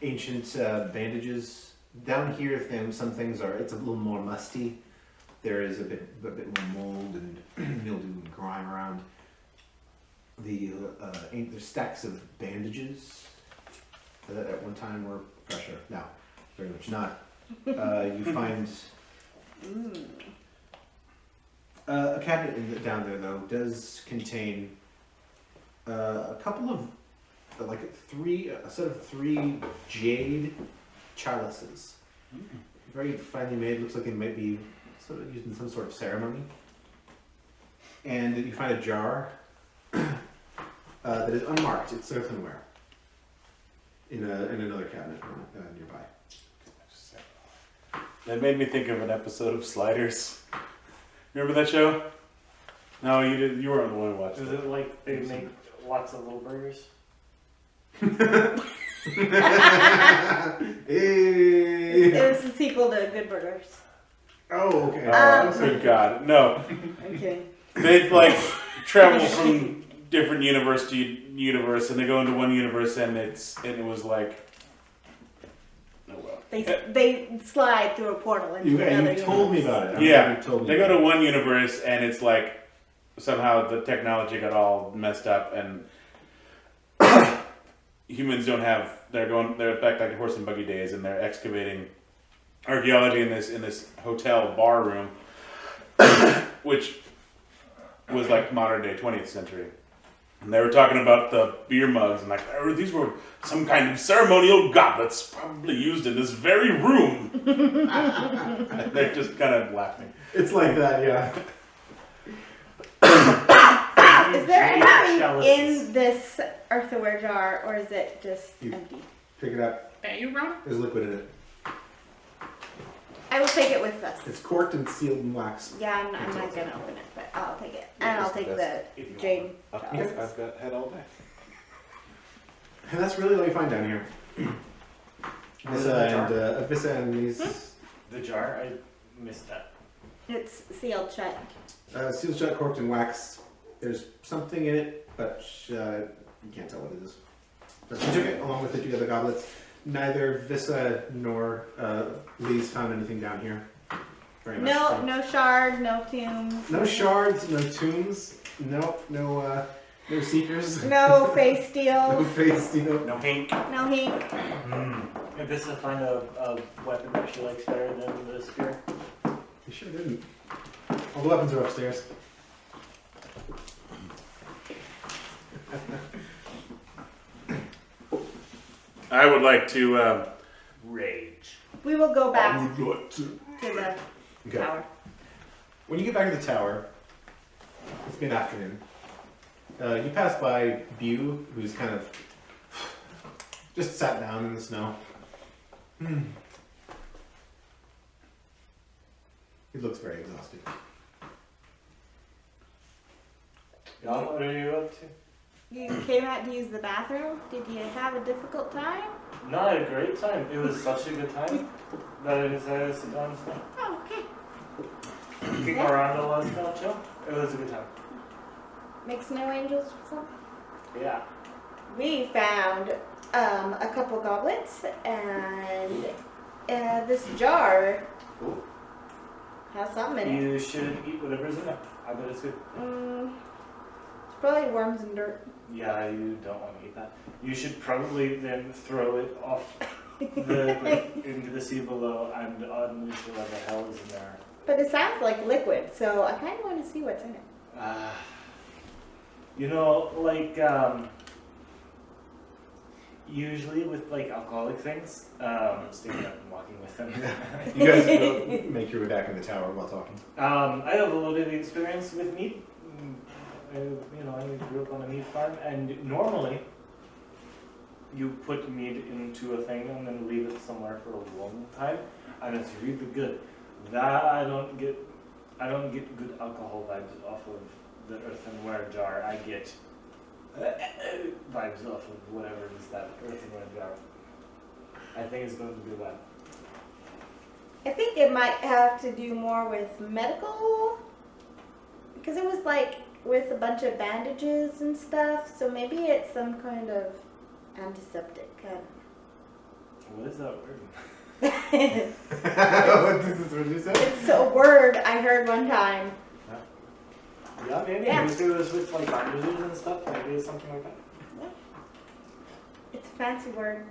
ancient bandages. Down here, some things are. It's a little more musty. There is a bit more mold and mildew and grime around. There's stacks of bandages that at one time were fresher. Now, very much not. You find a cabinet down there though does contain a couple of a set of 3 jade chalices. Very finely made. Looks like they might be sort of used in some sort of ceremony. And you find a jar that is unmarked. It's earthenware in another cabinet nearby.
That made me think of an episode of Sliders. Remember that show? No, you did. You weren't the one who watched
Is
it.
it like they make lots of little burgers?
Hey.
It was the sequel to Good Burgers.
Oh, okay.
Oh, good God, no!
I'm kidding.
They like travel from different universe to universe, and they go into one universe, and it was like, oh well.
They slide through a portal into another
You told me
universe.
about it. I
Yeah,
remember you told me
they go
about
to one universe, and it's like somehow the technology got all messed up, and humans don't have. They're back like horse and buggy days, and they're excavating archaeology in this hotel bar room, which was like modern day 20th century. And they were talking about the beer mugs, and like, oh, these were some kind of ceremonial goblets probably used in this very room. And they're just kind of laughing.
It's like that, yeah.
Is there
Jade
anything
chalices.
in this earthenware jar, or is it just
You-
empty?
Pick it up.
Hey, you wrong.
There's liquid in it.
I will take it with us.
It's corked and sealed in wax.
Yeah, I'm not gonna open it, but I'll take it.
Yeah,
And I'll
just
take
the
the
If you
jade.
I've got head all day.
And that's really all you find down here.
What is in the jar?
Vissa and these
The jar? I missed that.
It's sealed shut.
sealed shut, corked in wax. There's something in it, but you can't tell what it is. But you took it along with the 2 other goblets. Neither Vissa nor Lee's found anything down here. Very much
No,
so.
no shard, no tombs.
No shards, no tombs. Nope, no seekers.
No face
No
steel.
face, you know.
No pink.
No hink.
If this is find a weapon that she likes better than the spear.
You sure didn't. All the weapons are upstairs.
I would like to.
Rage.
We will go back
I would like to.
to the
Okay.
tower.
When you get back to the tower, it's mid-afternoon. You pass by Bew, who's kind of just sat down in the snow. He looks very exhausted.
Y'all, what are you up to?
You came out to use the bathroom. Did you have a difficult time?
No, I had a great time. It was such a good time that I decided to sit down and stay.
Oh, okay.
Kick around a lot, kind of chill. It was a good time.
Make snow angels or something?
Yeah.
We found a couple goblets and this jar
Cool.
has something in it.
You should eat whatever's in it. I bet it's good.
It's probably worms and dirt.
Yeah, you don't want to eat that. You should probably then throw it off into the sea below and unleash whatever the hell is in there.
But it sounds like liquid, so I kind of want to see what's in it.
You know, like usually with like alcoholic things, standing up and walking with them.
You guys go make your way back in the tower while talking.
I have a little bit of experience with meat. I grew up on a meat farm, and normally you put meat into a thing and then leave it somewhere for a long time, and it's really good. That I don't get good alcohol vibes off of the earthenware jar. I get vibes off of whatever it is that earthenware jar. I think it's going to be bad.
I think it might have to do more with medical, because it was like with a bunch of bandages and stuff, so maybe it's some kind of antiseptic.
What is that word?
This is what you said?
It's a word I heard one time.
Yeah, maybe.
Yeah.
Maybe it was with like bandages and stuff. Maybe it's something like that.
It's a fancy word.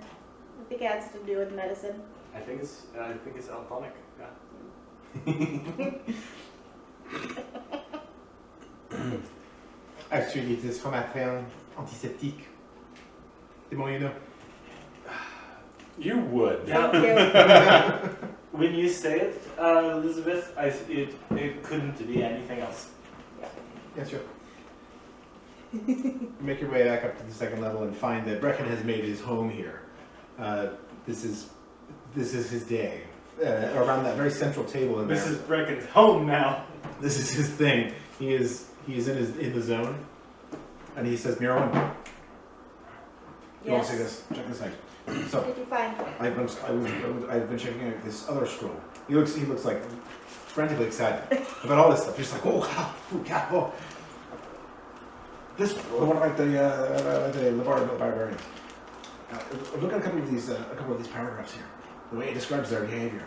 I think it has to do with medicine.
I think it's alcoholic. Yeah.
Actually, it is from a term antiseptique. C'est bon, you know.
You would.
Yeah.
Thank you.
When you say it, Elizabeth, it couldn't be anything else.
Yeah, sure. Make your way back up to the second level and find that Brecken has made his home here. This is his day. Around that very central table in there.
This is Brecken's home now.
This is his thing. He is in the zone, and he says, "Mirror, you want to see this? Check this out." So
What did you find?
I've been checking out this other scroll. He looks like frantically excited about all this stuff. He's like, "Oh wow, oh yeah, oh." This one about the barbarians. Look at a couple of these paragraphs here. The way it describes their behavior.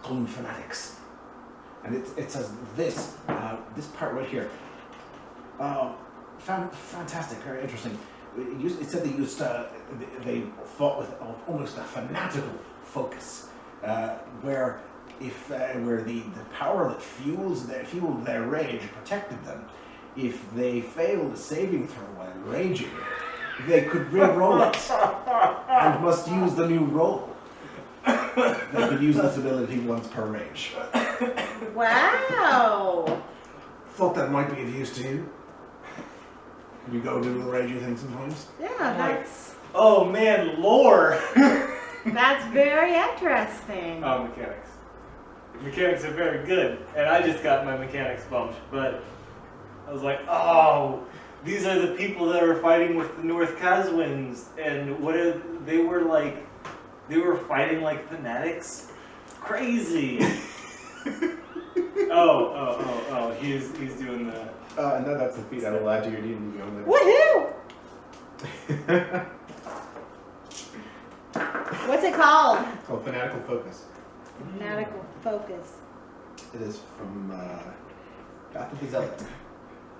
Call them fanatics. And it says this part right here. Fantastic, very interesting. It said they fought with almost a fanatical focus, where the power that fueled their rage protected them. If they failed a saving throw while raging, they could re-roll it and must use the new roll. They could use this ability once per rage.
Wow.
Thought that might be of use to you. You go do the raging thing sometimes.
Yeah, that's
Oh man, lore.
that's very interesting.
Oh, mechanics. Mechanics are very good, and I just got my mechanics bumped, but I was like, oh, these are the people that are fighting with the North Caswins, and they were fighting like fanatics? Crazy. Oh, he's doing the...
No, that's a feat I will add to your D&D going
Woohoo! What's it called?
called Fanatical Focus.
Fanatical focus.
It is from Path of the Zealot.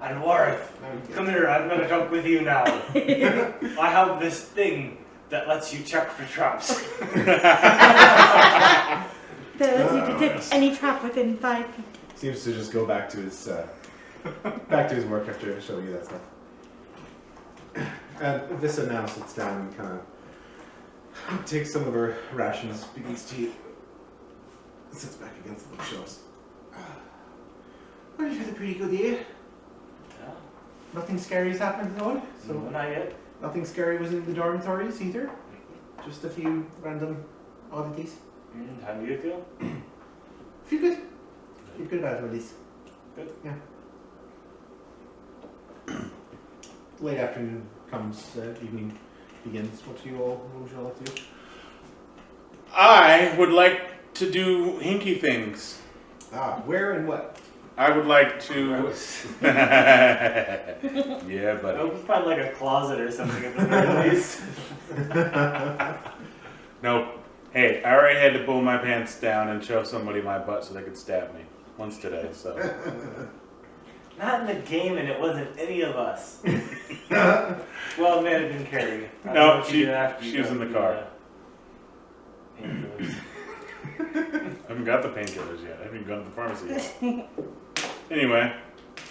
And Wareth,
Now you get
come
it.
here, I'm gonna talk with you now. I have this thing that lets you check for traps.
That lets you detect any trap within 5 feet.
Seems to just go back to his work after showing you that stuff. And Vissa now sits down and kind of takes some of her rations, begins to eat, sits back against the bookshelves. Well, you've had a pretty good year.
Yeah.
Nothing scary has happened at all.
So not yet.
Nothing scary was in the dormitories either. Just a few random oddities.
How do you feel?
Feel good. Feel good about it, at least.
Good.
Yeah. Late afternoon comes, evening begins. What would you all like to do?
I would like to do hinky things.
Where and what?
I would like to. Yeah,
I
buddy.
hope you find like a closet or something at the very least.
Nope. Hey, I already had to pull my pants down and show somebody my butt so they could stab me once today. So.
Not in the game, and it wasn't any of us. Well, it may have been Carrie. I don't know
No,
what
she
did after you
was
got
in the car.
painkillers.
I haven't got the painkillers yet. I haven't even gone to the pharmacy yet. Anyway,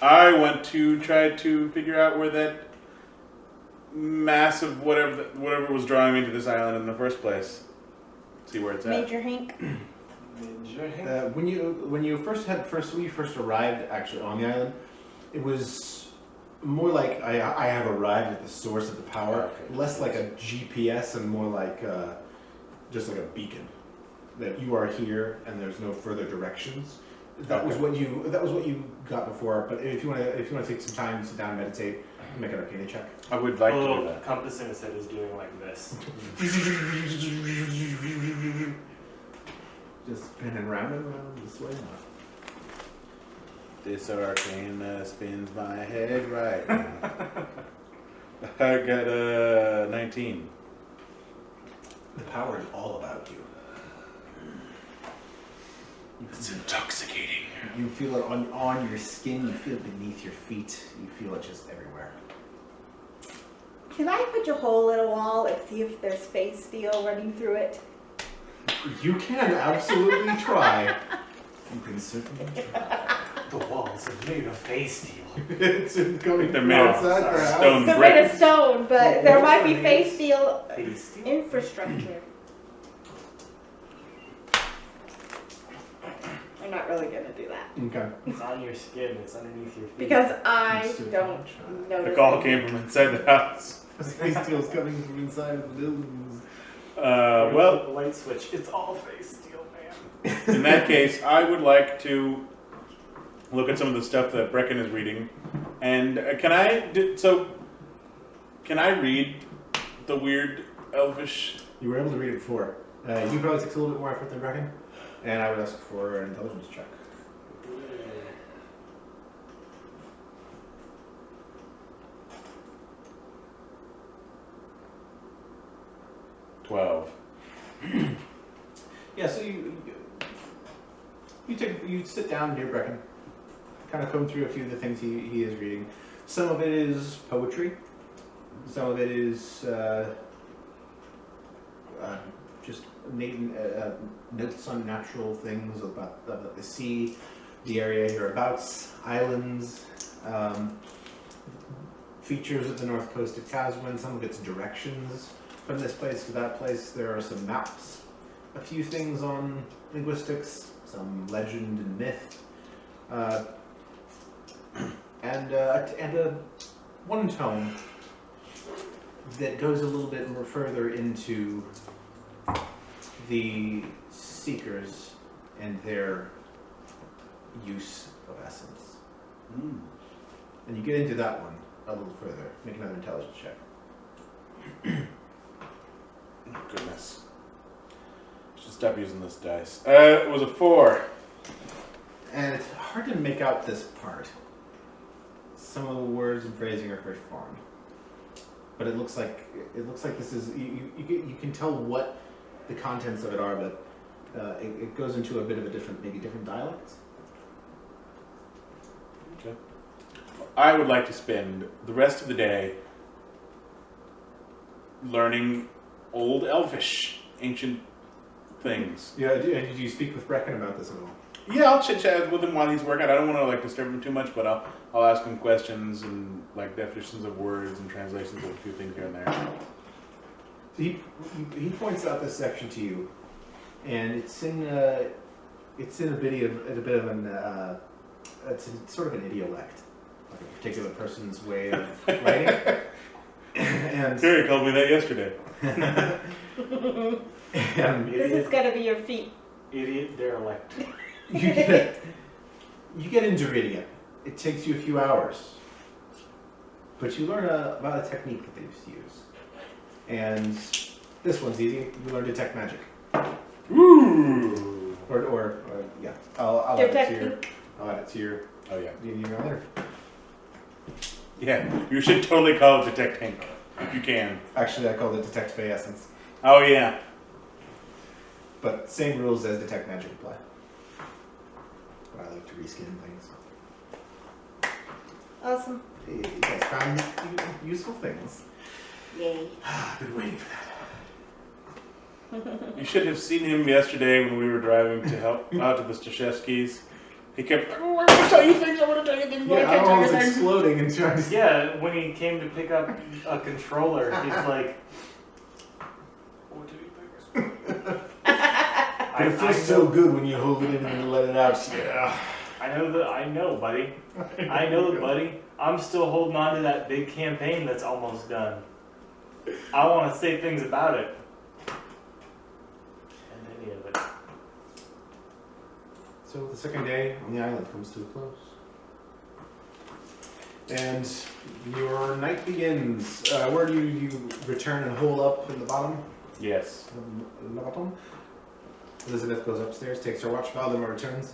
I went to try to figure out where that massive whatever was drawing me to this island in the first place. See where it's at.
Major Hink.
When you first arrived actually on the island, it was More like I have arrived at the source of the power.
Okay.
Less like a GPS and more like just like a beacon. That you are here and there's no further directions. That was what you got before. But if you want to take some time, sit down, meditate, make an Arcana check.
I would like
a
to do
little
that.
compass in his head is doing like this.
Just spinning round and round this way.
This arcana spins my head right now. I got a 19.
The power is all about you.
It's intoxicating.
You feel it on your skin. You feel it beneath your feet. You feel it just everywhere.
Can I punch a hole in a wall and see if there's face steel running through it?
You can absolutely try. You can certainly try.
The walls are made of face steel.
It's coming
They're
from
made of
outside our house.
stone
They're made of
brick.
stone, but there might be face steel
Face steel?
infrastructure. I'm not really gonna do that
Okay.
It's on your skin, it's underneath your feet.
because I
Still
don't
try.
notice.
The call
it.
came from inside the house.
Space steel's coming from inside of the buildings.
Well,
the light switch, it's all face steel, man.
in that case, I would like to look at some of the stuff that Brecken is reading. And can I read the weird elvish?
You were able to read it before. You probably takes a little bit more effort than Brecken, and I would ask for an intelligence check. Yeah, so you sit down near Brecken, kind of comb through a few of the things he is reading. Some of it is poetry. Some of it is just notes on natural things about the sea, the area hereabouts, islands, features of the north coast of Caswin, some of its directions from this place to that place. There are some maps, a few things on linguistics, some legend and myth, and one tome that goes a little bit more further into the seekers and their use of essence. And you get into that one a little further. Make another intelligence check.
Goodness. Should stop using this dice. It was a 4.
And it's hard to make out this part. Some of the words and phrasing are very foreign. But it looks like this is you can tell what the contents of it are, but it goes into a bit of a different dialect.
Okay. I would like to spend the rest of the day learning old elvish, ancient things.
Yeah. Did you speak with Brecken about this at all?
Yeah, I'll chit chat with him while he's working. I don't want to disturb him too much, but I'll ask him questions and definitions of words and translations of a few things here and there.
So he points out this section to you, and it's in a bit of an it's sort of an idiolect, like a particular person's way of writing. And
Terry called me that yesterday.
and
This is gonna be your feet.
Idiot derelict.
you get into reading it. It takes you a few hours, but you learn about a technique that they used to use. And this one's easy. You learn detect magic.
Ooh.
Or yeah. I'll add it to your.
Detecting.
I'll add it to your.
Oh yeah.
Do you need your letter?
Yeah. You should totally call it Detect Hank if you can.
Actually, I called it detect fey essence,
Oh yeah.
but same rules as detect magic apply. But I like to reskin things.
Awesome.
You guys found useful things.
Yay.
I've been waiting for that.
You should have seen him yesterday when we were driving to help out to the Stashevskis. He kept, oh, I want to tell you things, but I can't
Yeah,
tell
I
you
was
things.
exploding and trying to.
Yeah, when he came to pick up a controller, he's like, what do you think?
But it feels so good when you hold it in and let it out. Yeah.
I know, buddy. I know, buddy. I'm still holding on to that big campaign that's almost done. I want to say things about it. And any of it.
So the second day on the island comes to a close. And your night begins. Where do you return and hole up in the bottom?
Yes.
The bottom? Elizabeth goes upstairs, takes her watch. Valdemar returns.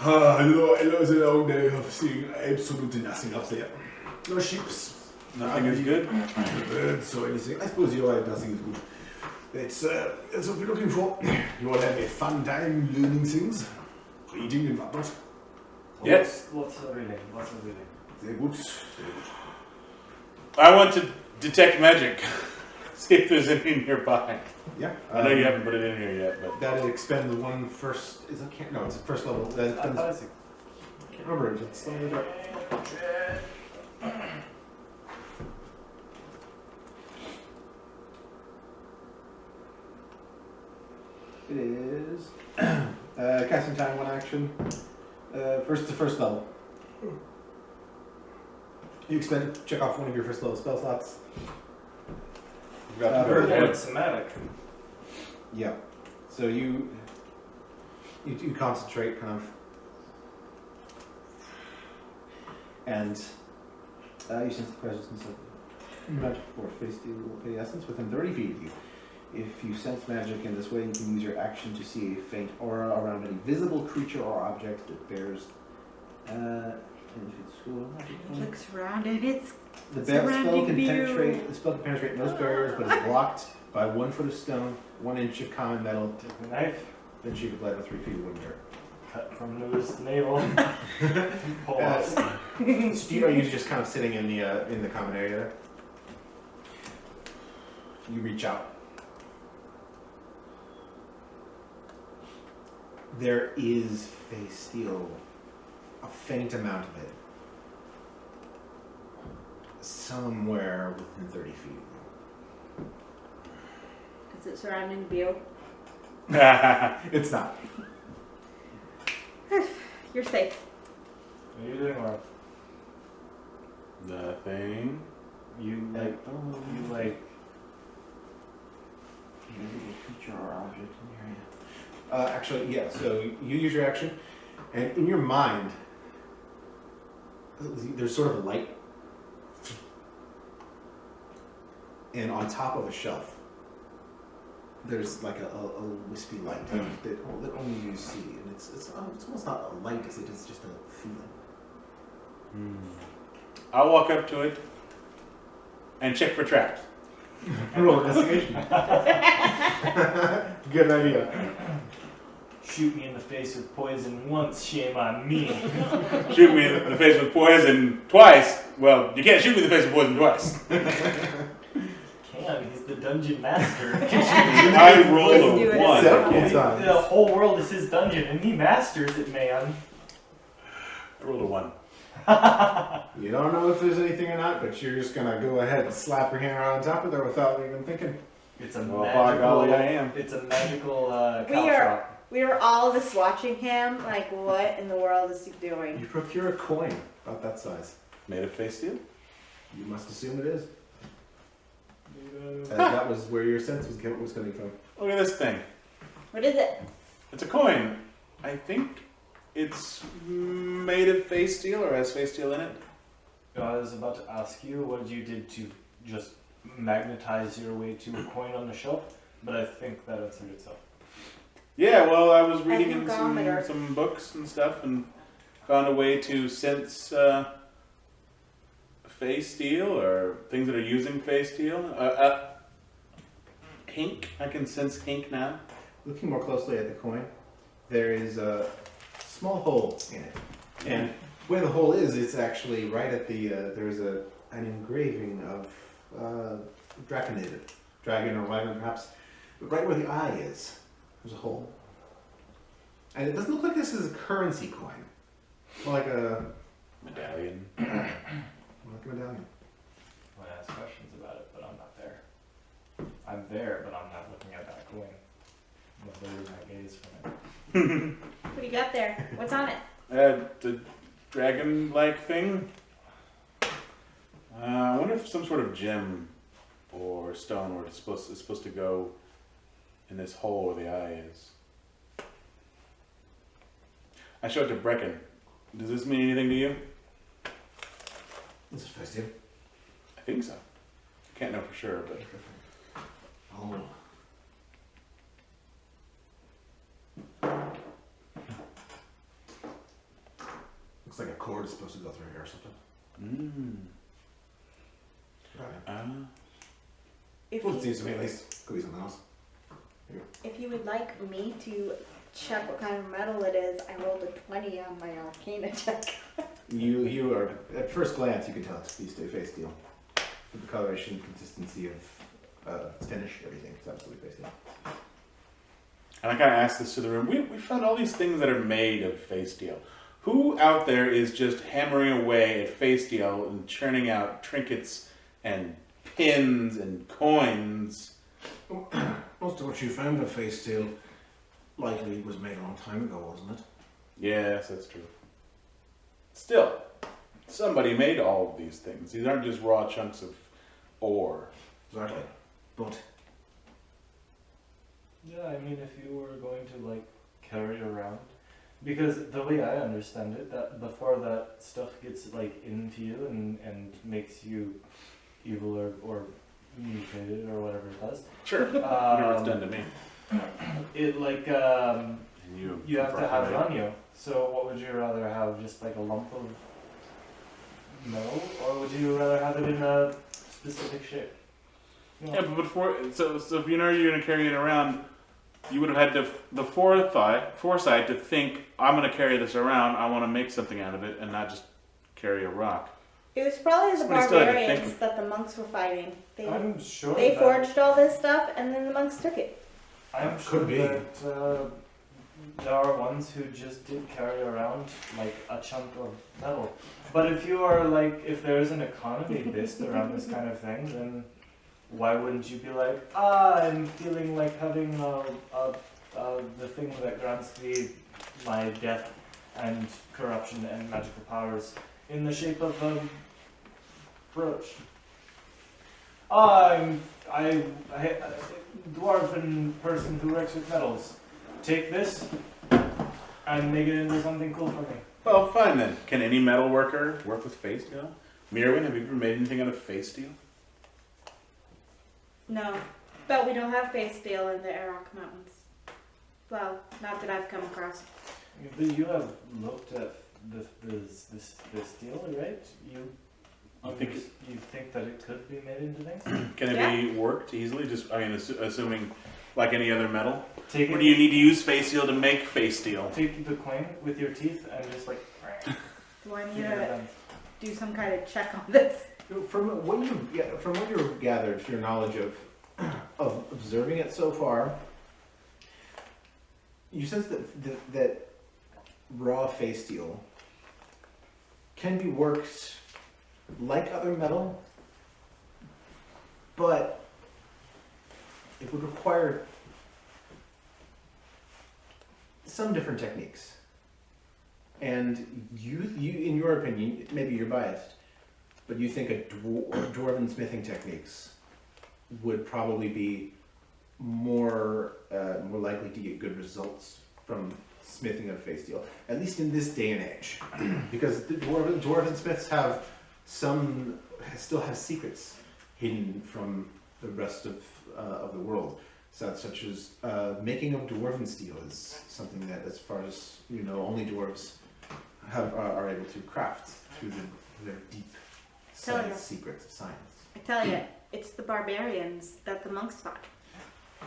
It was a long day of seeing absolutely nothing up there. No ships.
Nothing is good.
Birds or anything. I suppose you're right, nothing is good. That's what we're looking for. You all have a fun time learning things, reading and whatnot.
Yes.
Lots of reading.
Very good.
I want to detect magic. See if there's any nearby.
Yeah.
I know you haven't put it in here yet, but
That'd expend one first. Is it? No, it's a first level. That expends, I can't remember. It's still in the dark. It is casting time, one action. First to first level. You check off one of your first level spell slots.
It's somatic.
Yeah. So you concentrate kind of, and you sense the presence of magic force face the essence within 30 feet of you. If you sense magic in this way, you can use your action to see a faint aura around any visible creature or object that bears.
Looks around and it's
The spell
surrounding
can
you.
penetrate. The spell can penetrate most barriers, but is blocked by 1 foot of stone, 1 inch of common metal.
Take the knife,
Then she could light a 3 feet of wood there.
cut from nose to navel. Pull off.
Steve, are you just kind of sitting in the common area there? You reach out. There is face steel, a faint amount of it, somewhere within 30 feet.
Is it surrounding view?
It's not.
You're safe.
What are you doing, Laura?
nothing.
You like
Creature or object in your hand. Actually, yeah. So you use your action, and in your mind, there's sort of a light, and on top of a shelf, there's like a wispy light that only you see, and it's almost not a light as it is just a feeling.
I'll walk up to it and check for traps.
Roll investigation. Good idea.
shoot me in the face with poison once, shame on me.
Shoot me in the face with poison twice. Well, you can't shoot me in the face with poison twice.
Can, he's the dungeon master.
I rolled
Do
a
it
1.
several
Okay.
times.
The whole world is his dungeon, and he masters it, man.
I rolled a 1.
You don't know if there's anything or not, but you're just gonna go ahead and slap your hand right on top of there without even thinking.
It's a
Well,
magical.
by golly, I am.
It's a magical
We
cow
are-
shop.
We were all just watching him, like, what in the world is he doing?
You procure a coin about that size.
Made of face steel?
You must assume it is. That was where your sense was coming from.
Look at this thing.
What is it?
It's a coin. I think it's made of face steel or has face steel in it.
I was about to ask you what you did to just magnetize your way to a coin on the shelf, but I think that answered itself.
Yeah, well, I was reading in
Hygrometer.
some books and stuff and found a way to sense face steel or things that are using face steel. Hink. I can sense hink now.
Looking more closely at the coin, there is a small hole in it. And where the hole is, it's actually right at the, there's an engraving of dragon or whatever perhaps, but right where the eye is, there's a hole. And it doesn't look like this is a currency coin. More like a
Medallion.
medallion.
I want to ask questions about it, but I'm not there. I'm there, but I'm not looking at that coin. I'm averting my gaze from it.
What do you got there? What's on it?
The dragon-like thing. I wonder if some sort of gem or stone were supposed to go in this hole where the eye is. I showed it to Brecken. Does this mean anything to you?
This is first year.
I think so. Can't know for sure, but
Oh. Looks like a cord is supposed to go through here or something. Right.
If
Well, it
you,
seems to me at least. Could be something else.
if you would like me to check what kind of metal it is, I rolled a 20 on my Arcana check.
You are, at first glance, you can tell it's face steel. For the coloration, consistency of finish, everything. It's absolutely face steel.
and I kind of asked this to the room. We found all these things that are made of face steel. Who out there is just hammering away at face steel and churning out trinkets and pins and coins?
Most of what you found of face steel likely was made a long time ago, wasn't it?
Yes, that's true. Still, somebody made all of these things. These aren't just raw chunks of ore.
Exactly. But
Yeah, I mean, if you were going to like carry around, because the way I understand it, that before that stuff gets like into you and makes you evil or mutated or whatever it does,
Sure. Whatever it's done to me.
it like
And
you have to have it
right.
on you. So what would you rather have? Just like a lump of metal, or would you rather have it in a specific shape? You know?
Yeah, but before, so if you know you're going to carry it around, you would have had the foresight to think, I'm going to carry this around, I want to make something out of it, and not just carry a rock.
It was probably the
Somebody still had to
barbarians
think.
that the monks were fighting.
I'm sure
They
that,
forged all this stuff, and then the monks took it.
I'm
Could
sure
be.
that there are ones who just did carry around like a chunk of metal. But if you are like, if there is an economy based around this kind of thing, then why wouldn't you be like, I'm feeling like having the thing that grants me my death and corruption and magical powers in the shape of a brooch. I dwarven person who works with metals. Take this and make it into something cool for me.
Well, fine then. Can any metal worker work with face steel? Mirwin, have you ever made anything out of face steel?
No, but we don't have face steel in the Arak Mountains. Well, not that I've come across.
But you have looked at this steel, right? You think that it could be made into things?
Can it
Yeah.
be worked easily? Just, I mean, assuming like any other metal?
Take
Or
it,
do you need to use face steel to make face steel?
take the coin with your teeth and just like.
Do I need
figure it
to
out.
do some kind of check on this?
from what you've gathered, from your knowledge of observing it so far, you sense that raw face steel can be worked like other metal, but it would require some different techniques. And you, in your opinion, maybe you're biased, but you think dwarven smithing techniques would probably be more likely to get good results from smithing of face steel, at least in this day and age, because the dwarven smiths still have secrets hidden from the rest of the world, such as making of dwarven steel is something that, as far as you know, only dwarves are able to craft through their deep
Tell ya.
secrets of science.
I tell you, it's the barbarians that the monks fought.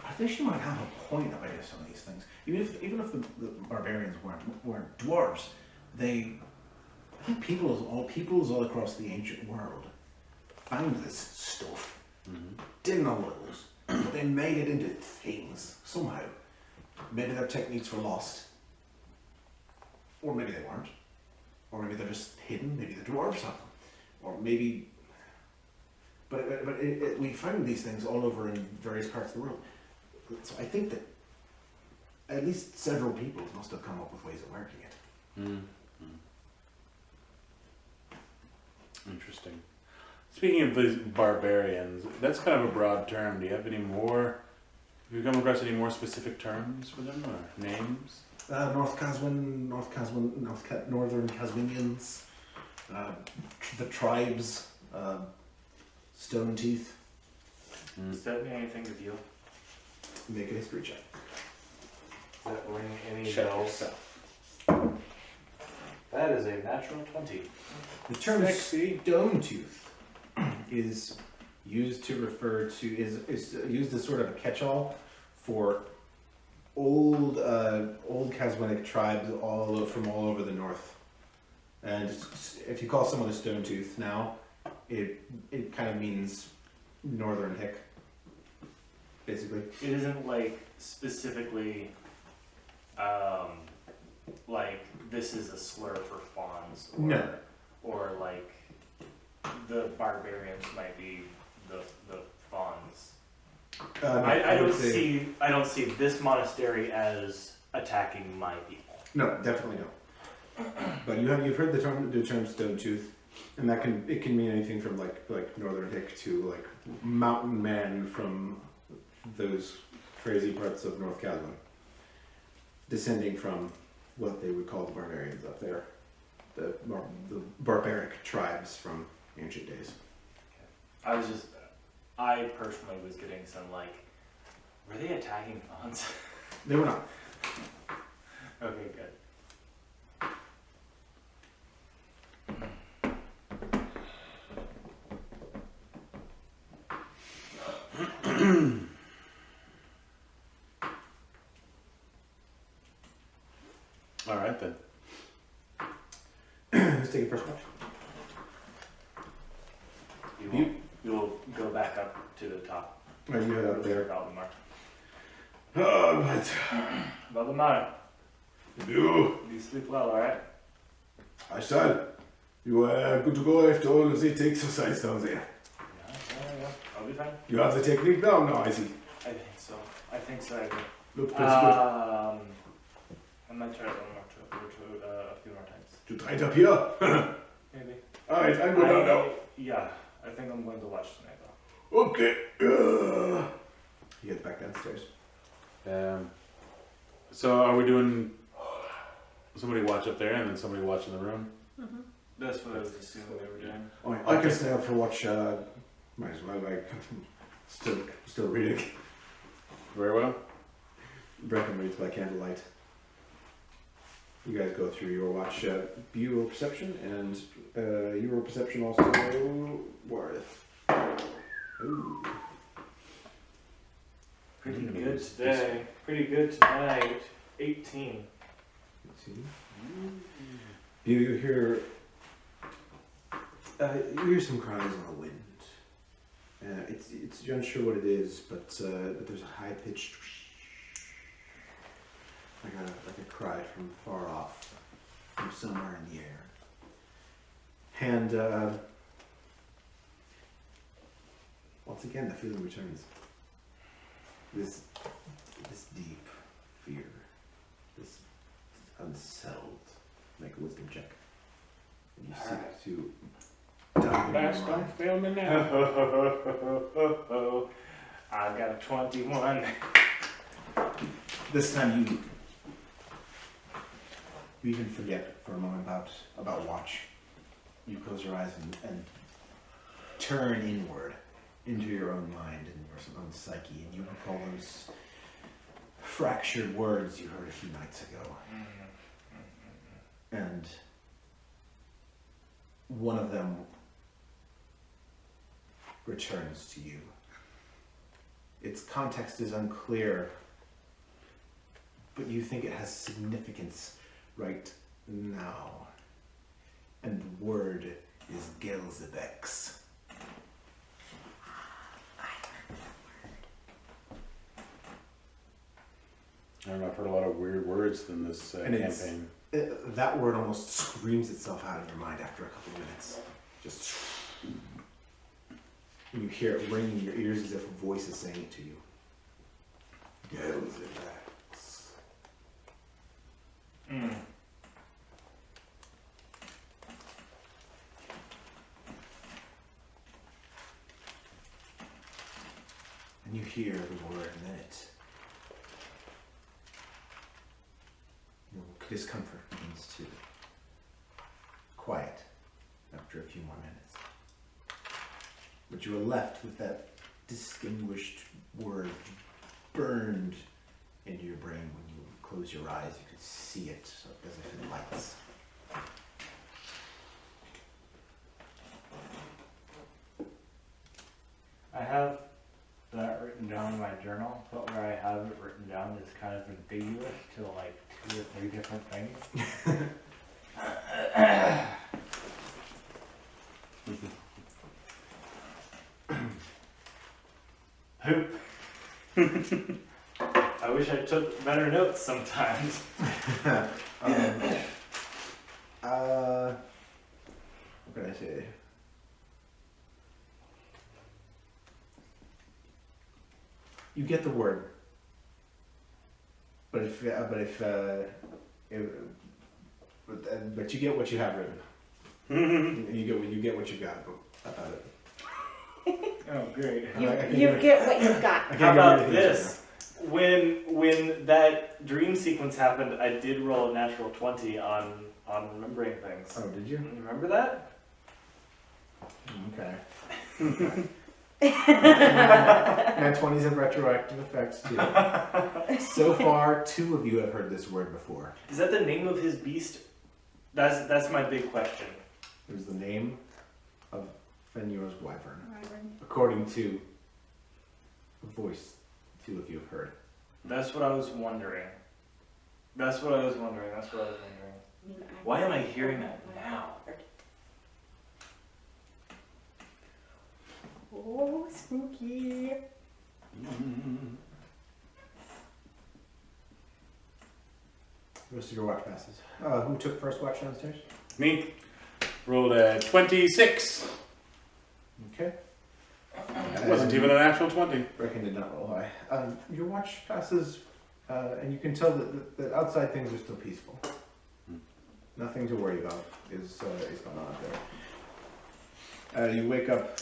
I think she might have a point about some of these things. Even if the barbarians weren't dwarves, I think peoples all across the ancient world found this stuff, didn't know what it was, but they made it into things somehow. Maybe their techniques were lost, or maybe they weren't, or maybe they're just hidden. Maybe the dwarves have them, or maybe. But we find these things all over in various parts of the world. So I think that at least several people must have come up with ways of working it.
Interesting. Speaking of these barbarians, that's kind of a broad term. Do you have any more? Have you come across any more specific terms for them or names?
Northern Caswinians, the tribes, Stone Teeth.
Does that mean anything to you?
Make a history check.
Does that ring any
Check
bells?
yourself.
That is a natural 20.
The term
Sexy.
Stone Tooth is used to refer to is used as sort of a catch-all for old Caswinic tribes from all over the north. And if you call someone a Stone Tooth now, it kind of means northern hick, basically.
It isn't like specifically like this is a slur for fawns or,
No.
or like the barbarians might be the fawns. I
would
don't
say-
I don't see this monastery as attacking my people.
No, definitely no. But you've heard the term Stone Tooth, and it can mean anything from like northern hick to like mountain man from those crazy parts of North Caswin, descending from what they would call the barbarians up there, the barbaric tribes from ancient days.
I personally was getting some like, were they attacking fawns?
They were not.
Okay, good.
All right then.
Let's take a first watch.
You'll go back up to the top.
Or you head up there.
Valdemar.
But
Valdemar,
you,
you sleep well, alright?
I shall. You are good to go after all of the exercise down there.
Yeah. I'll be fine.
You have the technique down now, I see.
I think so. I do.
Look pretty good.
I might try it a few more times.
You try it up here?
Maybe.
Alright, I'm going down now.
Yeah, I think I'm going to watch tonight though.
Okay.
You get back downstairs.
So are we doing somebody watch up there and then somebody watch in the room?
That's what I was assuming they were doing.
Oh, I can stay up for watch. Might as well. Like, still reading.
Very well.
Brecken reads by candlelight. You guys go through your watch, Bureau Perception, and Euro Perception also worth. Ooh.
Pretty good today. Pretty good tonight. 18.
Let's see. You hear some cries on the wind. You're unsure what it is, but there's a high pitched, like a cry from far off, from somewhere in the air. And once again, the feeling returns. This deep fear, this unsettled. Make a wisdom check. And you seek to dive into your mind.
fail me now.
I got a 21.
This time you even forget for a moment about watch. You close your eyes and turn inward into your own mind and your own psyche, and you recall those fractured words you heard a few nights ago. And one of them returns to you. Its context is unclear, but you think it has significance right now. And the word is Gelzebex.
I don't know, I've heard a lot of weird words in this
And it's-
campaign.
That word almost screams itself out of your mind after a couple of minutes. Just. And you hear it ring in your ears as if a voice is saying it to you. Gelzebex. And you hear the word, and then your discomfort begins to quiet after a few more minutes. But you are left with that distinguished word burned into your brain. When you close your eyes, you can see it as if in lights.
I have that written down in my journal, but where I have it written down is kind of ambiguous to like 2 or 3 different things. Poop. I wish I took better notes sometimes.
What can I say? You get the word, but you get what you have written. you get what you got about it.
Oh, great.
You get what you've got.
How about this? When that dream sequence happened, I did roll a natural 20 on remembering things.
Oh, did you?
You remember that?
Okay. Nat 20s have retroactive effects too. So far, 2 of you have heard this word before.
Is that the name of his beast? That's my big question.
It was the name of Fenyor's wyvern, according to a voice 2 of you have heard.
That's what I was wondering. Why am I hearing that now?
Oh, spooky.
The rest of your watch passes. Who took first watch downstairs?
Me. Rolled a 26.
Okay.
It wasn't even an actual 20.
Brecken did not roll high. Your watch passes, and you can tell that outside things are still peaceful. Nothing to worry about is going on out there. You wake up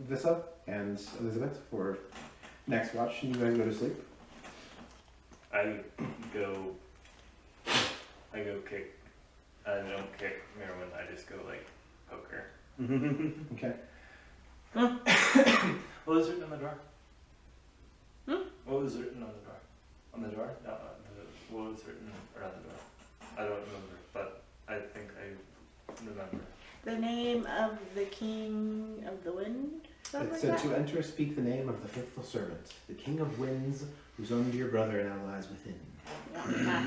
Vissa and Elizabeth for next watch, and you guys go to sleep.
I kick. I don't kick Merwin, I just go like poker.
Okay.
What was written on the door? What was written on the door? On the door? No, what was written around the door? I don't remember, but I think I remember.
The name of the king of the wind? Something
It
like
said
that?
to enter, speak the name of the faithful servant, the king of winds, whose own dear brother now lies within.
Yeah.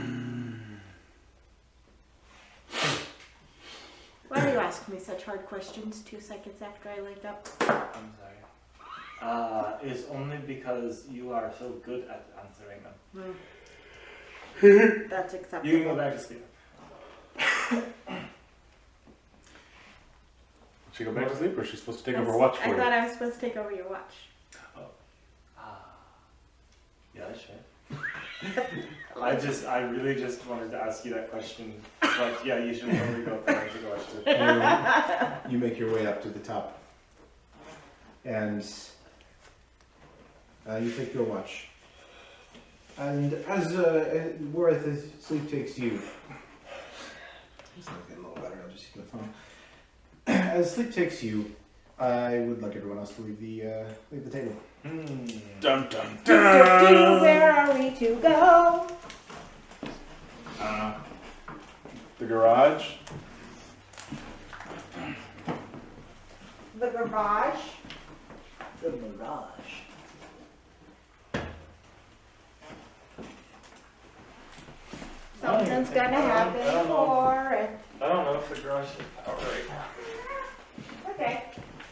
Why do you ask me such hard questions 2 seconds after I wake up?
I'm sorry. It's only because you are so good at answering them.
That's acceptable.
You can go back to sleep.
She go back to sleep, or is she supposed to take over watch for
I
you?
thought I was supposed to take over your watch.
Yeah, that's right. I really just wanted to ask you that question. But yeah, you should probably go back to watch it.
You make your way up to the top, and you take your watch. And as sleep takes you, it's not getting a little better. I'll just keep my phone. As sleep takes you, I would like everyone else to leave the table.
Dun dun
Where are we to go?
The garage.
The garage.
The mirage.
Something's gonna happen
I don't know.
for it.
I don't know if the garage has power right now.
Okay.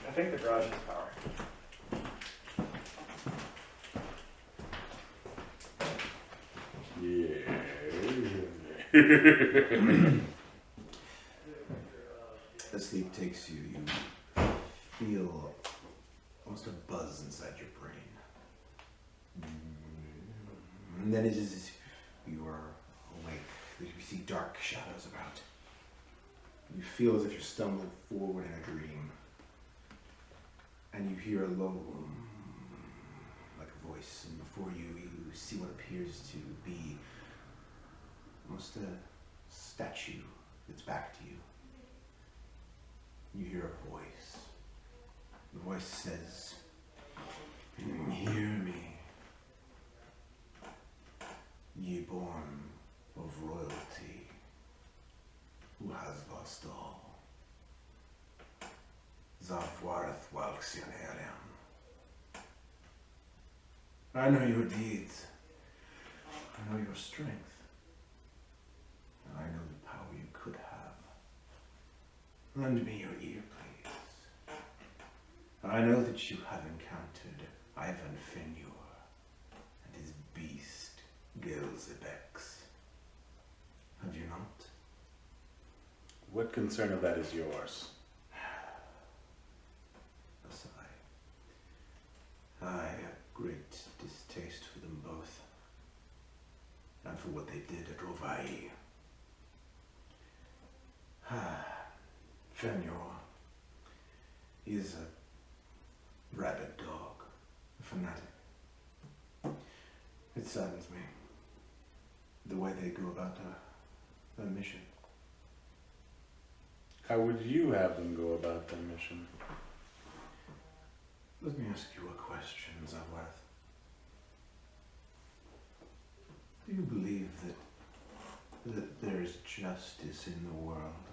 I think the garage has power.
As sleep takes you, you feel almost a buzz inside your brain. And then it is as if you are awake. You see dark shadows about. You feel as if you're stumbling forward in a dream. And you hear a low voice, and before you, you see what appears to be almost a statue that's back to you. You hear a voice. The voice says, "Hear me, ye born of royalty, who has lost all. Zavwareth Walxianerian. I know your deeds. I know your strength. And I know the power you could have. Lend me your ear, please. I know that you have encountered Ivan Fenur and his beast, Gilzebex. Have you not?
What concern of that is yours?
A sigh. I have great distaste for them both, and for what they did at Rovai. Fenur, he is a rabid dog, a fanatic. It saddens me, the way they go about their mission.
How would you have them go about their mission?
Let me ask you a question, Zawarth. Do you believe that there is justice in the world?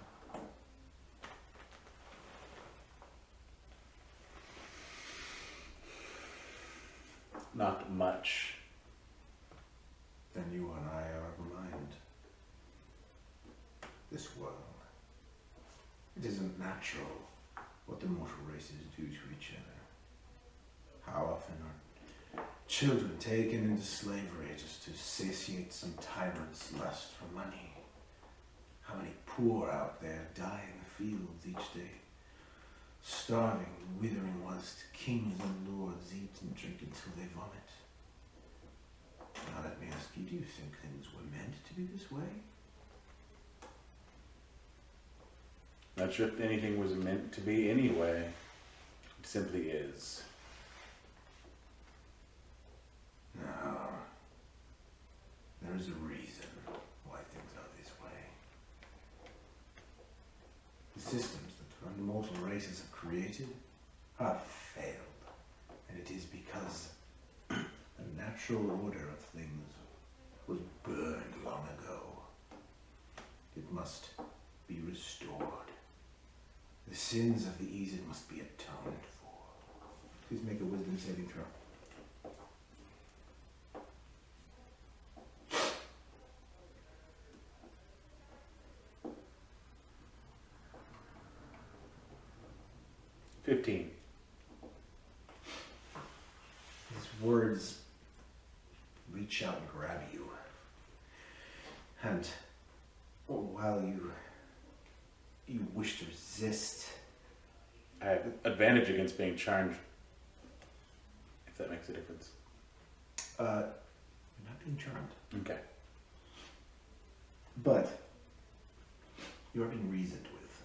Not much.
Then you and I are of a mind. This world. It isn't natural what the mortal races do to each other. How often are children taken into slavery just to satiate some tyrant's lust for money? How many poor out there die in the fields each day, starving, withering, whilst kings and lords eat and drink until they vomit? Now let me ask you, do you think things were meant to be this way?
Not sure if anything was meant to be anyway. It simply is.
No. There is a reason why things are this way. The systems that the mortal races have created have failed. And it is because the natural order of things was burned long ago. It must be restored. The sins of the Aesir must be atoned for. Please make a wisdom saving throw.
$15.
His words reach out and grab you. And while you wish to resist,
I have advantage against being charmed, if that makes a difference.
you're not being charmed.
Okay.
But you are being reasoned with,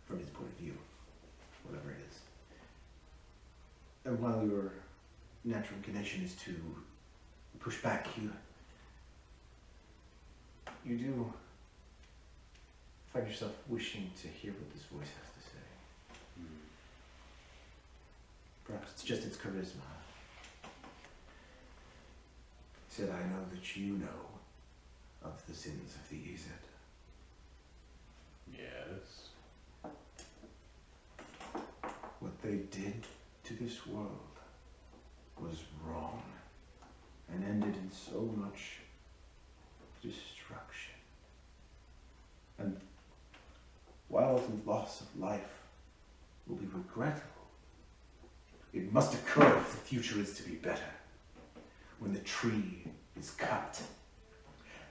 from his point of view, whatever it is. And while your natural inclination is to push back, you do find yourself wishing to hear what this voice has to say. Perhaps it's just its charisma. He said, I know that you know of the sins of the Aesir.
Yes.
What they did to this world was wrong and ended in so much destruction. And while the loss of life will be regrettable, it must occur if the future is to be better. When the tree is cut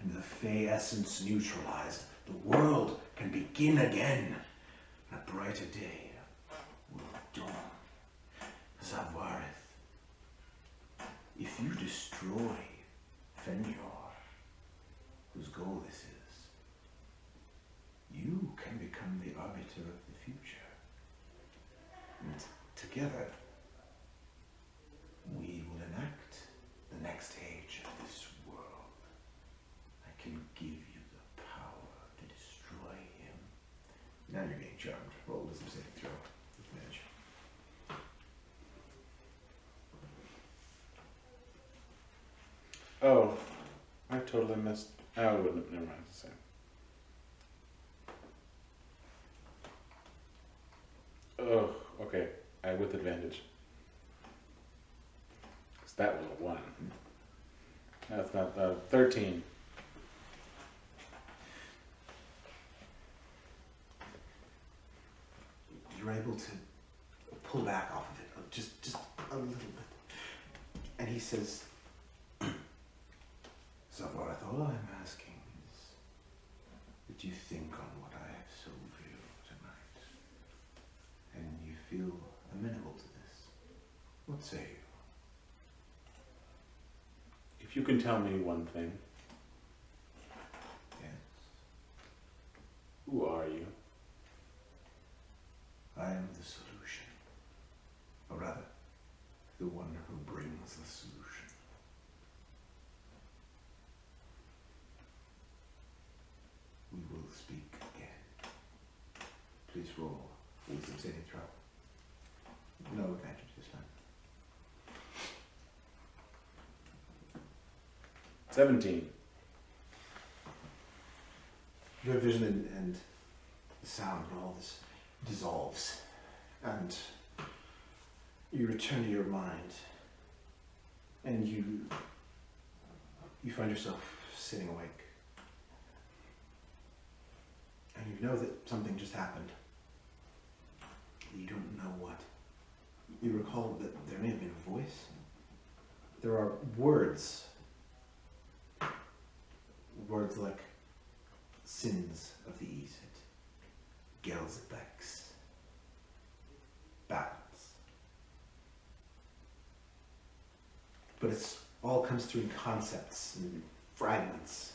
and the Fey essence neutralized, the world can begin again. And a brighter day will dawn. Zavareth, if you destroy Fenur, whose goal this is, you can become the arbiter of the future. And together, we will Now you're getting charmed. Roll a wisdom saving throw. Advantage.
Oh, I totally missed. Oh, it wouldn't. Never mind. It's the same. Oh, okay. I with advantage. 'Cause that was a 1. That's not 13.
You're able to pull back off of it, just a little bit. And he says, so what I thought I'm asking is that you think on what I have sold you tonight. And you feel amenable to this. What say you?
If you can tell me one thing,
Yes.
who are you?
I am the solution. Or rather, the one who brings the solution. We will speak again. Please roll wisdom saving throw. No advantage this time.
17.
You have vision and the sound and all this dissolves. And you return to your mind. And you find yourself sitting awake. And you know that something just happened. You don't know what. You recall that there may have been a voice. There are words. Words like sins of the East, Gelsebex, battles. But it's all comes through in concepts and fragments.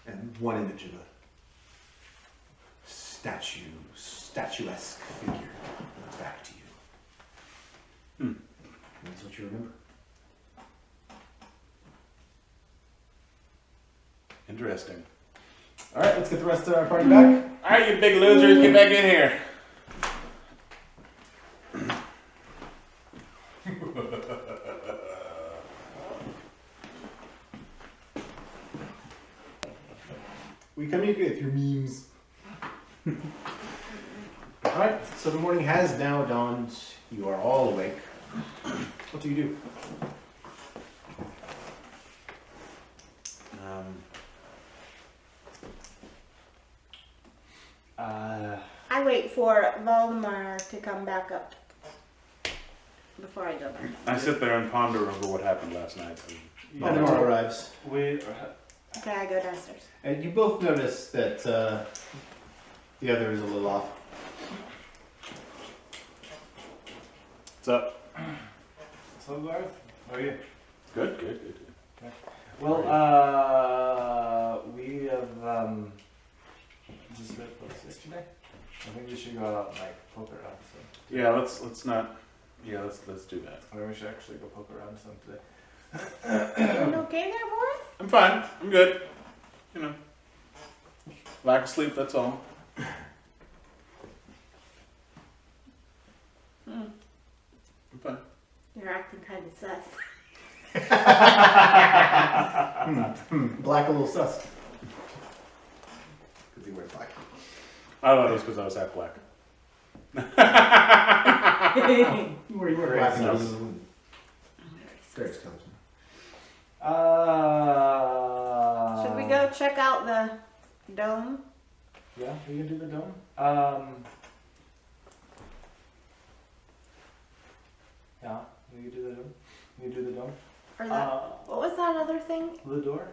And one image of a statuesque figure back to you.
Hmm.
That's what you remember.
Interesting.
All right, let's get the rest of our party back.
All right, you big losers, get back in here.
We communicate through memes. All right, so the morning has now dawned. You are all awake. What do you do?
I wait for Valdemar to come back up before I go there.
I sit there and ponder over what happened last night.
Valdemar arrives.
Wait,
Okay, I go downstairs.
And you both notice that the other is a little off.
What's up?
so Garth, how are you?
Good, good, good, good.
Well, we have just read books yesterday. I think we should go out and like poke around some.
Yeah, let's not. Yeah, let's do that.
Or we should actually go poke around some today.
You okay there, boy?
I'm fine. I'm good. You know, lack of sleep. That's all.
Hmm.
I'm fine.
You're acting kind of sus.
Black a little sus. Because he wears black.
I thought it was because I was half black.
You wear
Very
black and
sus.
blue. Very skeleton.
Should we go check out the dome?
Yeah, we can do the dome. Yeah, we can do the dome. We can do the dome.
Or the, what was that other thing
The door?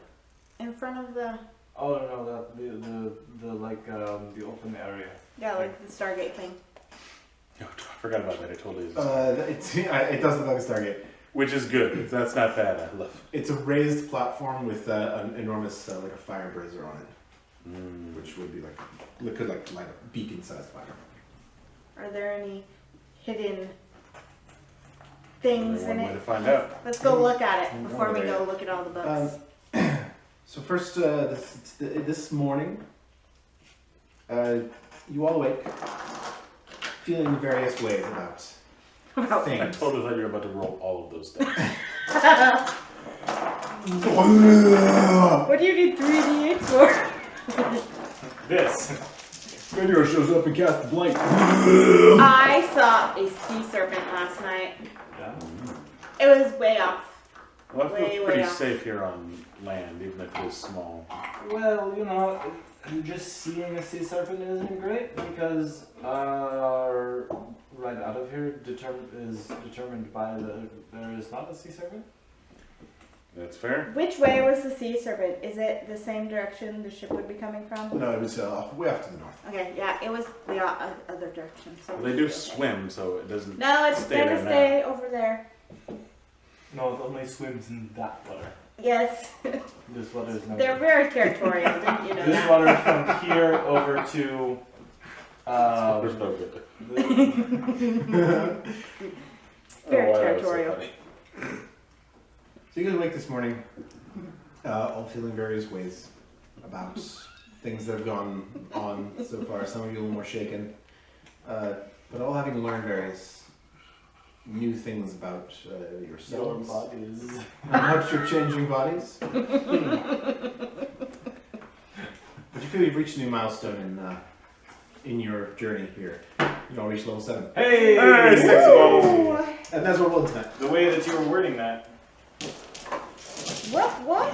in front of the?
Oh no, the like the open area.
Yeah, like the Stargate thing.
Oh, I forgot about that. I totally.
It does look like a Stargate.
Which is good. That's not bad. I love.
It's a raised platform with an enormous, like a fire brazier on it, which would be could light a beacon-sized fire.
Are there any hidden things
Only
in
one way
it?
to find out.
Let's go look at it
Mm,
before we
okay.
go look at all the books.
So first, this morning, You all awake, feeling various ways about
About
I
things.
totally thought you were about to roll all of those things.
What do you need 3d8 for?
This.
Fenrir shows up and casts blight.
I saw a sea serpent last night.
Yeah.
It was way off.
Well, I
Way,
feel
way
pretty
off.
safe here on land, even if it is small.
Well, you know, just seeing a sea serpent isn't great because our right out of here is determined by there is not a sea serpent.
That's fair.
Which way was the sea serpent? Is it the same direction the ship would be coming from?
No, it was way off to the north.
Okay, yeah, it was the other direction. So
Well, they do swim, so it doesn't.
No, it's
Stay
gonna
there now.
stay over there.
No, it only swims in that water.
Yes,
This water is not.
they're very territorial. Didn't you know
This
that?
water from here over to.
There's no good.
Very
Oh, wow, that was so
territorial.
funny.
So you guys awake this morning, all feeling various ways about things that have gone on so far. Some of you a little more shaken, but all having learned various new things about
Your
yourselves,
bodies.
about your changing bodies. But you feel you've reached a new milestone in your journey here. You all reached level 7,
Hey!
Hey, six
Ooh.
and that's what we'll tonight.
The way that you were wording that.
What?